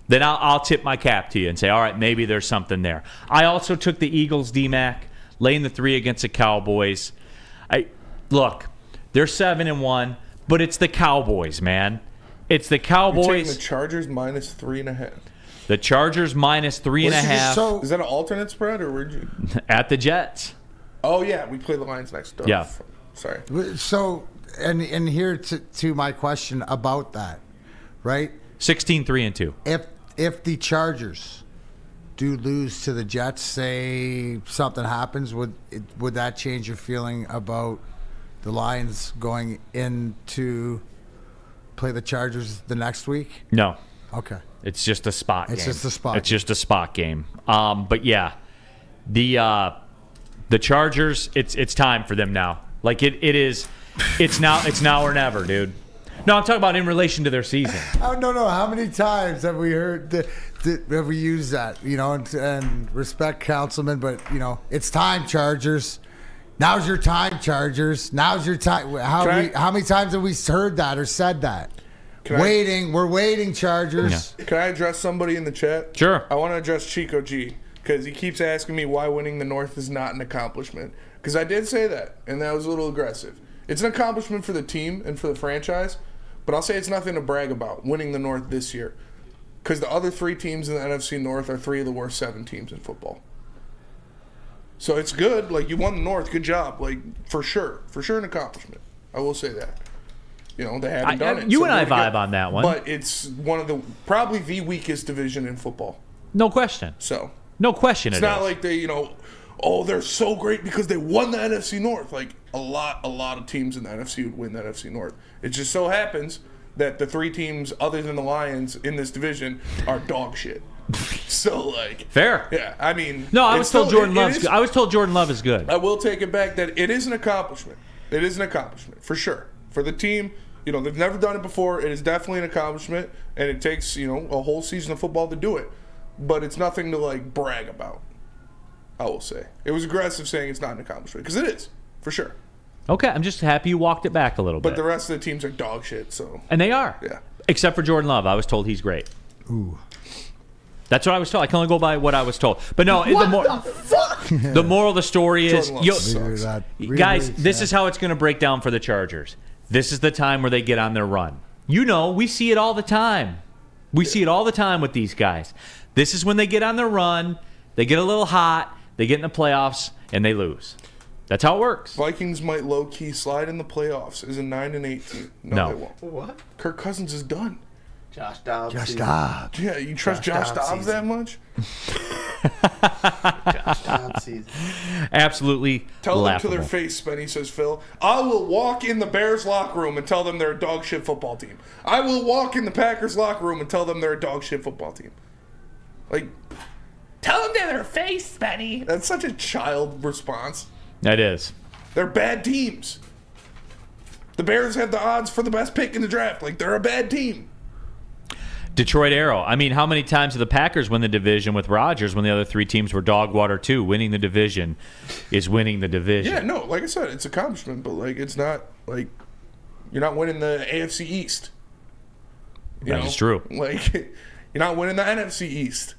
then I'll tip my cap to you and say, all right, maybe there's something there. I also took the Eagles, D-Mac, laying the 3 against the Cowboys. Look, they're 7-1, but it's the Cowboys, man. It's the Cowboys. You're taking the Chargers minus 3.5. The Chargers minus 3.5. So, is that an alternate spread or where'd you? At the Jets. Oh yeah, we play the Lions next door. Yeah. Sorry. So, and here to my question about that, right? 16-3-2. If the Chargers do lose to the Jets, say something happens, would that change your feeling about the Lions going into play the Chargers the next week? No. Okay. It's just a spot game. It's just a spot. It's just a spot game. But yeah, the Chargers. It's time for them now. Like it is. It's now or never, dude. No, I'm talking about in relation to their season. Oh no! How many times have we heard? Have we used that? You know, and respect, councilman, but you know, it's time, Chargers. Now's your time, Chargers. Now's your time. How many times have we heard that or said that? We're waiting, Chargers. Yeah. Can I address somebody in the chat? Sure. I want to address Chico G because he keeps asking me why winning the North is not an accomplishment. Because I did say that, and that was a little aggressive. It's an accomplishment for the team and for the franchise, but I'll say it's nothing to brag about, winning the North this year. Because the other 3 teams in the NFC North are 3 of the worst 7 teams in football. So it's good. Like, you won the North. Good job. Like, for sure. For sure an accomplishment. I will say that. You know, they haven't done it. You and I vibe on that one. But it's one of probably the weakest division in football. No question. So. No question it's not like they, they're so great because they won the NFC North. Like, a lot of teams in the NFC would win the NFC North. It just so happens that the 3 teams other than the Lions in this division are dog shit. So, like, fair. Yeah, I mean, no, I was told Jordan Love is good. I will take it back that it is an accomplishment. It is an accomplishment for sure for the team, You know, they've never done it before. It is definitely an accomplishment, and it takes, you know, a whole season of football to do it. But it's nothing to, like, brag about, I will say. It was aggressive saying it's not an accomplishment, because it is, for sure. Okay, I'm just happy you walked it back a little bit. But the rest of the teams are dog shit, so. And they are. Yeah. Except for Jordan Love. I was told he's great. Ooh. That's what I was told. I can only go by what I was told. But no, the moral of the story is, guys, this is how it's going to break down for the Chargers. This is the time where they get on their run. You know, we see it all the time. We see it all the time with these guys. This is when they get on their run, they get a little hot, they get in the playoffs, and they lose. That's how it works. Vikings might low-key slide in the playoffs as a 9-8 team. No, they won't. What? Kirk Cousins is done. Josh Dobbs. Josh Dobbs. Yeah, you trust Josh Dobbs that much? Josh Dobbs season. Absolutely Tell laughable. them to their face, Spenny, says Phil. I will walk in the Bears locker room and tell them they're a dog shit football team. I will walk in the Packers locker room and tell them they're a dog shit football team. Like, tell them to their face, Spenny. That's such a child response. That is. They're bad teams. The Bears have the odds for the best pick in the draft. Like, they're a bad team. Detroit Arrow. I mean, how many times did the Packers win the division with Rodgers when the other three teams were dog water too? Winning the division is winning the division. Yeah, no, like I said, it's an accomplishment, but like it's not like you're not winning the AFC East. That is true. Like you're not winning the NFC East.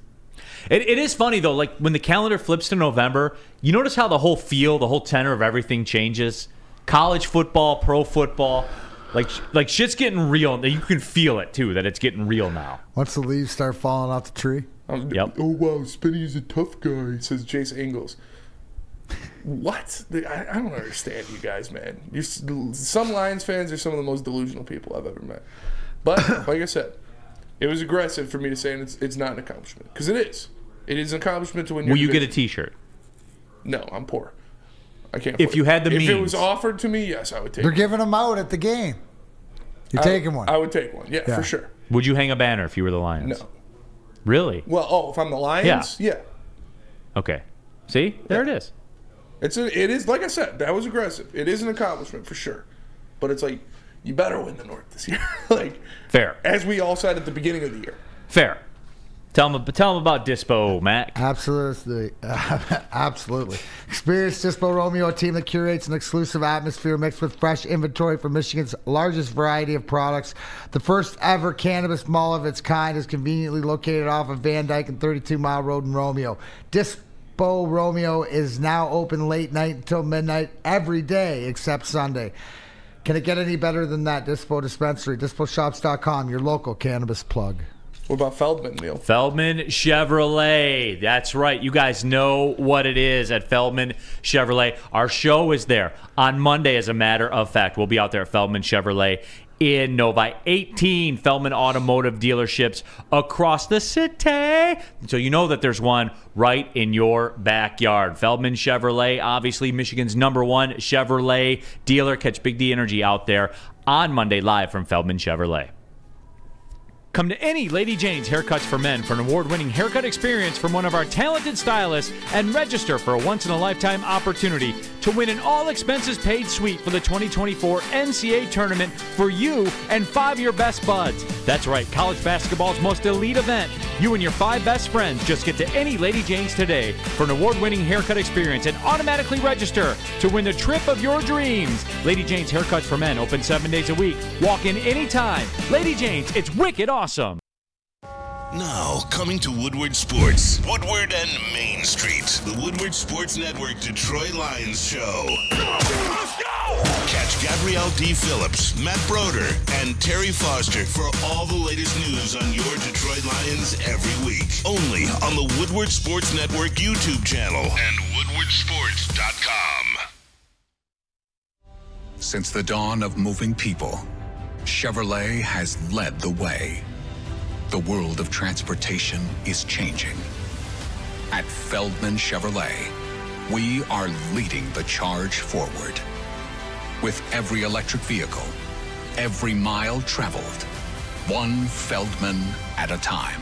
It is funny though, like when the calendar flips to November, you notice how the whole feel, the whole tenor of everything changes. College football, pro football. Like shit's getting real. You can feel it too, that it's getting real now. Once the leaves start falling off the tree. Yep. Oh wow, Spinny is a tough guy, says Jace Ingles. What? I don't understand you guys, man. Some Lions fans are some of the most delusional people I've ever met. But like I said, it was aggressive for me to say it's not an accomplishment, because it is. It is an accomplishment to win. Will you get a T-shirt? No, I'm poor. I can't. If you had the means. If it was offered to me, yes, I would take. They're it. giving them out at the game. You're taking one. I would take one. Yeah, for sure. Would you hang a banner if you were the Lions? No. Really? Well, if I'm the Lions, yeah. Okay. See, there it is. It is like I said. That was aggressive. It is an accomplishment for sure, but it's like you better win the North this year. Like fair, as we all said at the beginning of the year. Fair. Tell them about Dispo, Mac. Absolutely. Absolutely. Experience Dispo Romeo, a team that curates an exclusive atmosphere mixed with fresh inventory from Michigan's largest variety of products. The first ever cannabis mall of its kind is conveniently located off of Van Dyke and 32 Mile Road in Romeo. Dispo Romeo is now open late night until midnight every day except Sunday. Can it get any better than that? Dispo Dispensary, DispoShops.com, your local cannabis plug. What about Feldman, Neal? Feldman Chevrolet. That's right. You guys know what it is at Feldman Chevrolet. Our show is there on Monday, as a matter of fact. We'll be out there at Feldman Chevrolet in Novi. 18 Feldman Automotive dealerships across the city. So you know that there's one right in your backyard. Feldman Chevrolet, obviously Michigan's #1 Chevrolet dealer. Catch Big D Energy out there on Monday live from Feldman Chevrolet. Come to any Lady Jane's Haircuts for Men for an award-winning haircut experience from one of our talented stylists and register for a once-in-a-lifetime opportunity to win an all-expenses-paid suite for the 2024 NCAA tournament for you and 5 of your best buds. That's right, college basketball's most elite event. You and your 5 best friends just get to any Lady Jane's today for an award-winning haircut experience and automatically register to win the trip of your dreams. Lady Jane's Haircuts for Men, open 7 days a week. Walk in anytime. Lady Jane's, it's wicked awesome. Now, coming to Woodward Sports, Woodward and Main Street, the Woodward Sports Network Detroit Lions Show. Let's go! Catch Gabrielle D. Phillips, Matt Broder, and Terry Foster for all the latest news on your Detroit Lions every week. Only on the Woodward Sports Network YouTube channel and woodwardsports.com. Since the dawn of moving people, Chevrolet has led the way. The world of transportation is changing. At Feldman Chevrolet, we are leading the charge forward. With every electric vehicle, every mile traveled, one Feldman at a time.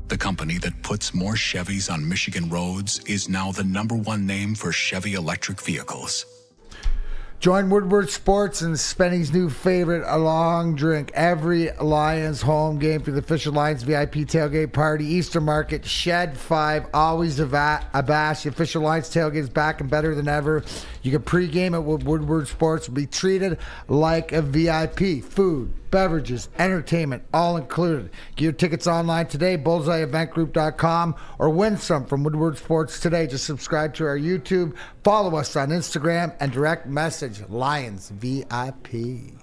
The company that puts more Chevys on Michigan roads is now the #1 name for Chevy electric vehicles. Join Woodward Sports and Spenny's new favorite, a long drink. Every Lions home game for the official Lions VIP tailgate party, Easter Market, Shed 5, always a bash. The official Lions tailgate is back and better than ever. You can pregame it with Woodward Sports. Be treated like a VIP. Food, beverages, entertainment, all included. Get your tickets online today, bullseyeeventgroup.com, or win some from Woodward Sports today. Just subscribe to our YouTube, follow us on Instagram, and direct message Lions VIP.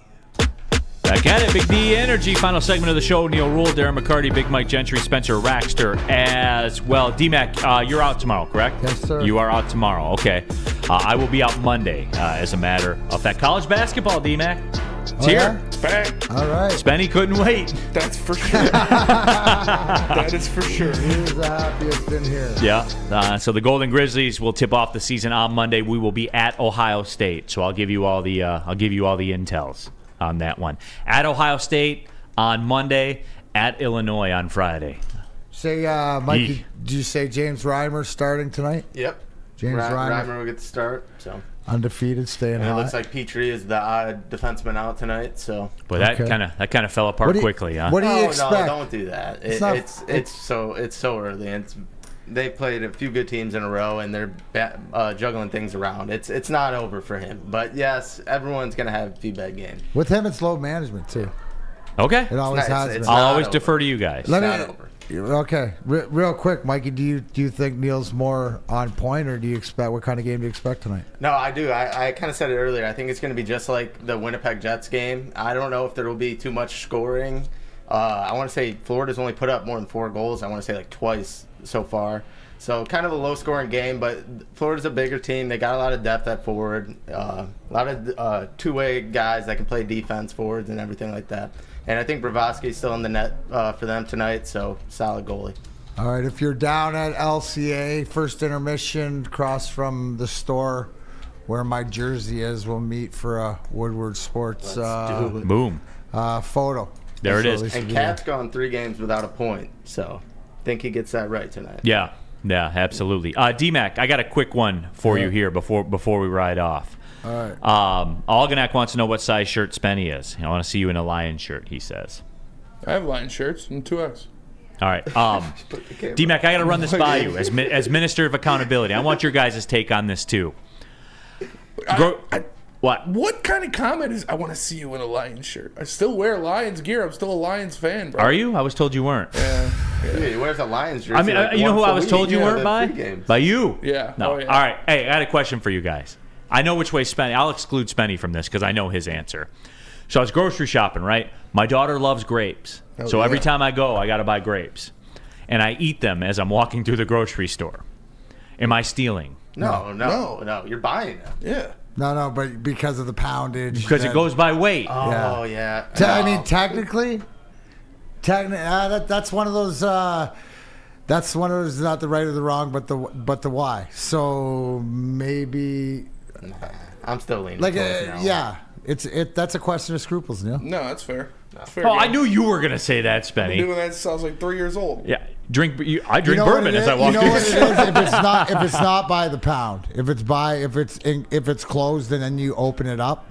Back at it, Big D Energy. Final segment of the show. Neal, Rhul, Darren, McCarty, Big Mike Gentry, Spencer Raxter as well. D-Mac, you're out tomorrow, correct? Yes, sir. You are out tomorrow. Okay. I will be out Monday, as a matter of fact. College basketball, D-Mac. It's here. It's back. All right. Spenny couldn't wait. That's for sure. That is for sure. He is the happiest in here. Yeah. So the Golden Grizzlies will tip off the season on Monday. We will be at Ohio State. So I'll give you all the intels on that one. At Ohio State on Monday. At Illinois on Friday. Say, Mikey, did you say James Reimer starting tonight? Yep. James Reimer will get the start. So undefeated, staying hot. It looks like Petrie is the odd defenseman out tonight. So, but that kind of fell apart quickly, huh? What do you expect? No, don't do that. It's so early, and they played a few good teams in a row, and they're juggling things around. It's not over for him, but yes, everyone's gonna have a few bad games. With him, it's low management too. Okay, it always has been. I'll always defer to you guys. Okay, real quick, Mikey, do you think Neal's more on point, or what kind of game do you expect tonight? No, I do. I kind of said it earlier. I think it's going to be just like the Winnipeg Jets game. I don't know if there will be too much scoring. I want to say Florida's only put up more than 4 goals. I want to say like twice so far. So kind of a low-scoring game, but Florida's a bigger team. They got a lot of depth at forward, a lot of two-way guys that can play defense forwards and everything like that. And I think Bravosky's still in the net for them tonight, so solid goalie. All right, if you're down at LCA, first intermission, across from the store where my jersey is, we'll meet for a Woodward Sports boom photo. There it is. And Cat's gone 3 games without a point, so I think he gets that right tonight. Yeah, absolutely. D-Mac, I got a quick one for you here before we ride off. All right. Algonac wants to know what size shirt Spenny is. I want to see you in a Lion shirt, he says. I have Lion shirts and 2X. All right. D-Mac, I got to run this by you as Minister of Accountability. I want your guys' take on this, too. What? What kind of comment is, I want to see you in a Lions shirt? I still wear Lions gear. I'm still a Lions fan, bro. Are you? I was told you weren't. Yeah. He wears a Lions jersey. I mean, you know who I was told you weren't by? By you. Yeah. No. Oh, yeah. All right. Hey, I got a question for you guys. I know which way Spenny. I'll exclude Spenny from this because I know his answer. So I was grocery shopping, right? My daughter loves grapes. So every time I go, I got to buy grapes. And I eat them as I'm walking through the grocery store. Am I stealing? No. You're buying them. Yeah. No, but because of the poundage. Because it goes by weight. Oh, yeah. I mean, technically, that's one of those. That's one of those, not the right or the wrong, but the why. So maybe. I'm still leaning. Yeah. That's a question of scruples, Neal. No, that's fair. That's fair. I knew you were gonna say that, Spenny. I've been doing that since I was like 3 years old. Yeah, I drink bourbon as I walk. You know what it is? If it's not by the pound, if it's closed and then you open it up,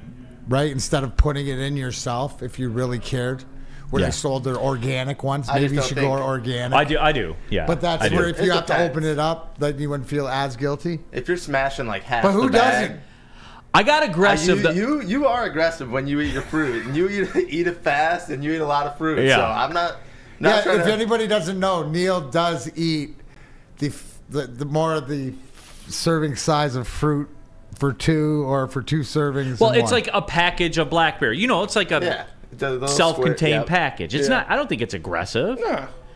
right? Instead of putting it in yourself, if you really cared, where they sold their organic ones, maybe you should go organic. I do. Yeah, but that's where if you have to open it up, then you wouldn't feel as guilty. If you're smashing like half, but who the bag, doesn't? I got aggressive. You are aggressive when you eat your fruit, and you eat it fast, and you eat a lot of fruit. Yeah. So I'm not. If anybody doesn't know, Neal does eat the more of the serving size of fruit for 2 servings. Well, it's like a package of blackberry. It's like a self-contained package. It's not. I don't think it's aggressive.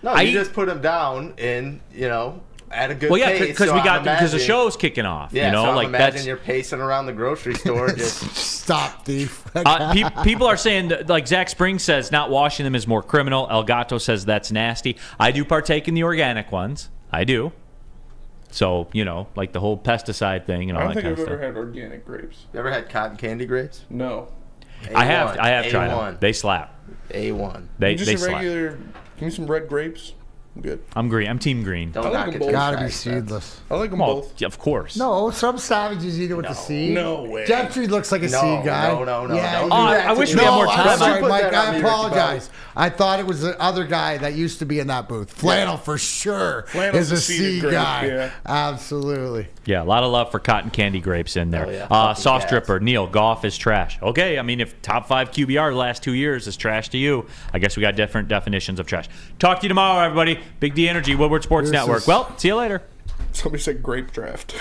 No, you just put them down and at a good pace. Because the show's kicking off. Yeah, so imagine you're pacing around the grocery store. Just stop thief. People are saying that, like Zach Springs says, not washing them is more criminal. El Gato says that's nasty. I do partake in the organic ones. I do. So like the whole pesticide thing and all that kind of stuff. I don't think I've ever had organic grapes. You ever had cotton candy grapes? No. I have tried them. They slap. A1. They slap. Give me some red grapes. Good. I'm green. I'm team green. Don't I like knock them it both. till Gotta be it's nice, seedless. I like them Well, both. yeah, of course. No, some savages eat it with the seed. No way. Gentry looks like a No, seed guy. no, no, no, Yeah, don't you- do that I to wish me. we had No, more time. I'm sorry, Put Mike. that on I me, apologize. I thought it was the other guy that used to be in that booth. Flannel for sure Flannel's is a a seeded seed grape, guy. yeah. Absolutely. Yeah, a lot of love for cotton candy grapes in there. Oh, yeah. Sauce Yes. Dripper, Neal, Goff is trash. Okay, I mean, if top 5 QBR the last 2 years is trash to you, I guess we got different definitions of trash. Talk to you tomorrow, everybody. Big D Energy, Woodward Sports Deuces. Network. Well, see you later. Somebody said grape draft.